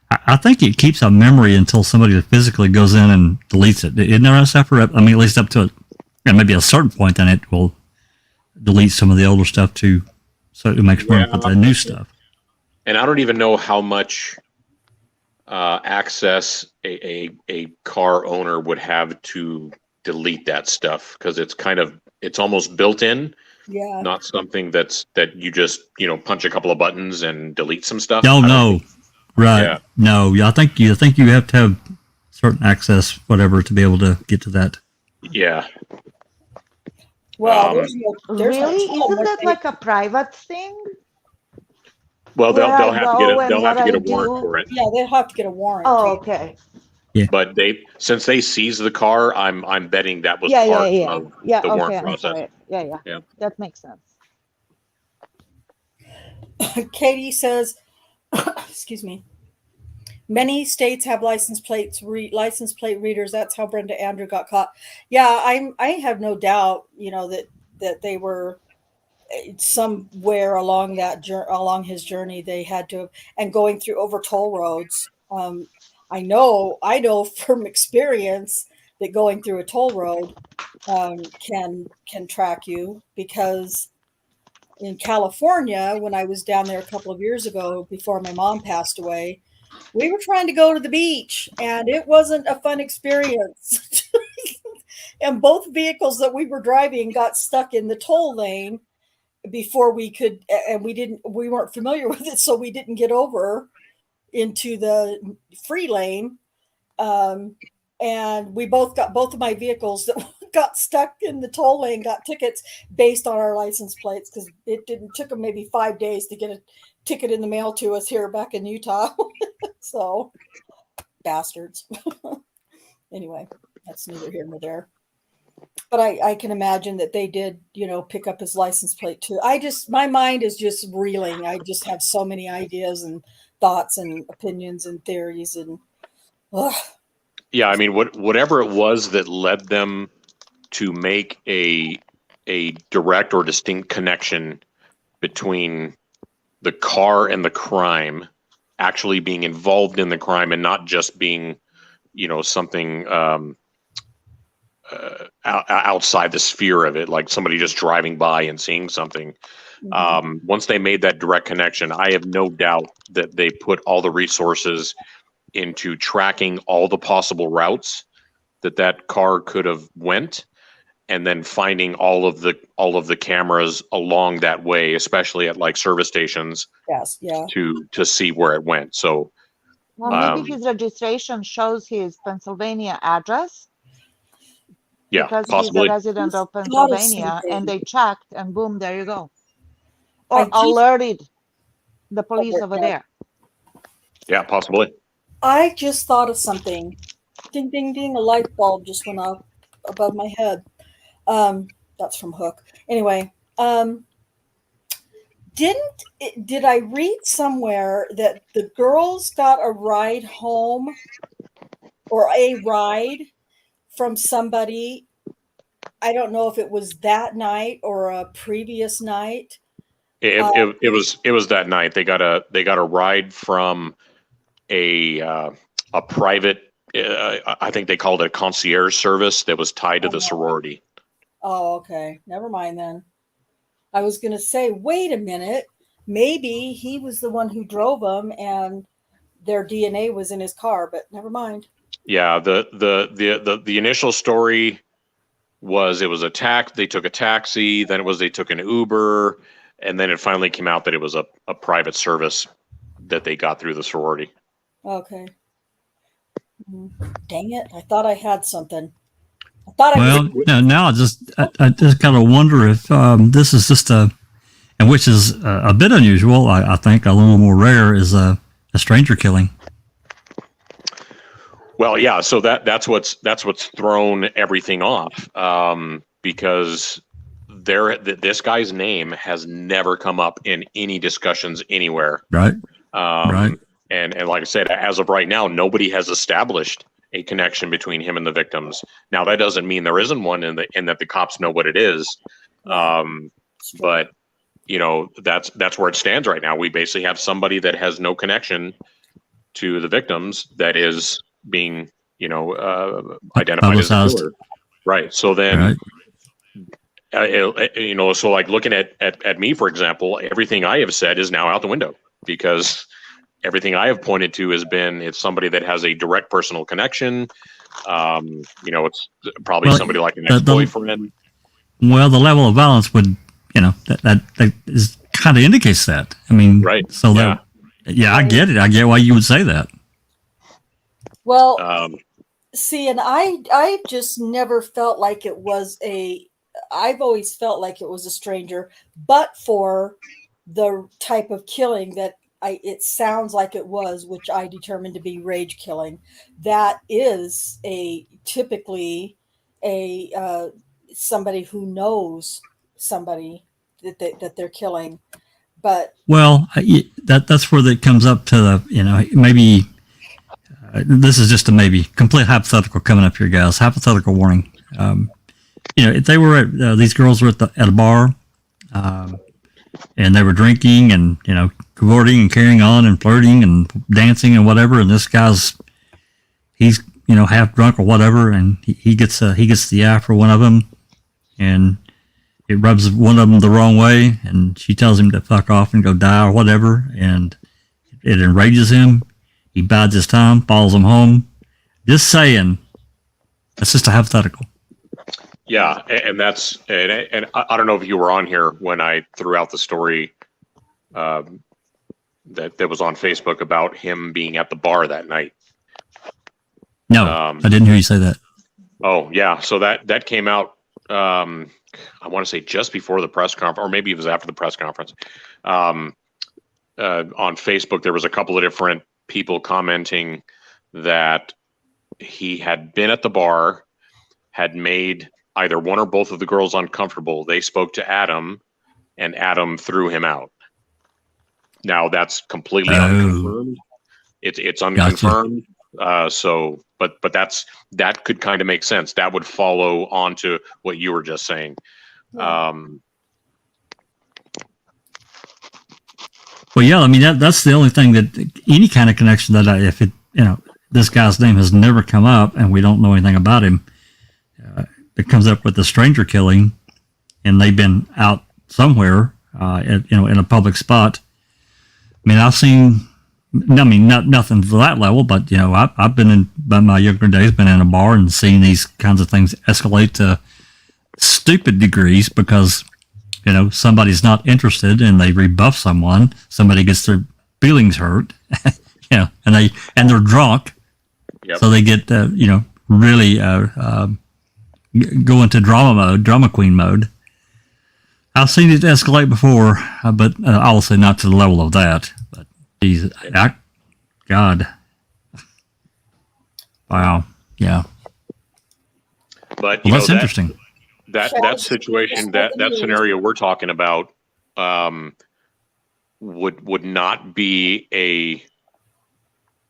I think it keeps a memory until somebody physically goes in and deletes it. Isn't there a separate? I mean, at least up to maybe a certain point, then it will delete some of the older stuff too, so it makes room for the new stuff. And I don't even know how much access a car owner would have to delete that stuff, because it's almost built in. Yeah. Not something that you just punch a couple of buttons and delete some stuff. No. Right. Yeah. No, I think you have to have certain access, whatever, to be able to get to that. Yeah. Well, really? Isn't that like a private thing? Well, they'll have to get a warrant for it. Yeah, they'll have to get a warrant. Oh, okay. Yeah. But since they seized the car, I'm betting that was part of the warrant process. Yeah. That makes sense. Katie says, excuse me, many states have license plate readers. That's how Brenda Andrew got caught. Yeah, I have no doubt, that they were somewhere along along his journey. They had to, and going through over toll roads. I know from experience that going through a toll road can track you, because in California, when I was down there a couple of years ago before my mom passed away, we were trying to go to the beach, and it wasn't a fun experience. And both vehicles that we were driving got stuck in the toll lane before we could, and we weren't familiar with it, so we didn't get over into the free lane. And both of my vehicles that got stuck in the toll lane got tickets based on our license plates, because it took them maybe 5 days to get a ticket in the mail to us here back in Utah. So bastards. Anyway, that's neither here nor there. But I can imagine that they did, pick up his license plate too. My mind is just reeling. I just have so many ideas and thoughts and opinions and theories and. Yeah, I mean, whatever it was that led them to make a direct or distinct connection between the car and the crime, actually being involved in the crime and not just being, something outside the sphere of it, like somebody just driving by and seeing something. Mm-hmm. Once they made that direct connection, I have no doubt that they put all the resources into tracking all the possible routes that car could have went, and then finding all of the cameras along that way, especially at like service stations. Yes, yeah. To see where it went. So, well, maybe his registration shows his Pennsylvania address. Yeah, because possibly. He's a resident of Pennsylvania, and they checked, and boom, there you go. Or alerted the police over there. Yeah, possibly. I just thought of something. Ding, ding, ding. A light bulb just went off above my head. That's from Hook. Anyway, did I read somewhere that the girls got a ride home or a ride from somebody. I don't know if it was that night or a previous night. It was that night. They got a ride from a private, I think they called it a concierge service that was tied to the sorority. Oh, okay. Never mind then. I was going to say, wait a minute. Maybe he was the one who drove them and their DNA was in his car, but never mind. Yeah, the initial story was it was a tax. They took a taxi. Then it was they took an Uber, and then it finally came out that it was a private service that they got through the sorority. Okay. Dang it! I thought I had something. I thought now I just kind of wonder if this is just and which is a bit unusual. I think a little more rare is a stranger killing. Well, yeah. So that's what's thrown everything off, because this guy's name has never come up in any discussions anywhere. Right. Right. And like I said, as of right now, nobody has established a connection between him and the victims. Now that doesn't mean there isn't one, and that the cops know what it is. But that's where it stands right now. We basically have somebody that has no connection to the victims that is being, identified as a killer. Right. So then, so like looking at me, for example, everything I have said is now out the window, because everything I have pointed to has been, it's somebody that has a direct personal connection. It's probably somebody like an ex-boyfriend. Well, the level of violence would, that is kind of indicates that. I mean, right. So I get it. I get why you would say that. Well, see, and I just never felt like it was I've always felt like it was a stranger, but for the type of killing that it sounds like it was, which I determined to be rage killing. That is typically somebody who knows somebody that they're killing. But that's where it comes up to the, maybe this is just a maybe complete hypothetical coming up here, guys. Hypothetical warning. If they were these girls were at a bar, and they were drinking and cavorting and carrying on and flirting and dancing and whatever, and this he's half drunk or whatever, and he gets the eye for one of them, and it rubs one of them the wrong way, and she tells him to fuck off and go die or whatever, and it enrages him. He bides his time, follows him home. Just saying, that's just a hypothetical. Yeah, and that's and I don't know if you were on here when I threw out the story that was on Facebook about him being at the bar that night. No, I didn't hear you say that. Oh yeah, so that came out. I want to say just before the press conference, or maybe it was after the press conference. On Facebook, there was a couple of different people commenting that he had been at the bar, had made either one or both of the girls uncomfortable. They spoke to Adam, and Adam threw him out. Now that's completely unconfirmed. It's unconfirmed. Gotcha. But that could kind of make sense. That would follow on to what you were just saying. Well, yeah, I mean that's the only thing that any kind of connection that this guy's name has never come up and we don't know anything about him. It comes up with the stranger killing, and they've been out somewhere, in a public spot. I mean, I've seen, nothing to that level, but I've been by my younger days, been in a bar and seen these kinds of things escalate to stupid degrees because, somebody's not interested and they rebuff someone. Somebody gets their feelings hurt, and they're drunk, so they get, really go into drama queen mode. I've seen it escalate before, but I'll say not to the level of that. But geez, God, wow, yeah. But that's interesting. That situation, that scenario we're talking about, would not be a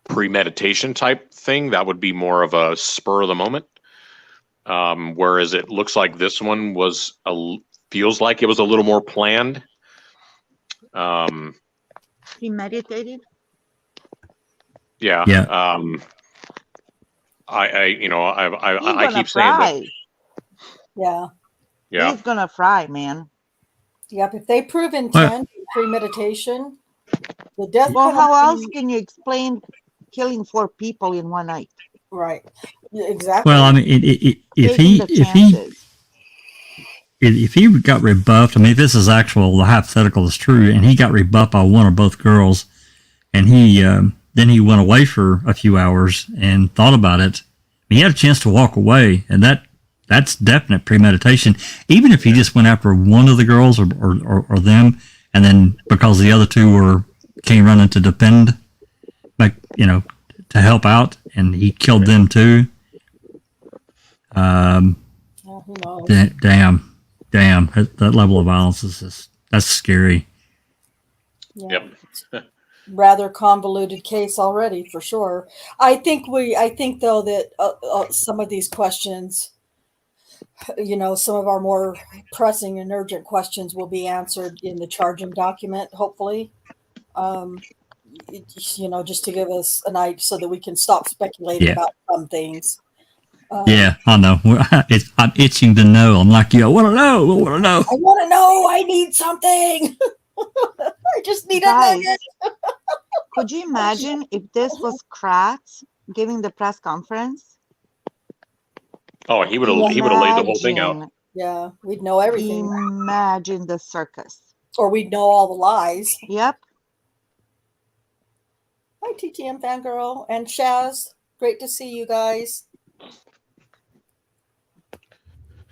premeditation type thing. That would be more of a spur of the moment. Whereas it looks like this one feels like it was a little more planned. Premeditated. Yeah. Yeah. I keep saying that. Yeah. Yeah. He's gonna fry, man. Yep. If they prove intent, premeditation, the death Well, penalty. how else can you explain killing 4 people in one night? Right. Exactly. Well, I mean, if he got rebuffed, I mean, if this is actual, the hypothetical is true, and he got rebuffed by one or both girls, and then he went away for a few hours and thought about it. He had a chance to walk away, and that's definite premeditation. Even if he just went after one of the girls or them, and then because the other two came running to defend, like, to help out, and he killed them too. Who knows? Damn, that level of violence that's scary. Yeah. Yep. Rather convoluted case already, for sure. I think though that some of these questions, some of our more pressing and urgent questions will be answered in the charging document, hopefully. Just to give us an idea so that we can stop speculating about some things. Yeah, I know. I'm itching to know. I'm like, I want to know. I want to know. I want to know. I need something. I just need a nugget. Could you imagine if this was Kratz giving the press conference? Oh, he would have laid the whole thing out. Yeah, we'd know everything. Imagine the circus. Or we'd know all the lies. Yep. Hi, TTM Fangirl and Shaz. Great to see you guys.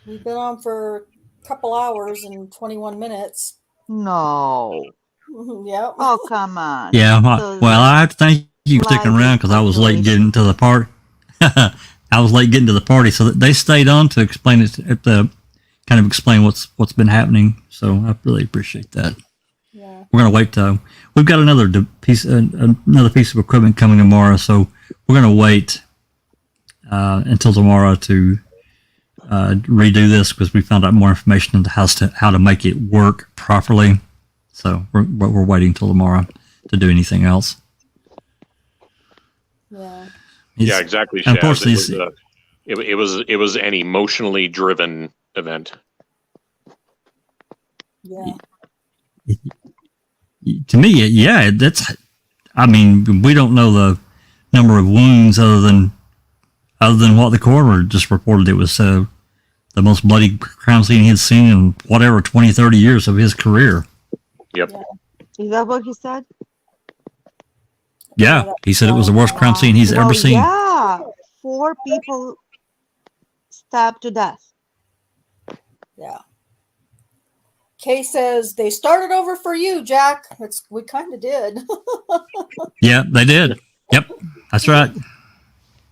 We've been on for a couple hours and 21 minutes. No. Yep. Oh, come on. Yeah. Well, I have to thank you for sticking around because I was late getting to the party. I was late getting to the party, so they stayed on to explain it, kind of explain what's been happening. So I really appreciate that. Yeah. We're gonna wait. We've got another piece of equipment coming tomorrow, so we're gonna wait until tomorrow to redo this because we found out more information into how to make it work properly. So we're waiting till tomorrow to do anything else. Yeah. Yeah, exactly. Unfortunately, it was an emotionally driven event. Yeah. To me, yeah, I mean, we don't know the number of wounds other than what the coroner just reported. It was the most bloody crime scene he had seen in 20, 30 years of his career. Yep. Is that what he said? Yeah, he said it was the worst crime scene he's ever seen. Yeah, 4 people stabbed to death. Yeah. Kay says they started over for you, Jack. We kind of did. Yeah, they did. Yep, that's right.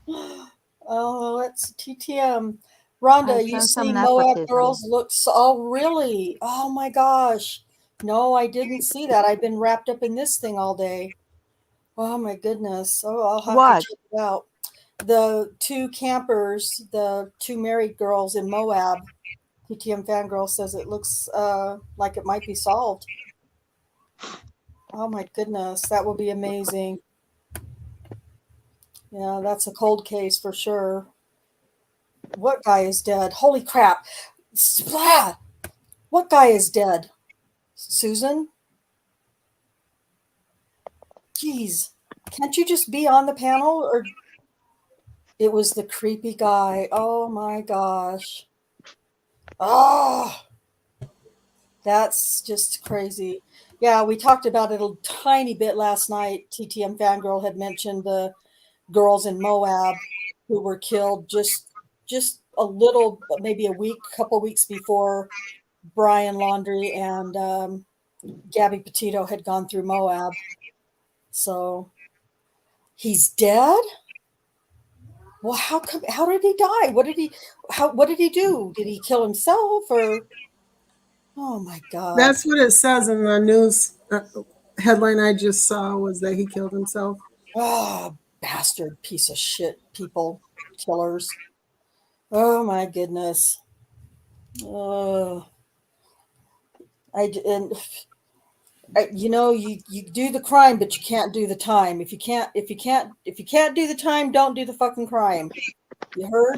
Oh, let's TTM. Rhonda, you see Moab girls looks. Oh, really? Oh my gosh. No, I didn't see that. I've been wrapped up in this thing all day. Oh my goodness. Oh, I'll have to check it out. The 2 campers, the 2 married girls in Moab. TTM Fangirl says it looks like it might be solved. Oh my goodness, that will be amazing. Yeah, that's a cold case for sure. What guy is dead? Holy crap. Splat! What guy is dead? Susan? Jeez. Can't you just be on the panel? Or it was the creepy guy. Oh my gosh. Oh, that's just crazy. Yeah, we talked about it a tiny bit last night. TTM Fangirl had mentioned the girls in Moab who were killed just a little, maybe couple weeks before Bryan Laundrie and Gabby Petito had gone through Moab. So he's dead? Well, how did he die? What did he do? Did he kill himself or? Oh my God. That's what it says in the news headline I just saw was that he killed himself. Oh, bastard piece of shit people, killers. Oh my goodness. You know, you do the crime, but you can't do the time. If you can't do the time, don't do the fucking crime. You heard?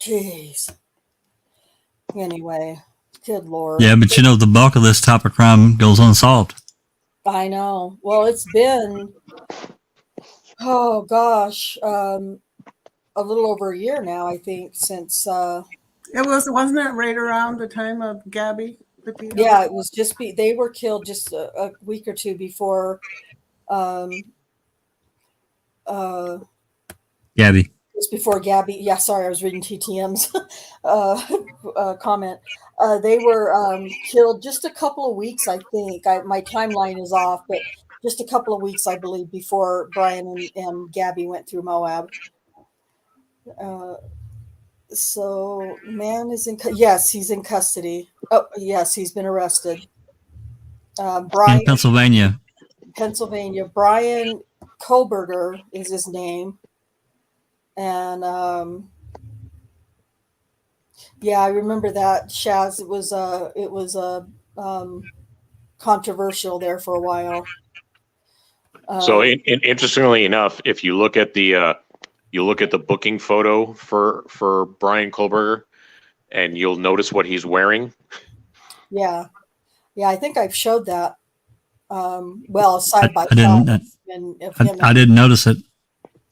Jeez. Anyway, good Lord. Yeah, but you know, the bulk of this type of crime goes unsolved. I know. Well, it's been, oh gosh, a little over a year now, I think, since. Wasn't it right around the time of Gabby? Yeah, it was just they were killed just a week or two before. Gabby. Just before Gabby. Yeah, sorry, I was reading TTM's comment. They were killed just a couple of weeks, I think. My timeline is off, but just a couple of weeks, I believe, before Bryan and Gabby went through Moab. So, man is yes, he's in custody. Oh, yes, he's been arrested. Bryan, in Pennsylvania. Bryan Kohberger is his name. And yeah, I remember that, Shaz. It was controversial there for a while. So interestingly enough, if you look at the booking photo for Bryan Kohberger, and you'll notice what he's wearing. Yeah, I think I've showed that. Well, side by side. I didn't notice it.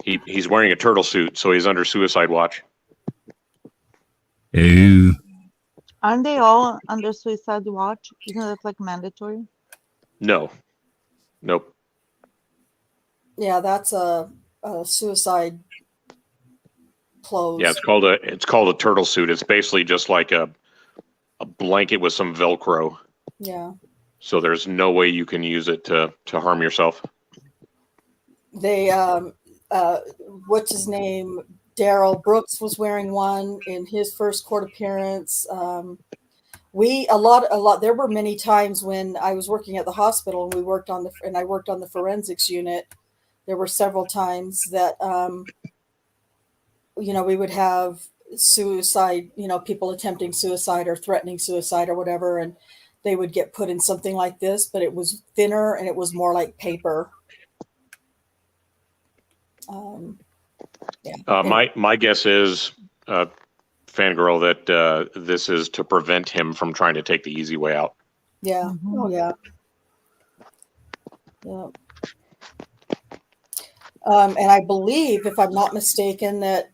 He's wearing a turtle suit, so he's under suicide watch. Ooh. Aren't they all under suicide watch? Isn't that like mandatory? No. Nope. Yeah, that's a suicide clothes. Yeah, it's called a turtle suit. It's basically just like a blanket with some Velcro. Yeah. So there's no way you can use it to harm yourself. They what's his name? Daryl Brooks was wearing one in his first court appearance. A lot. There were many times when I was working at the hospital and I worked on the forensics unit. There were several times that we would have suicide, people attempting suicide or threatening suicide or whatever, and they would get put in something like this, but it was thinner and it was more like paper. Yeah. My guess is, Fangirl, that this is to prevent him from trying to take the easy way out. Yeah. Mm-hmm. Oh, yeah. Yeah. And I believe, if I'm not mistaken, that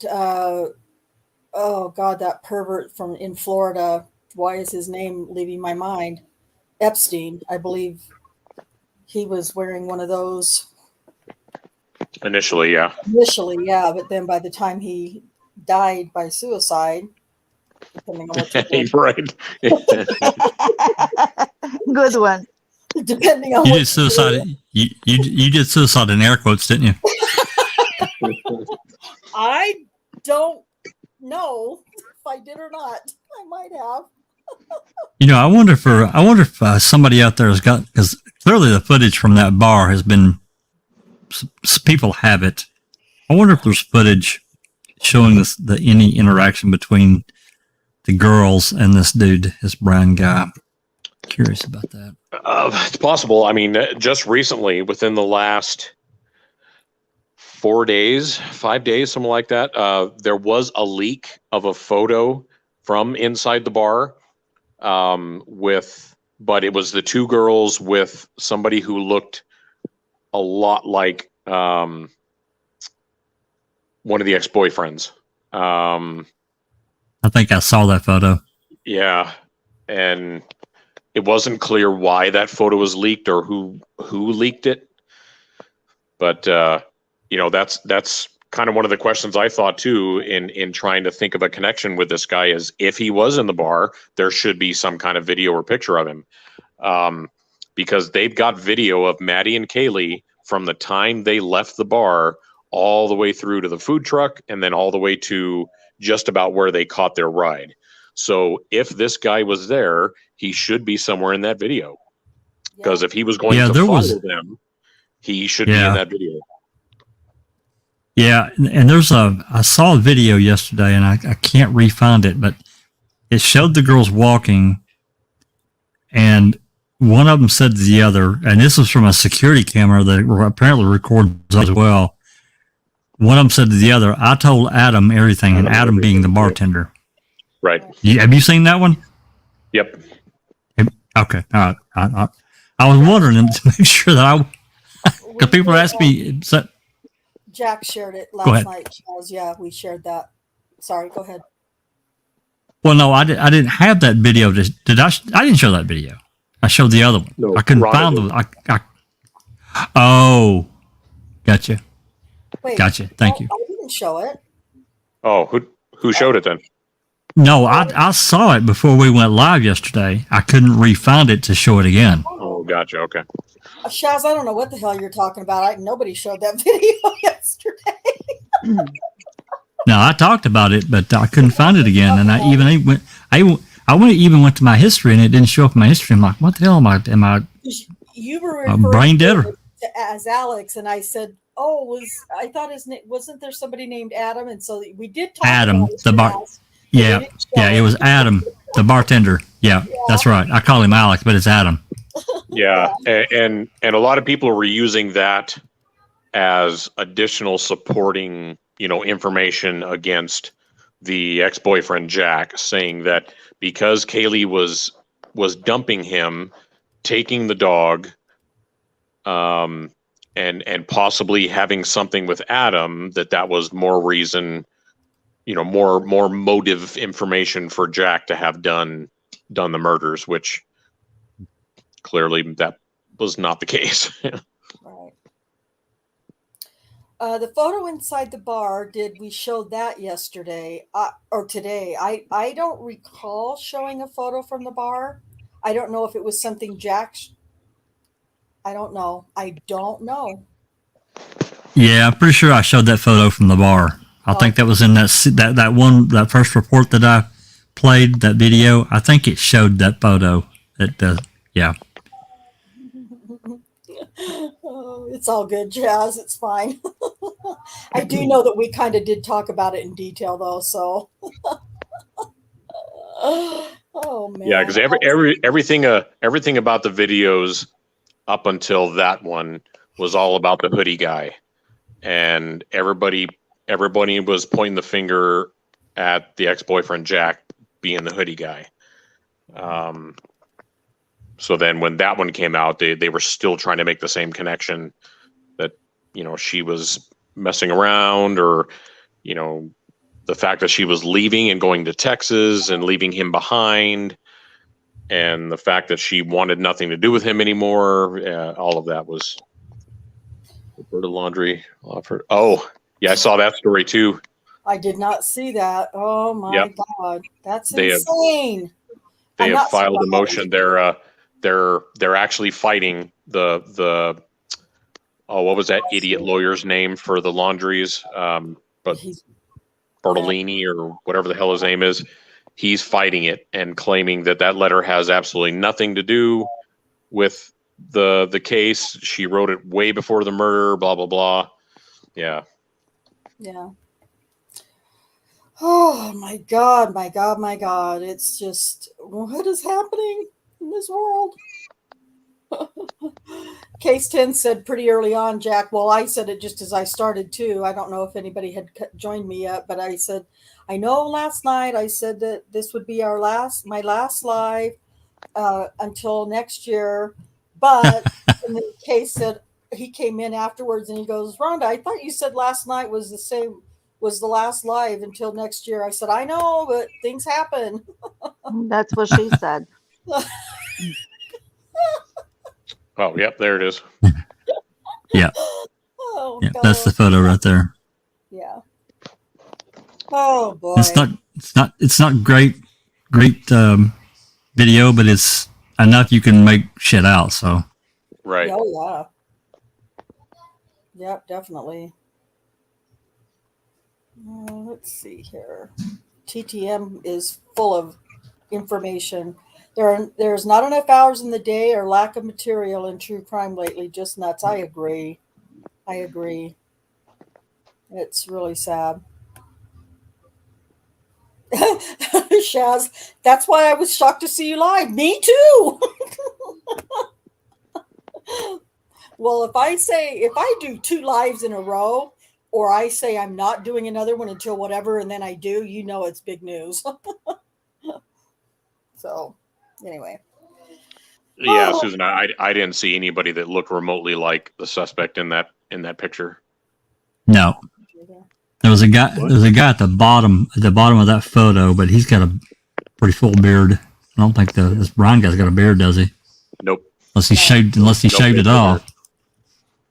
that pervert in Florida, why is his name leaving my mind? Epstein, I believe he was wearing one of those. Initially, yeah. But then by the time he died by suicide, depending on what you do. Right. Good one. Depending on You what did suicide. You did suicide in air quotes, didn't you? I don't know if I did or not. I might have. I wonder if somebody out there has got, because clearly the footage from that bar has been, people have it. I wonder if there's footage showing any interaction between the girls and this dude, this Bryan guy. Curious about that. It's possible. I mean, just recently, within the last 5 days, something like that, there was a leak of a photo from inside the bar, but it was the two girls with somebody who looked a lot like one of the ex-boyfriends. I think I saw that photo. Yeah, and it wasn't clear why that photo was leaked or who leaked it. But that's kind of one of the questions I thought too in trying to think of a connection with this guy is if he was in the bar, there should be some kind of video or picture of him. Because they've got video of Maddie and Kaylee from the time they left the bar all the way through to the food truck and then all the way to just about where they caught their ride. So if this guy was there, he should be somewhere in that video. Because if he was going to follow them, he should be in that video. Yeah, and I saw a video yesterday, and I can't re-find it, but it showed the girls walking, and one of them said to the other, and this was from a security camera that apparently records as well. One of them said to the other, "I told Adam everything," and Adam being the bartender. Right. Have you seen that one? Yep. Okay. All right. I was wondering to make sure that because people ask me. Jack shared it last night. Yeah, we shared that. Sorry, go ahead. Well, no, I didn't have that video. Did I? I didn't show that video. I showed the other one. No, I couldn't find them. Oh, gotcha. Wait, gotcha. Thank you. I didn't show it. Oh, who showed it then? No, I saw it before we went live yesterday. I couldn't re-find it to show it again. Oh, gotcha. Okay. Shaz, I don't know what the hell you're talking about. Nobody showed that video yesterday. No, I talked about it, but I couldn't find it again. And I even went to my history, and it didn't show up in my history. I'm like, what the hell am I? You were referring brain dead as Alex, and I said, "Oh, I thought his name wasn't there somebody named Adam?" And so we did talk Adam, about the bar. Yeah, it was Adam, the bartender. Yeah, that's right. I call him Alex, but it's Adam. Yeah, and a lot of people were using that as additional supporting, information against the ex-boyfriend Jack, saying that because Kaylee was dumping him, taking the dog, and possibly having something with Adam, that was more reason, more motive information for Jack to have done the murders, which clearly that was not the case. Right. The photo inside the bar, we show that yesterday or today? I don't recall showing a photo from the bar. I don't know if it was something Jack. I don't know. Yeah, I'm pretty sure I showed that photo from the bar. I think that was in that first report that I played, that video. I think it showed that photo. Yeah. Oh, it's all good, Jazz. It's fine. I do know that we kind of did talk about it in detail, though. So, oh man. Yeah, because everything about the videos up until that one was all about the hoodie guy, and everybody was pointing the finger at the ex-boyfriend Jack being the hoodie guy. So then when that one came out, they were still trying to make the same connection that, she was messing around, or, the fact that she was leaving and going to Texas and leaving him behind, and the fact that she wanted nothing to do with him anymore. All of that was Roberta Laundrie offered. Oh, yeah, I saw that story too. I did not see that. Oh my God, that's insane. They have filed a motion. They're actually fighting the what was that idiot lawyer's name for the Laundries? But Bertolini or whatever the hell his name is. He's fighting it and claiming that letter has absolutely nothing to do with the case. She wrote it way before the murder, blah, blah, blah. Yeah. Yeah. Oh my God, my God, my God. It's just, what is happening in this world? Case 10 said pretty early on, Jack. Well, I said it just as I started too. I don't know if anybody had joined me yet, but I said, I know last night I said that this would be my last live until next year. But and then Case said, he came in afterwards and he goes, Rhonda, I thought you said last night was the last live until next year. I said, I know, but things happen. That's what she said. Oh, yep, there it is. Yeah. Oh, yeah, that's the photo right there. Yeah. Oh boy. It's not great video, but it's enough you can make shit out. So. Right. Oh yeah. Yep, definitely. Let's see here. TTM is full of information. There's not enough hours in the day or lack of material in true crime lately. Just nuts. I agree. It's really sad. Shaz, that's why I was shocked to see you live. Me too. Well, if I do 2 lives in a row, or I say I'm not doing another one until whatever, and then I do, it's big news. So, anyway. Yeah, Susan, I didn't see anybody that looked remotely like the suspect in that picture. No. There was a guy at the bottom of that photo, but he's got a pretty full beard. I don't think this Bryan guy's got a beard, does he? Nope. Unless he shaved it off.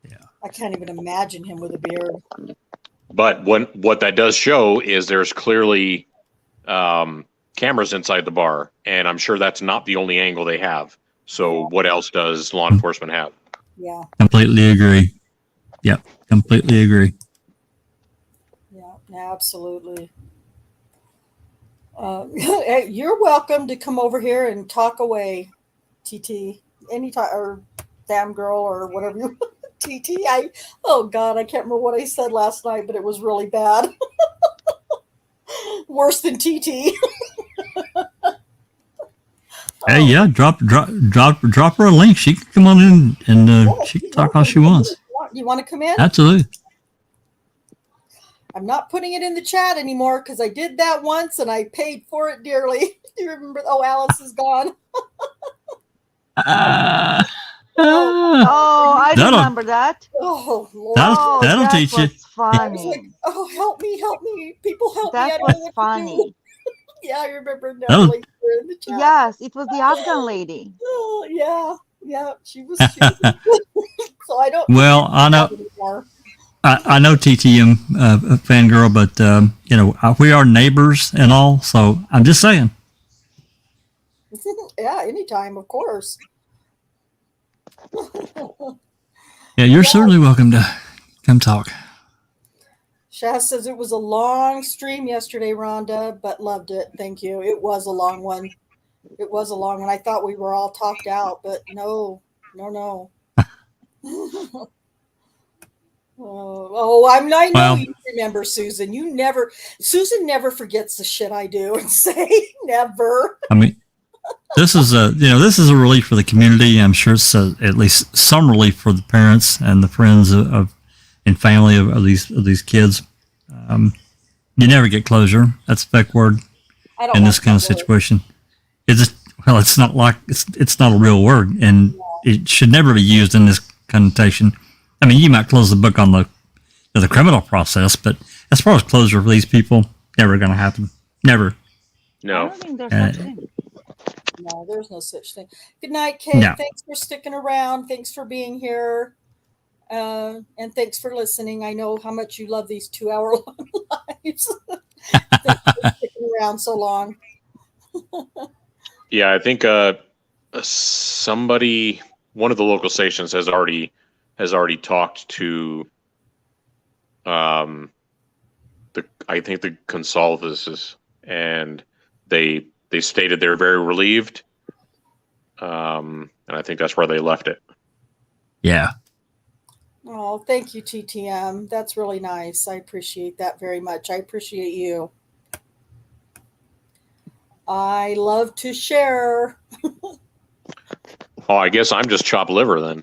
Yeah. I can't even imagine him with a beard. But what that does show is there's clearly cameras inside the bar, and I'm sure that's not the only angle they have. So what else does law enforcement have? Yeah. Completely agree. Yep. Completely agree. Yeah, absolutely. Hey, you're welcome to come over here and talk away, TT. Anytime, or damn girl, or whatever you TT. Oh God, I can't remember what I said last night, but it was really bad. Worse than TT. Hey, yeah, drop her a link. She can come on in and she can talk all she wants. You want to come in? Absolutely. I'm not putting it in the chat anymore because I did that once and I paid for it dearly. Do you remember? Oh, Alice is gone. I remember that. Oh, Lord. That'll teach you. Funny. I was like, oh, help me. People help me. I That don't know was what to do. funny. Yeah, I remember Natalie in the chat. Yes, it was the Afghan lady. Oh, yeah. She was so I don't. Well, I know. I know TTM fangirl, but we are neighbors and all, so I'm just saying. Yeah, anytime, of course. Yeah, you're certainly welcome to come talk. Shaz says it was a long stream yesterday, Rhonda, but loved it. Thank you. It was a long one. I thought we were all talked out, but no. I know you remember Susan. Susan never forgets the shit I do and say. Never. I mean, this is a relief for the community. I'm sure it's at least some relief for the parents and the friends of and family of these kids. You never get closure. That's the spec word in this kind of situation. It's not like it's not a real word, and it should never be used in this connotation. I mean, you might close the book on the criminal process, but as far as closure for these people, never going to happen. Never. No. I don't think there's such thing. No, there's no such thing. Good night, Kate. No. Thanks for sticking around. Thanks for being here. And thanks for listening. I know how much you love these 2-hour-long lives. Thanks for sticking around so long. Yeah, I think one of the local stations has already talked to I think the Consalves, and they stated they're very relieved, and I think that's where they left it. Yeah. Oh, thank you, TTM. That's really nice. I appreciate that very much. I appreciate you. I love to share. Oh, I guess I'm just chopped liver then.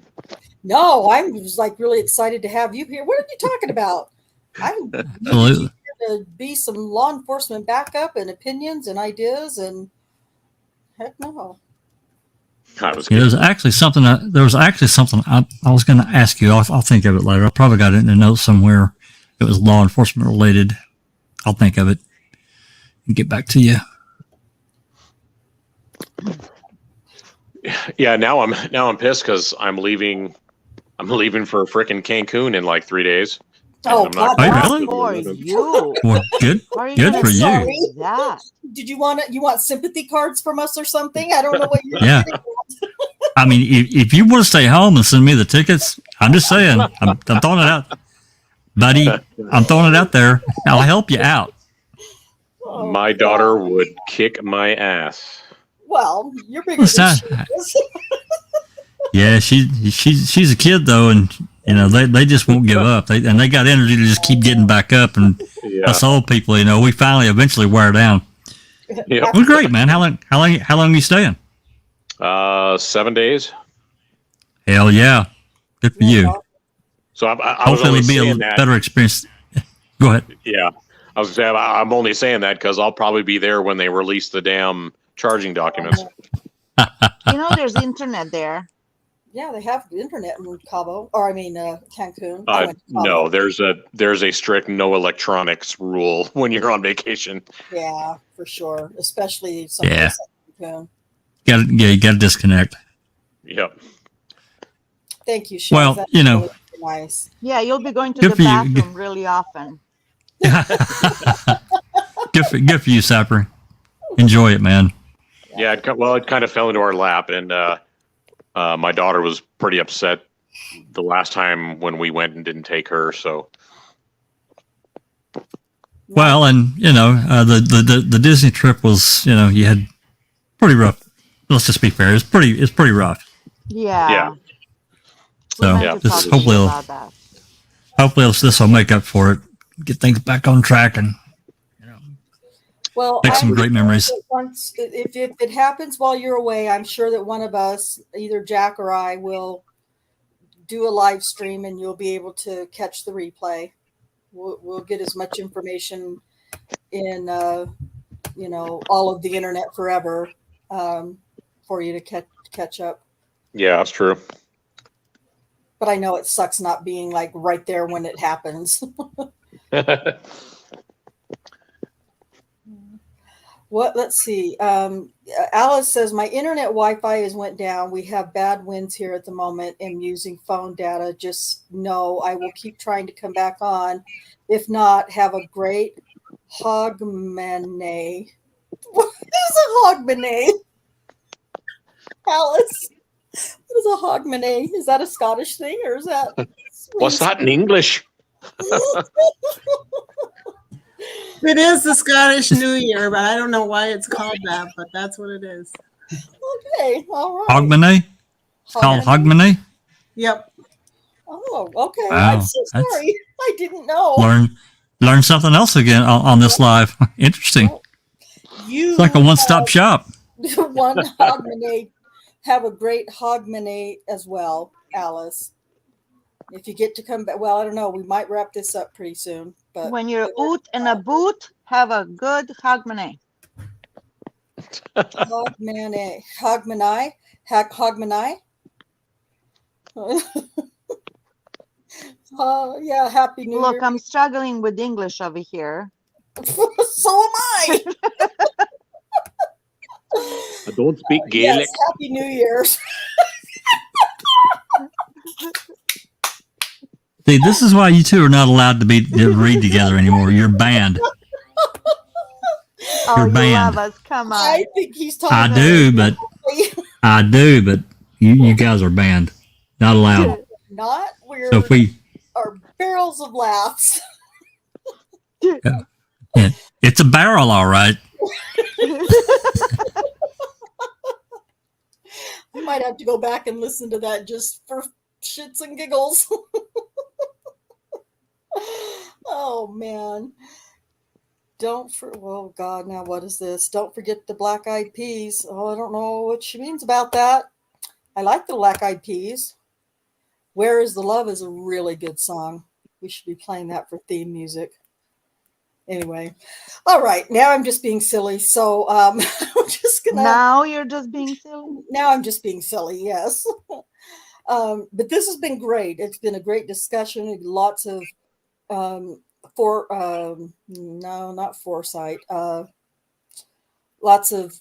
No, I'm just like really excited to have you here. What are you talking about? I'm Absolutely here to be some law enforcement backup and opinions and ideas, and heck no. There was actually something I was going to ask you. I'll think of it later. I probably got it in a note somewhere. It was law enforcement related. I'll think of it and get back to you. Yeah, now I'm pissed because I'm leaving for frickin' Cancun in like 3 days. Oh, God, really? For you. Well, good for you. Yeah. Did you want sympathy cards from us or something? I don't know what you're Yeah. I mean, if you want to stay home and send me the tickets, I'm just saying, I'm throwing it out, buddy. I'm throwing it out there. I'll help you out. My daughter would kick my ass. Well, you're bigger It's than not- she is. Yeah, she's a kid though, and you know they just won't give up. They got energy to just keep getting back up. And Yeah. us old people, you know, we finally eventually wear down. Yep. Well, great, man. How long are you staying? 7 days. Hell yeah, good for you. So I was Hopefully only it'll be saying a that. better experience. Go ahead. Yeah. I was saying I'm only saying that because I'll probably be there when they release the damn charging documents. You know, there's internet there. Yeah, they have internet in Cabo, or I mean Cancun. I went to Cabo. No, there's a strict no electronics rule when you're on vacation. Yeah, for sure, especially someplace like Cancun. You got to disconnect. Yep. Thank you, Chef. Well, That's you know, really nice. Yeah, you'll be going to Good the for you. bathroom really often. good for you, Sapper. Enjoy it, man. Yeah. It kind of fell into our lap, and my daughter was pretty upset the last time when we went and didn't take her. So Well, and you know, the Disney trip was, you know, you had pretty rough. Let's just be fair. It's pretty rough. Yeah. Yeah. So Yeah. just hopefully this will make up for it. Get things back on track and Well, make some I'm great sure memories. that once, if it happens while you're away, I'm sure that one of us, either Jack or I, will do a live stream, and you'll be able to catch the replay. We'll get as much information in, you know, all of the internet forever, for you to catch up. yeah, that's true. But I know it sucks not being like right there when it happens. What? Let's see. Alice says my internet Wi-Fi has went down. We have bad winds here at the moment. I'm using phone data. Just know I will keep trying to come back on. If not, have a great Hogmanay. What is a Hogmanay? Alice, what is a Hogmanay? Is that a Scottish thing, or is that? What's that in English? It is the Scottish New Year, but I don't know why it's called that, but that's what it is. Okay, all right. Hogmanay? It's called Hogmanay? Yep. Oh, okay. Wow, I'm so that's- sorry. I didn't know. Learn something else again on this live. Interesting. You It's like a one-stop shop. one Hogmanay. Have a great Hogmanay as well, Alice. If you get to come back, well, I don't know. We might wrap this up pretty soon. But When you're out in a boot, have a good Hogmanay. Hogmanay. Yeah, Happy New Look, Year. I'm struggling with English over here. So am I. I don't speak Gaelic. Yes, Happy New Year's. See, this is why you two are not allowed to read together anymore. You're banned. Oh, You're you banned. love us. Come on. I think he's talking I about do, but you guys are banned. Not allowed. not we're So if we, are barrels of laughs. yeah, it's a barrel, all right. I might have to go back and listen to that just for shits and giggles. Oh man. Oh God, now what is this? Don't forget the Black Eyed Peas. Oh, I don't know what she means about that. I like the Black Eyed Peas. Where is the Love is a really good song. We should be playing that for theme music. Anyway. All right. Now I'm just being silly. So I'm just gonna Now you're just being silly. Now I'm just being silly, yes. But this has been great. It's been a great discussion. Lots of not foresight. Lots of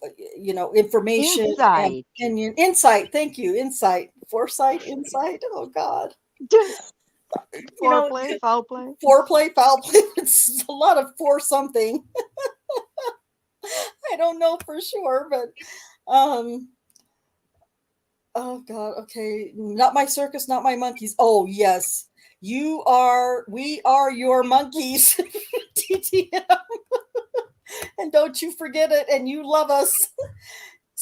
information, Insight. and insight. Thank you, insight, foresight, insight. Oh God, Foreplay, foul play. foreplay, foul play. It's a lot of for something. I don't know for sure, but oh God, okay. Not my circus, not my monkeys. Oh yes. We are your monkeys, TTM. And don't you forget it, and you love us.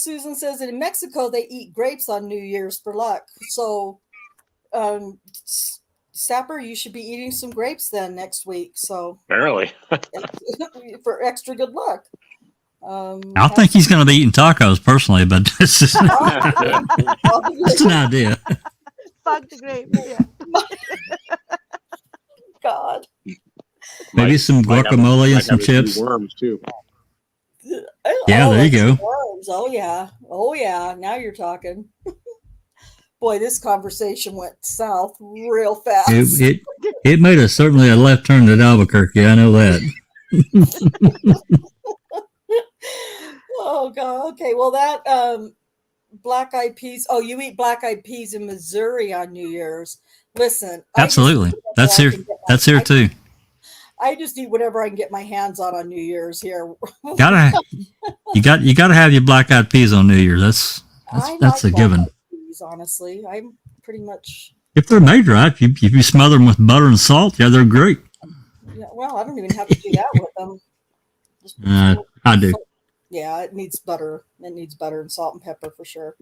Susan says in Mexico they eat grapes on New Year's for luck. So, Sapper, you should be eating some grapes then next week. So Apparently. for extra good luck. I think he's going to be eating tacos personally, but it's just it's an idea. Fuck the grapes. Yeah. God. Maybe some guacamole and some chips. Worms too. Yeah, there you go. Worms. Oh yeah. Now you're talking. Boy, this conversation went south real fast. It made certainly a left turn to Albuquerque. I know that. Oh God. Okay. Well, that black eyed peas. Oh, you eat black eyed peas in Missouri on New Year's. Listen. Absolutely. That's here. That's here too. I just eat whatever I can get my hands on New Year's here. You gotta have your black eyed peas on New Year's. That's a given. Peas, honestly, I'm pretty much. If they're made right, if you smother them with butter and salt, yeah, they're great. Yeah, well, I don't even have to do that with them. I do. Yeah, it needs butter. It needs butter and salt and pepper for sure.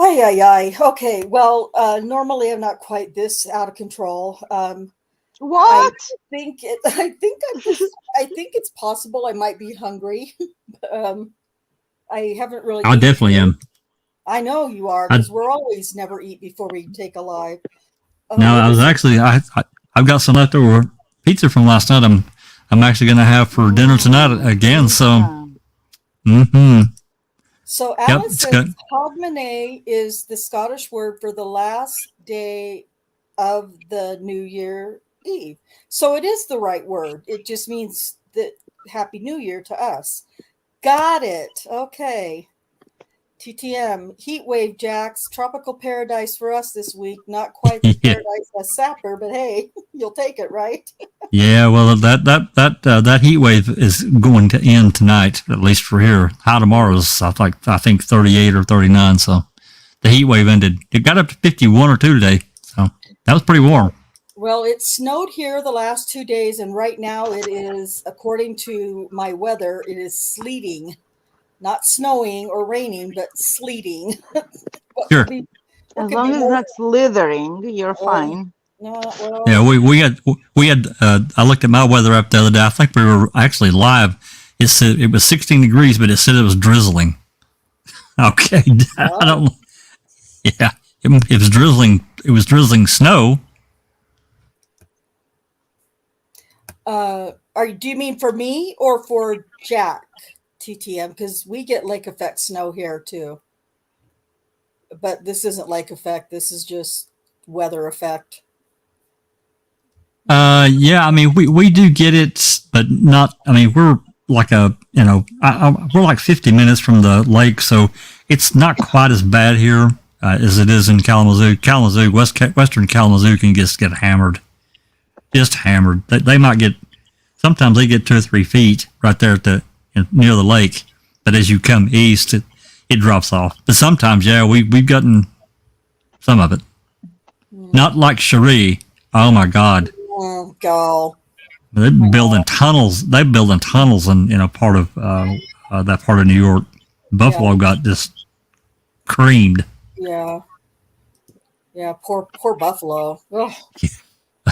Ay. Okay, well, normally I'm not quite this out of control. What? I think it's possible I might be hungry. I haven't really. I definitely am. I know you are, because we're always never eat before we take a live. No, I was actually I've got some leftover pizza from last night. I'm actually going to have for dinner tonight again. So, So Alice says Hogmanay is the Scottish word for the last day of the New Year Eve. So it is the right word. It just means that Happy New Year to us. Got it. Okay. TTM, heat wave, Jax, tropical paradise for us this week. Not quite the paradise as Sapper, but hey, you'll take it, right? Yeah, well, that heat wave is going to end tonight, at least for here. High tomorrow is I think 38 or 39. So the heat wave ended. It got up to 51 or 2 today. So that was pretty warm. Well, it snowed here the last 2 days, and right now it is, according to my weather, it is sleeting. Not snowing or raining, but sleeting. Sure. As long as it's not slithering, you're fine. No, well, Yeah, we had. I looked at my weather app the other day. I think we were actually live. It said it was 16 degrees, but it said it was drizzling. Okay, wow. I don't. Yeah, it was drizzling. It was drizzling snow. Do you mean for me or for Jack? TTM, because we get lake effect snow here too, but this isn't lake effect. This is just weather effect. Yeah, I mean we do get it, but not. I mean we're like we're like 50 minutes from the lake, so it's not quite as bad here as it is in Kalamazoo. Western Kalamazoo can just get hammered, just hammered. They might get. Sometimes they get 2 or 3 feet right there at near the lake, but as you come east, it drops off. But sometimes, yeah, we've gotten some of it. Not like Cherie. Oh my God! Oh God! They're building tunnels. They're building tunnels in a part of that part of New York. Buffalo got just creamed. Yeah. Poor Buffalo. Ugh.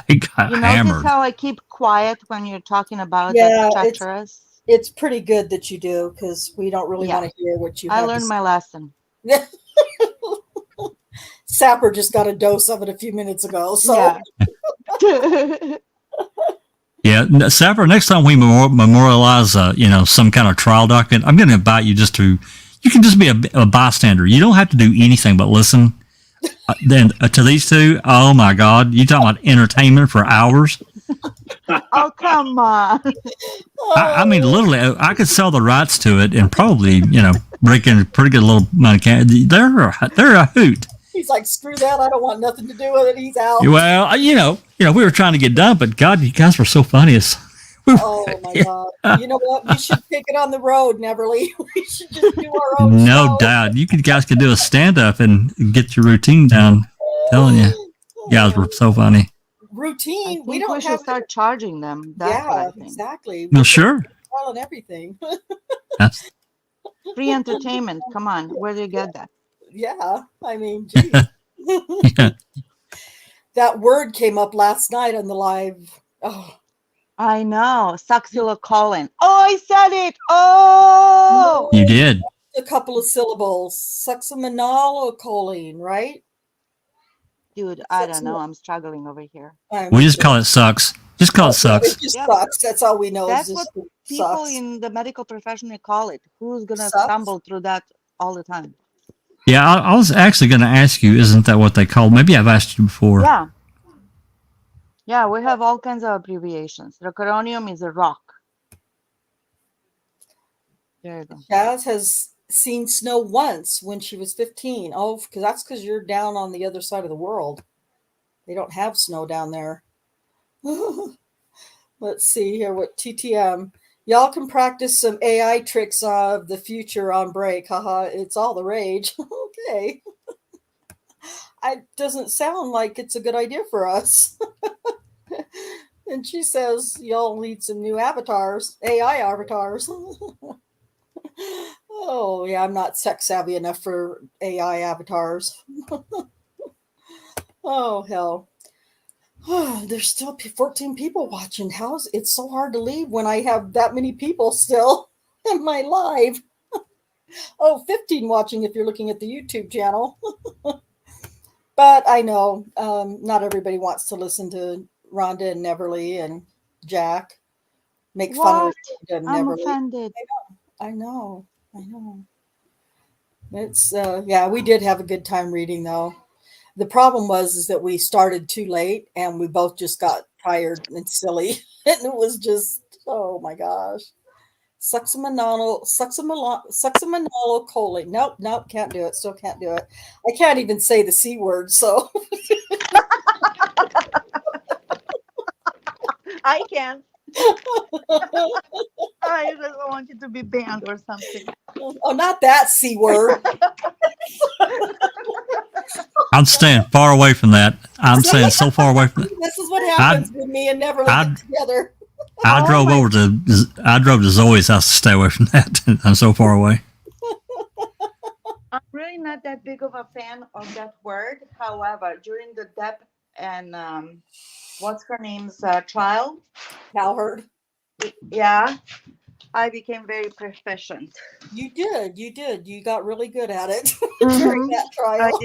They got hammered. Notice how I keep quiet when you're talking about the treacherous? It's pretty good that you do, because we don't really want to hear what you have. I learned my lesson. Sapper just got a dose of it a few minutes ago. So yeah, Sapper, next time we memorialize some kind of trial document, I'm going to invite you you can just be a bystander. You don't have to do anything but listen. Then to these two, oh my God, you talking about entertainment for hours? Oh, come on. I mean, literally, I could sell the rights to it and probably, break in a pretty good little money. They're a hoot. He's like, screw that. I don't want nothing to do with it. He's out. Well, we were trying to get done, but God, you guys were so funny. Oh my God. You know what? We should take it on the road, Neverly. We should just do our own No show. doubt. You guys could do a stand-up and get your routine down. I'm telling you. You guys were so funny. Routine. We should start charging them. That's what I think. Exactly. No, sure. And everything. Free entertainment. Come on. Where do you get that? Yeah, I mean, geez. Yeah. That word came up last night on the live. Oh, I know. Succinylocolin. Oh, I said it. Oh, You did. a couple of syllables. Succinylocolin, right? dude, I don't know. I'm struggling over here. We just call it sucks. Just call it sucks. It just Yep. sucks. That's all we know. That's is what just people sucks. in the medical profession call it. Who's gonna Sucks? stumble through that all the time? Yeah, I was actually going to ask you, isn't that what they call? Maybe I've asked you before. Yeah. Yeah, we have all kinds of abbreviations. Rocuronium is a rock. There you go. Jazz has seen snow once when she was 15. Oh, because you're down on the other side of the world. They don't have snow down there. Let's see here what TTM. Y'all can practice some AI tricks of the future on break. Haha, it's all the rage. Okay. It doesn't sound like it's a good idea for us. And she says y'all need some new avatars, AI avatars. Oh, yeah, I'm not sex savvy enough for AI avatars. Oh, hell. There's still 14 people watching. It's so hard to leave when I have that many people still in my live. Oh, 15 watching if you're looking at the YouTube channel. But I know not everybody wants to listen to Rhonda and Neverly and Jack make fun of Rhonda and I'm Neverly. offended. I know. It's yeah, we did have a good time reading though. The problem is that we started too late and we both just got tired and silly. And it was just, oh my gosh. Succinylocolin. Nope, can't do it. Still can't do it. I can't even say the C word, so. I can. I just want you to be banned or something. Oh, not that C word. I'm staying far away from that. I'm staying so far away from that. This is what happens with me and Neverly get together. I drove to Zoe's house to stay away from that. I'm so far away. I'm really not that big of a fan of that word. However, during the Deb and what's her name's trial, Cowherd. Yeah, I became very proficient. You did. You got really good at it during that trial.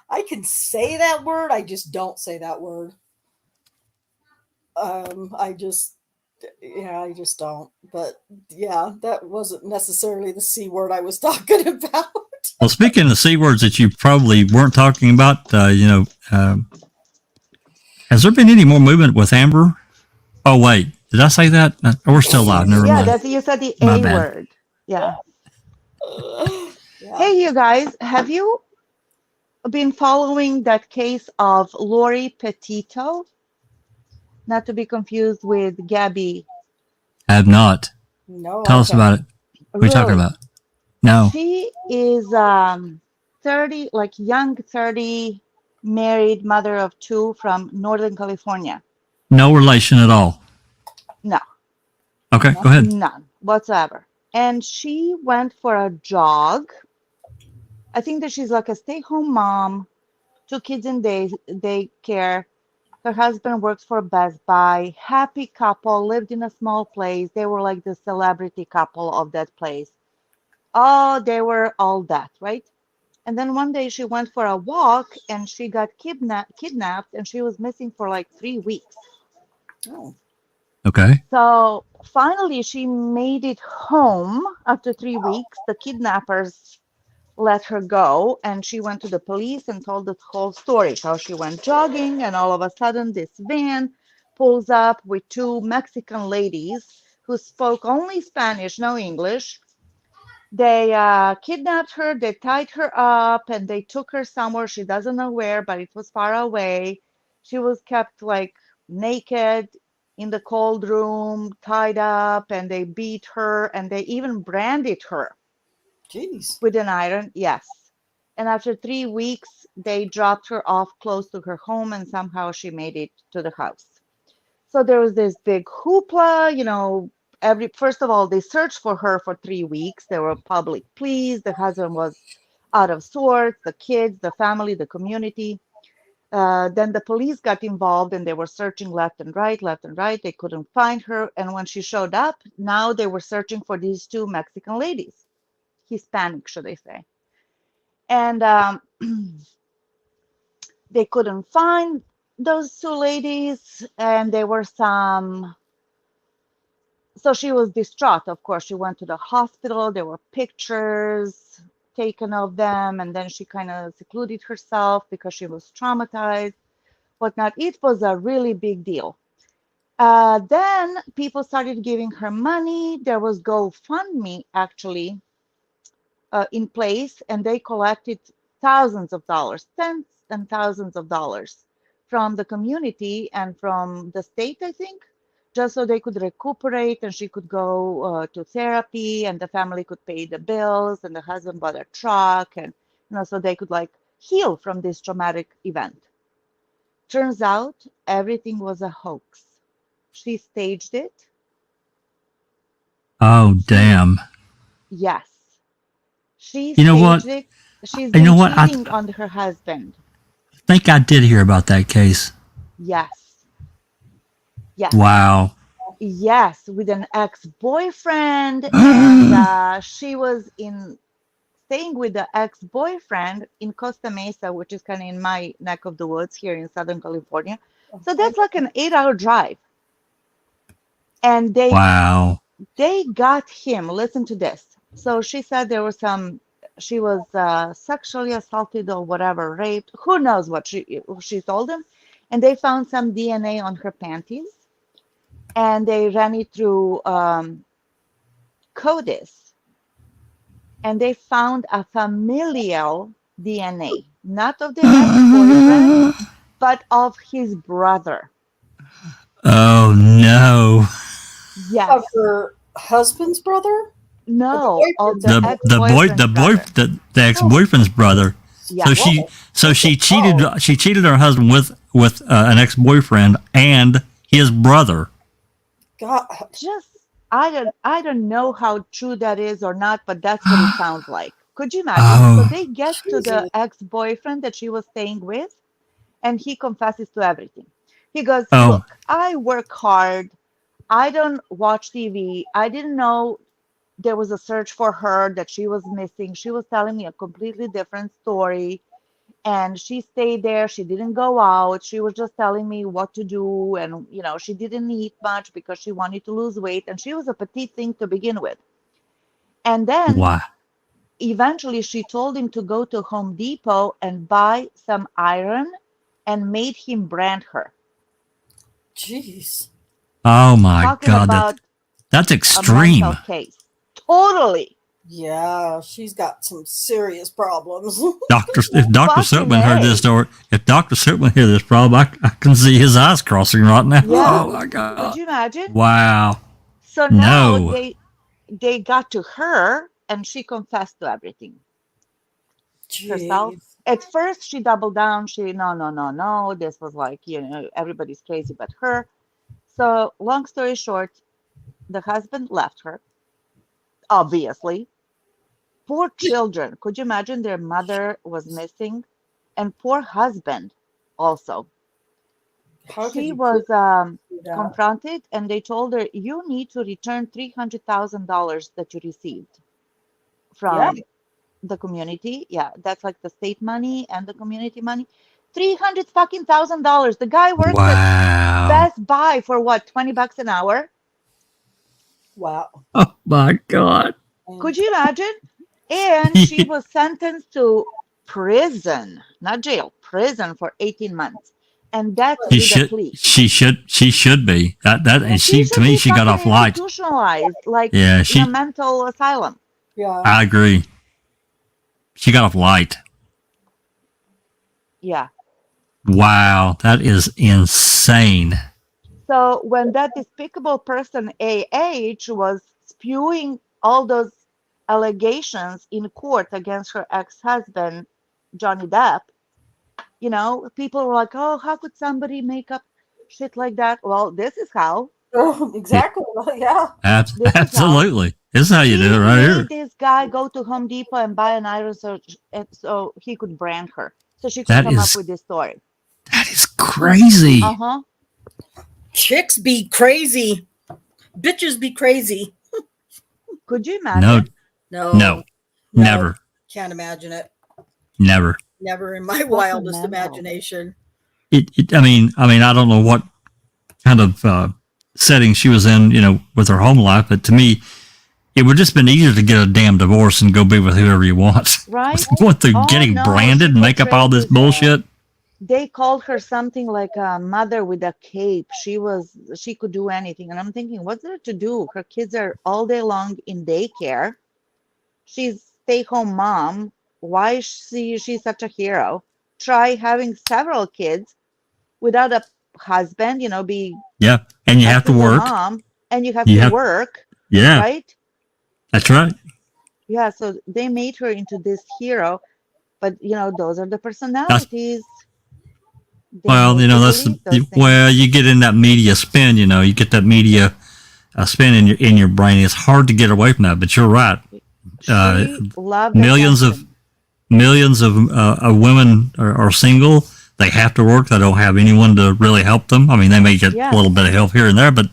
I can say that word. I just don't say that word. I just don't. But yeah, that wasn't necessarily the C word I was talking about. Well, speaking of C words that you probably weren't talking about, has there been any more movement with Amber? Oh, wait. Did I say that? We're still live. Never mind. Yeah, you said the My A bad. word. Yeah. Hey, you guys, have you been following that case of Lori Petito? Not to be confused with Gabby. I have not. No. Tell us about it. What are you talking about? No. She is 30, like young 30, married mother of 2 from Northern California. No relation at all. No. Okay, go ahead. None whatsoever. And she went for a jog. I think that she's like a stay-home mom, 2 kids in daycare. Her husband works for Best Buy. Happy couple, lived in a small place. They were like the celebrity couple of that place. Oh, they were all that, right? And then one day she went for a walk and she got kidnapped and she was missing for like 3 weeks. Oh. Okay. So finally she made it home after 3 weeks. The kidnappers let her go and she went to the police and told the whole story, how she went jogging and all of a sudden this van pulls up with 2 Mexican ladies who spoke only Spanish, no English. They kidnapped her, they tied her up, and they took her somewhere. She doesn't know where, but it was far away. She was kept like naked in the cold room, tied up, and they beat her, and they even branded her. Jeez. With an iron, yes. And after 3 weeks, they dropped her off close to her home, and somehow she made it to the house. So there was this big hoopla, First of all, they searched for her for 3 weeks. There were public pleas. The husband was out of sorts, the kids, the family, the community. Then the police got involved and they were searching left and right, left and right. They couldn't find her. And when she showed up, now they were searching for these two Mexican ladies, Hispanic, should I say. And they couldn't find those two ladies. And there were some, so she was distraught. Of course, she went to the hospital. There were pictures taken of them, and then she kind of secluded herself because she was traumatized, whatnot. It was a really big deal. Then people started giving her money. There was GoFundMe actually in place, and they collected thousands of dollars, tens and thousands of dollars from the community and from the state, I think, just so they could recuperate and she could go to therapy and the family could pay the bills and the husband bought a truck and so they could like heal from this traumatic event. Turns out everything was a hoax. She staged it. Oh, damn. Yes. She You know what? staged it. She's You know been what? cheating on her husband. I think I did hear about that case. Yes. Yes. Wow. Yes, with an ex-boyfriend, and she was staying with the ex-boyfriend in Costa Mesa, which is kind of in my neck of the woods here in Southern California. So that's like an 8-hour drive. And they got him. Listen to this. So she said there was she was sexually assaulted or whatever, raped. Who knows what she told him. And they found some DNA on her panties. And they ran it through CODIS. And they found a familial DNA, not of the ex-boyfriend, but of his brother. Oh, no. Yes. Of her husband's brother? No, of The ex-boyfriend's brother. Yeah. So she cheated her husband with an ex-boyfriend and his brother. God. I don't know how true that is or not, but that's what it sounds like. Could you imagine? So they get to the ex-boyfriend that she was staying with, and he confesses to everything. He goes, look, I work hard. I don't watch TV. I didn't know there was a search for her, that she was missing. She was telling me a completely different story. And she stayed there. She didn't go out. She was just telling me what to do. And, she didn't eat much because she wanted to lose weight. And she was a petite thing to begin with. And then eventually she told him to go to Home Depot and buy some iron and made him brand her. Jeez. Oh, my God. That's extreme. A mental case. Totally. Yeah, she's got some serious problems. If Dr. Siltman heard this story, if Dr. Siltman heard this problem, I can see his eyes crossing right now. Yeah. Oh my God. Could you imagine? Wow. So now they got to her and she confessed to everything. Herself. At first she doubled down. She no. This was like, everybody's crazy but her. So long story short, the husband left her. Obviously. Poor children. Could you imagine their mother was missing? And poor husband also. She was confronted and they told her, you need to return $300,000 that you received from the community. Yeah, that's like the state money and the community money. $300,000. The guy works at Best Buy for what, $20 an hour? Wow. Oh my God. Could you imagine? And she was sentenced to prison, not jail, prison for 18 months. And that's she should be. To me, she got off light. Institutionalized, like in a mental asylum. Yeah. I agree. She got off light. Yeah. Wow, that is insane. So when that despicable person, AH, was spewing all those allegations in court against her ex-husband, Johnny Depp, people were like, oh, how could somebody make up shit like that? Well, this is how. Oh, exactly. Yeah. This is how- Absolutely. This is how you do it right She here. made this guy go to Home Depot and buy an iron so he could brand her. So she could That come up is- with this story. That is crazy. Uh-huh. Chicks be crazy. Bitches be crazy. Could you No, imagine? no, never, Can't imagine it. never. Never in my Fucking wildest mental. imagination. I mean, I don't know what kind of setting she was in, with her home life, but to me, it would just been easier to get a damn divorce and go be with whoever you want. Right? Going through Oh, getting no, branded she and make up all this portrayed this, bullshit. They called her something like a mother with a cape. She could do anything. And I'm thinking, what's there to do? Her kids are all day long in daycare. She's stay-home mom. Why is she's such a hero? Try having several kids without a husband, be Yeah, and you a have to single work. mom, and you have You to have- work, Yeah, right? that's right. Yeah, so they made her into this hero, but those are the personalities. They Well, make you that's believe those things. well, you get in that media spin. You get that media spin in your brain. It's hard to get away from that. But you're right. She loved millions attention. Millions of women are single. They have to work. They don't have anyone to really help them. I mean, they may get Yeah. a little bit of help here and there, but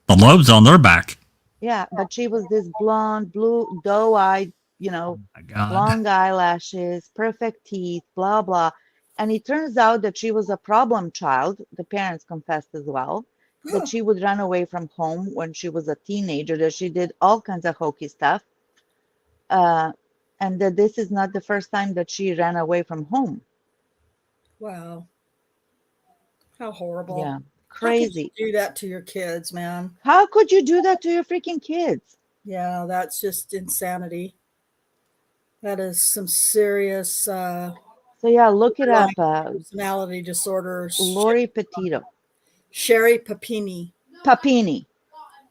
the load's on their back. Yeah, but she was this blonde, blue, doe-eyed, My God. long eyelashes, perfect teeth, blah blah. And it turns out that she was a problem child. The parents confessed as well that she would run away from home when she was a teenager, that she did all kinds of hokey stuff. And that this is not the first time that she ran away from home. Wow. How horrible. Yeah, How could crazy. you do that to your kids, man? How could you do that to your freaking kids? Yeah, that's just insanity. That is some serious So yeah, look it up. personality disorders. Lori Petito. Sherry Papini. Papini.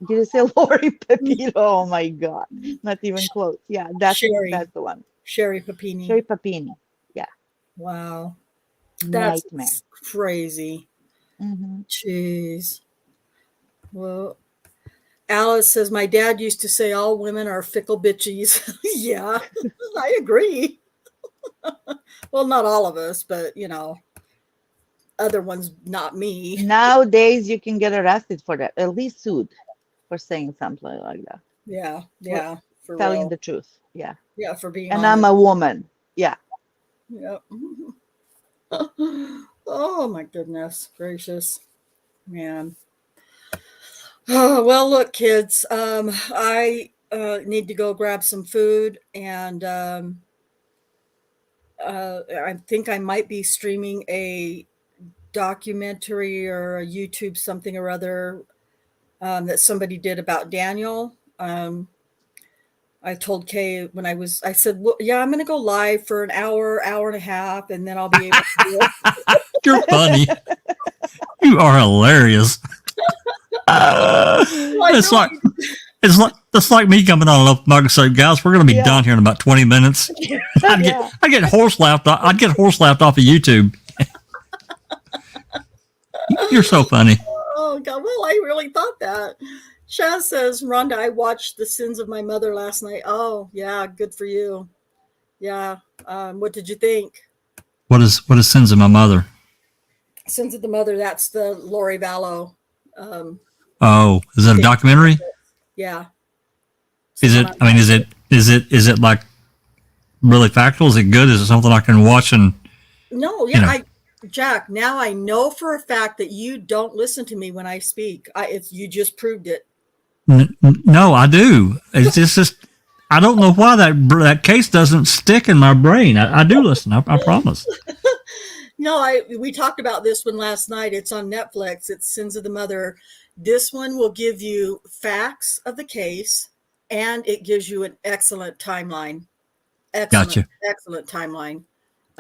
Did you say Lori Pepito? Oh my God. Not even close. Yeah, that's Sherry. the one. Sherry Papini. Sherry Papini. Yeah. Wow. That's Nightmare. crazy. Mm-hmm. Jeez. Well, Alice says, my dad used to say all women are fickle bitches. Yeah, I agree. Well, not all of us, but, other ones, not me. Nowadays, you can get arrested for that, at least sued for saying something like that. Yeah, for Telling real. the truth. Yeah. Yeah, for being And honest. I'm a woman. Yeah. Yep. Oh my goodness gracious, man. Oh, well, look, kids. I need to go grab some food, and I think I might be streaming a documentary or a YouTube something or other that somebody did about Daniel. I told Kay when I said, well, yeah, I'm going to go live for an hour and a half, and then I'll be able to do it. You're funny. You are hilarious. It's like me coming on up and saying, guys, we're going to be done here in about 20 minutes. I'd get horse laughed off. I'd get horse laughed off of YouTube. You're so funny. Oh God! Well, I really thought that. Shaz says, Rhonda, I watched The Sins of My Mother last night. Oh yeah, good for you. Yeah. What did you think? What is Sins of My Mother? Sins of the Mother. That's the Lori Vallow. Oh, is that a documentary? Yeah. Is it? I mean, is it like really factual? Is it good? Is it something I can watch and? No. Yeah. Jack, now I know for a fact that you don't listen to me when I speak. You just proved it. No, I do. It's just I don't know why that case doesn't stick in my brain. I do listen. I promise. No, we talked about this one last night. It's on Netflix. It's Sins of the Mother. This one will give you facts of the case, and it gives you an excellent timeline. Gotcha. Excellent timeline.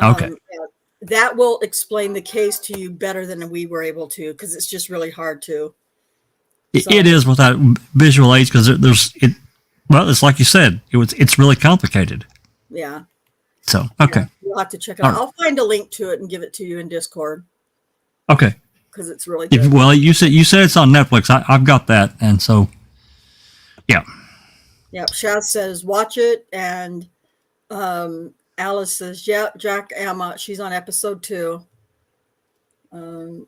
Okay. That will explain the case to you better than we were able to, because it's just really hard to. It is without visual aids, because well, it's like you said, it's really complicated. Yeah. So, okay. Yeah, you'll have to check it out. I'll find a link to it and give it to you in Discord. Okay. because it's really good. Well, you said it's on Netflix. I've got that, and so yeah. Yep. Shaz says watch it, and Alice says, "Yeah, Jack Emma. She's on episode 2." And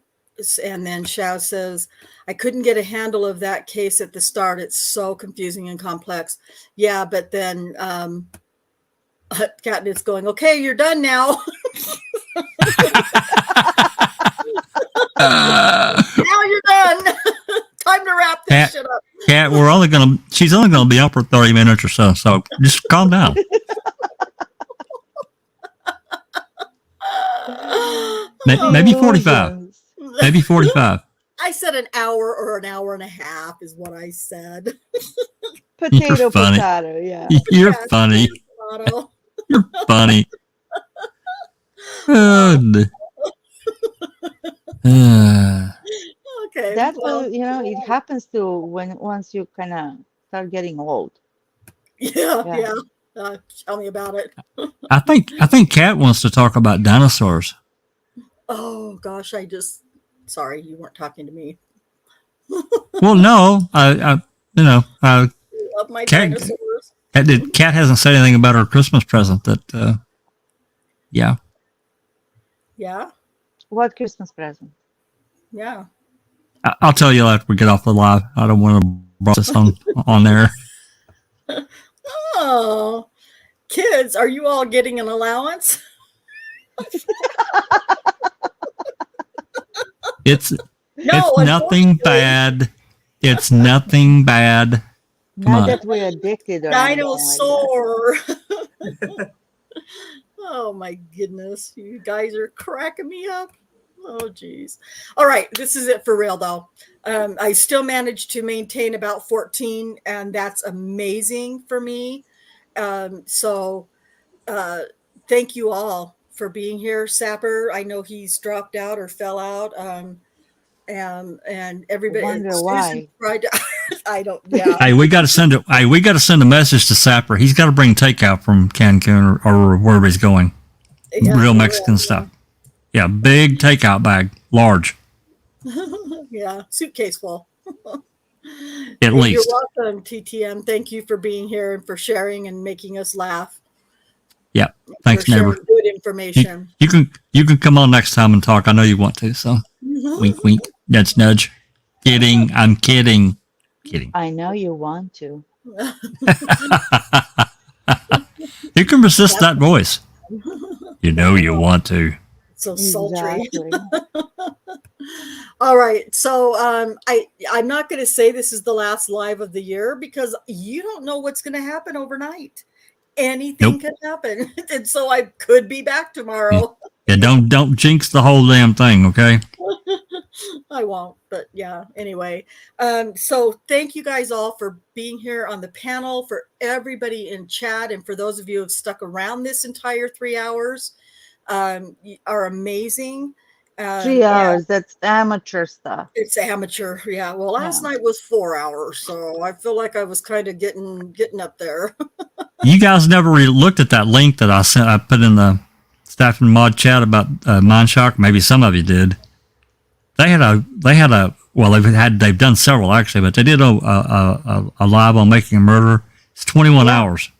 then Shaz says, "I couldn't get a handle of that case at the start. It's so confusing and complex." Yeah, but then Katniss going, "Okay, you're done now." Now you're done. Time to wrap this shit up. Kat, she's only gonna be up for 30 minutes or so. So just calm down. Maybe 45. Maybe 45. I said an hour or an hour and a half is what I said. Potato, funny. potato, yeah. You're funny. You're funny. Okay. That will, it happens to once you kind of start getting old. Yeah. Tell me about it. I think Kat wants to talk about dinosaurs. Oh gosh, sorry, you weren't talking to me. Well, no, I love my dinosaurs. Kat hasn't said anything about her Christmas present. Yeah. Yeah. What Christmas present? Yeah. I'll tell you after we get off the live. I don't want to bring this on there. Oh, kids, are you all getting an allowance? It's nothing bad. It's nothing bad. Not that we're addicted or Dinosaur. Oh my goodness. You guys are cracking me up. Oh geez. All right. This is it for real though. I still managed to maintain about 14 and that's amazing for me. So thank you all for being here. Sapper, I know he's dropped out or fell out. And everybody wonder why. I don't. Yeah. Hey, we got to send a message to Sapper. He's got to bring takeout from Cancun or wherever he's going. Yeah, real Mexican stuff. Yeah, big takeout bag, large. Yeah, suitcase full. At least. You're welcome, TTM. Thank you for being here and for sharing and making us laugh. Yeah, thanks, neighbor. Good information. You can come on next time and talk. I know you want to. So, wink, wink, nudge, nudge. Kidding. I'm kidding. Kidding. I know you want to. You can resist that voice. You know you want to. So sultry. Exactly. All right. So I'm not going to say this is the last live of the year because you don't know what's going to happen overnight. Anything could happen. And so I could be back tomorrow. Yeah, don't jinx the whole damn thing, okay? I won't, but yeah, anyway. So thank you guys all for being here on the panel, for everybody in chat, and for those of you who have stuck around this entire 3 hours. You are amazing. 3 hours, that's amateur stuff. It's amateur, yeah. Well, last night was 4 hours, so I feel like I was kind of getting up there. You guys never looked at that link that I put in the staff and mod chat about Mindshock. Maybe some of you did. They've done several actually, but they did a live on Making a Murder. It's 21 hours.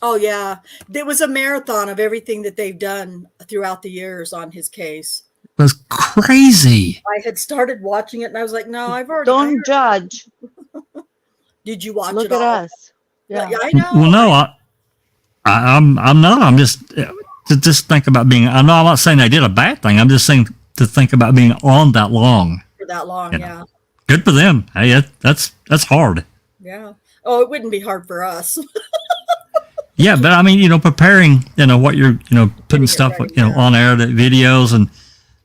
Oh yeah, there was a marathon of everything that they've done throughout the years on his case. It was crazy. I had started watching it, and I was like, "No, I've already." Don't judge. Did you watch Look it all? at us. Yeah, I know. Well, no, I'm not. I'm just think about being. I'm not saying they did a bad thing. I'm just saying to think about being on that long. For that long, yeah. Good for them. Hey, that's hard. Yeah. Oh, it wouldn't be hard for us. Yeah, but I mean, preparing, what you're, putting stuff, on air, the videos, and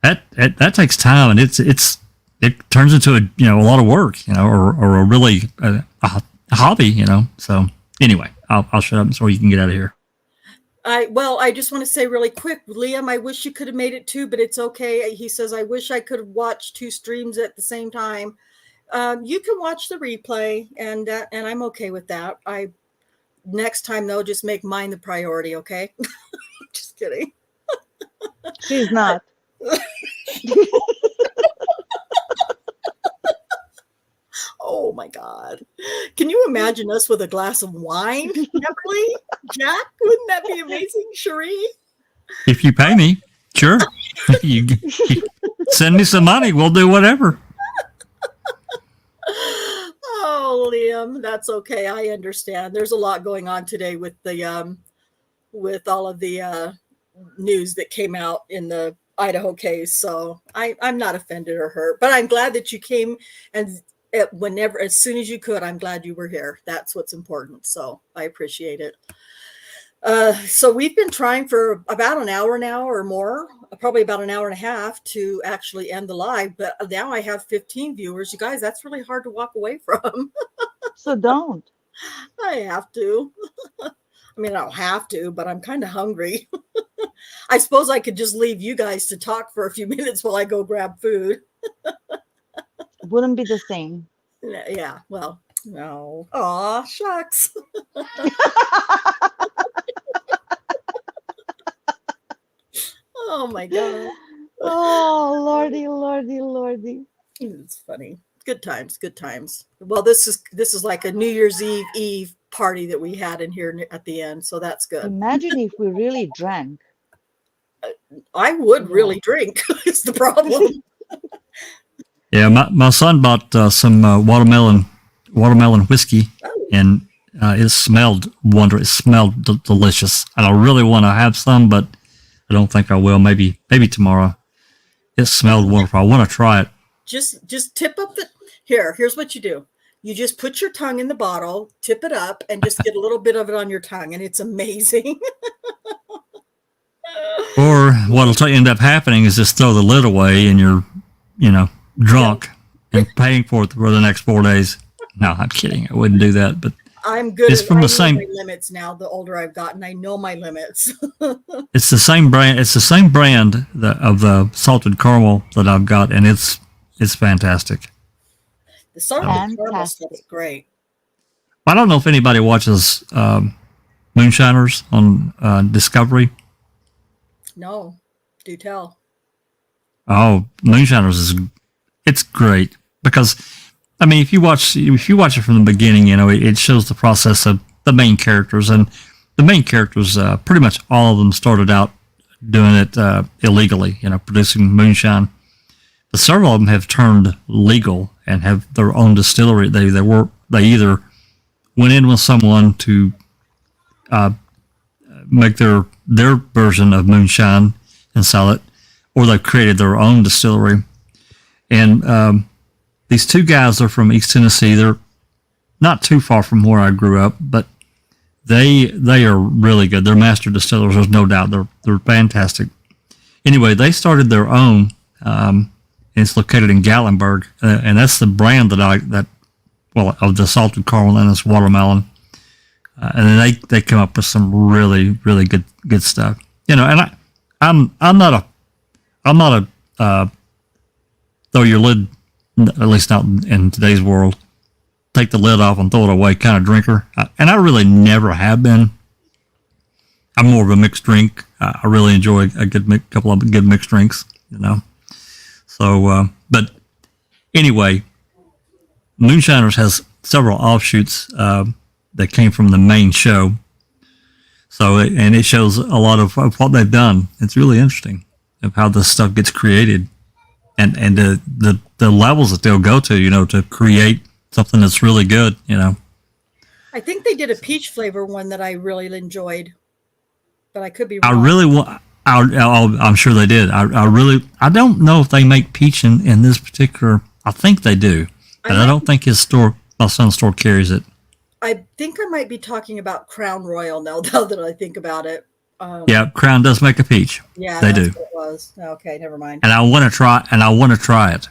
that takes time, and it turns into a lot of work, or a really a hobby, So anyway, I'll shut up so you can get out of here. I just want to say really quick, Liam, I wish you could have made it too, but it's okay. He says, I wish I could have watched 2 streams at the same time. You can watch the replay, and I'm okay with that. Next time though, just make mine the priority, okay? Just kidding. She's not. imagine us with a glass of wine, Beverly? Jack, wouldn't that be amazing, Cherie? If you pay me, sure. you send me some money, we'll do whatever. Oh, Liam, that's okay. I understand. There's a lot going on today with the with all of the news that came out in the Idaho case. So I'm not offended or hurt, but I'm glad that you came, and whenever, as soon as you could, I'm glad you were here. That's what's important. So I appreciate it. So we've been trying for about an hour now or more, probably about an hour and a half to actually end the live. But now I have 15 viewers. You guys, that's really hard to walk away from. So don't. I have to. I mean, I don't have to, but I'm kind of hungry. I suppose I could just leave you guys to talk for a few minutes while I go grab food. Wouldn't be the same. Yeah, well, no. Aw, shucks. Oh my God. Oh, Lordy, Lordy, Lordy. It's funny. Good times, good times. Well, this is like a New Year's Eve party that we had in here at the end, so that's good. Imagine if we really drank. I would really drink. It's the problem. Yeah, my son bought some watermelon whiskey, and it smelled wonderful. It smelled delicious, and I really want to have some, but I don't think I will. Maybe tomorrow. It smelled wonderful. I want to try it. Just tip up the here's what you do. You just put your tongue in the bottle, tip it up, and just get a little bit of it on your tongue, and it's amazing. Or what'll end up happening is just throw the lid away, and you're, drunk and paying for it for the next 4 days. No, I'm kidding. I wouldn't do that, but I'm good. It's from the same my limits now. The older I've gotten, I know my limits. It's the same brand. It's the same brand of the salted caramel that I've got, and it's fantastic. The salted caramel stuff is great. I don't know if anybody watches Moonshiners on Discovery. No, do tell. Oh, Moonshiners it's great because, I mean, if you watch it from the beginning, it shows the process of the main characters, and the main characters, pretty much all of them started out doing it illegally, producing moonshine. But several of them have turned legal and have their own distillery. They either went in with someone to make their version of moonshine and sell it, or they've created their own distillery. And these two guys are from East Tennessee. They're not too far from where I grew up, but they are really good. They're master distillers. There's no doubt. They're fantastic. Anyway, they started their own. And it's located in Gatlinburg, and that's the brand of the salted caramel and this watermelon. And then they come up with some really, really good stuff. And I'm not a throw your lid, at least not in today's world, take the lid off and throw it away kind of drinker. And I really never have been. I'm more of a mixed drink. I really enjoy a couple of good mixed drinks, So, but anyway, Moonshiners has several offshoots that came from the main show. So, and it shows a lot of what they've done. It's really interesting of how this stuff gets created, and the levels that they'll go to, to create something that's really good, I think they did a peach flavor one that I really enjoyed, but I could be wrong. I really want. I'm sure they did. I don't know if they make peach in this particular. I think they do, but I don't think my son's store carries it. I think I might be talking about Crown Royal now that I think about it. Yeah, Crown does make a peach. Yeah, they that's do. what it was. Okay, never mind. And I want to try it.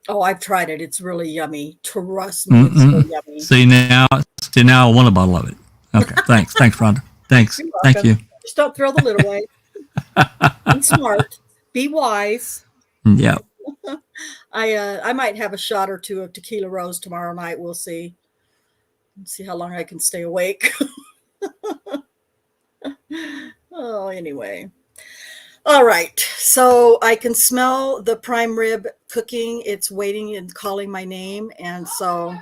Oh, I've tried it. It's really yummy. Trust me, it's so yummy. See now I want a bottle of it. Okay, thanks, Rhonda. Thanks, thank you. Just don't throw the lid away. Be smart. Be wise. Yeah. I might have a shot or two of tequila rose tomorrow night. We'll see. Let's see how long I can stay awake. Oh, anyway. All right. So I can smell the prime rib cooking. It's waiting and calling my name. And so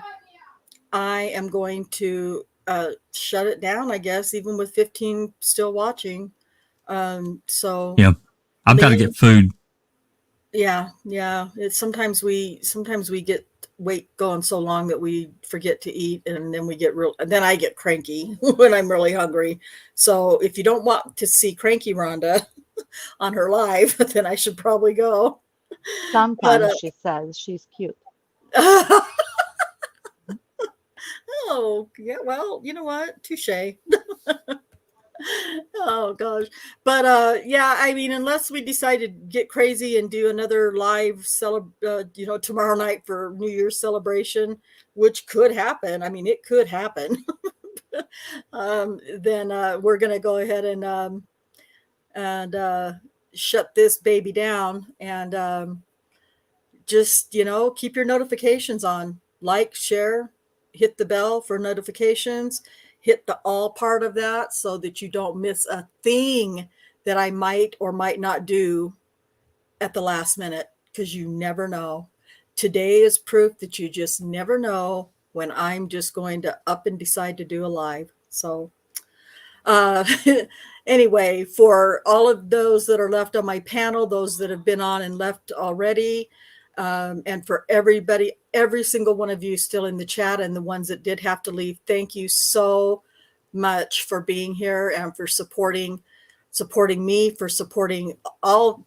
I am going to shut it down, I guess, even with 15 still watching. So Yeah, I've got to get food. Yeah. It's sometimes we get wait going so long that we forget to eat, and then then I get cranky when I'm really hungry. So if you don't want to see cranky Rhonda on her live, then I should probably go. Sometimes she says she's cute. Oh, yeah, well, you know what? Touche. Oh gosh. But yeah, I mean, unless we decide to get crazy and do another live tomorrow night for New Year's celebration, which could happen. I mean, it could happen. Then we're gonna go ahead and shut this baby down, and just keep your notifications on. Like, share, hit the bell for notifications, hit the all part of that so that you don't miss a thing that I might or might not do at the last minute, because you never know. Today is proof that you just never know when I'm just going to up and decide to do a live. So anyway, for all of those that are left on my panel, those that have been on and left already, and for everybody, every single one of you still in the chat, and the ones that did have to leave, thank you so much for being here and for supporting me, for supporting all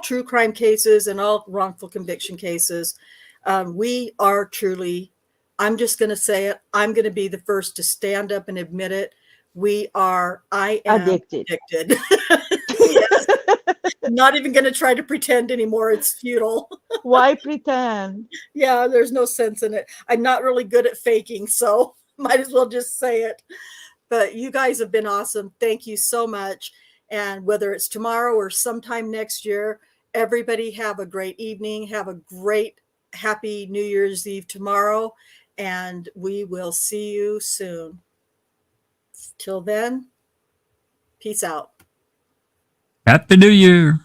true crime cases and all wrongful conviction cases. We are truly, I'm just going to say it, I'm going to be the first to stand up and admit it. I am addicted. Yes. Not even going to try to pretend anymore. It's futile. Why pretend? Yeah, there's no sense in it. I'm not really good at faking, so might as well just say it. But you guys have been awesome. Thank you so much. And whether it's tomorrow or sometime next year, everybody have a great evening. Have a great, happy New Year's Eve tomorrow. And we will see you soon. Till then, peace out. Happy New Year.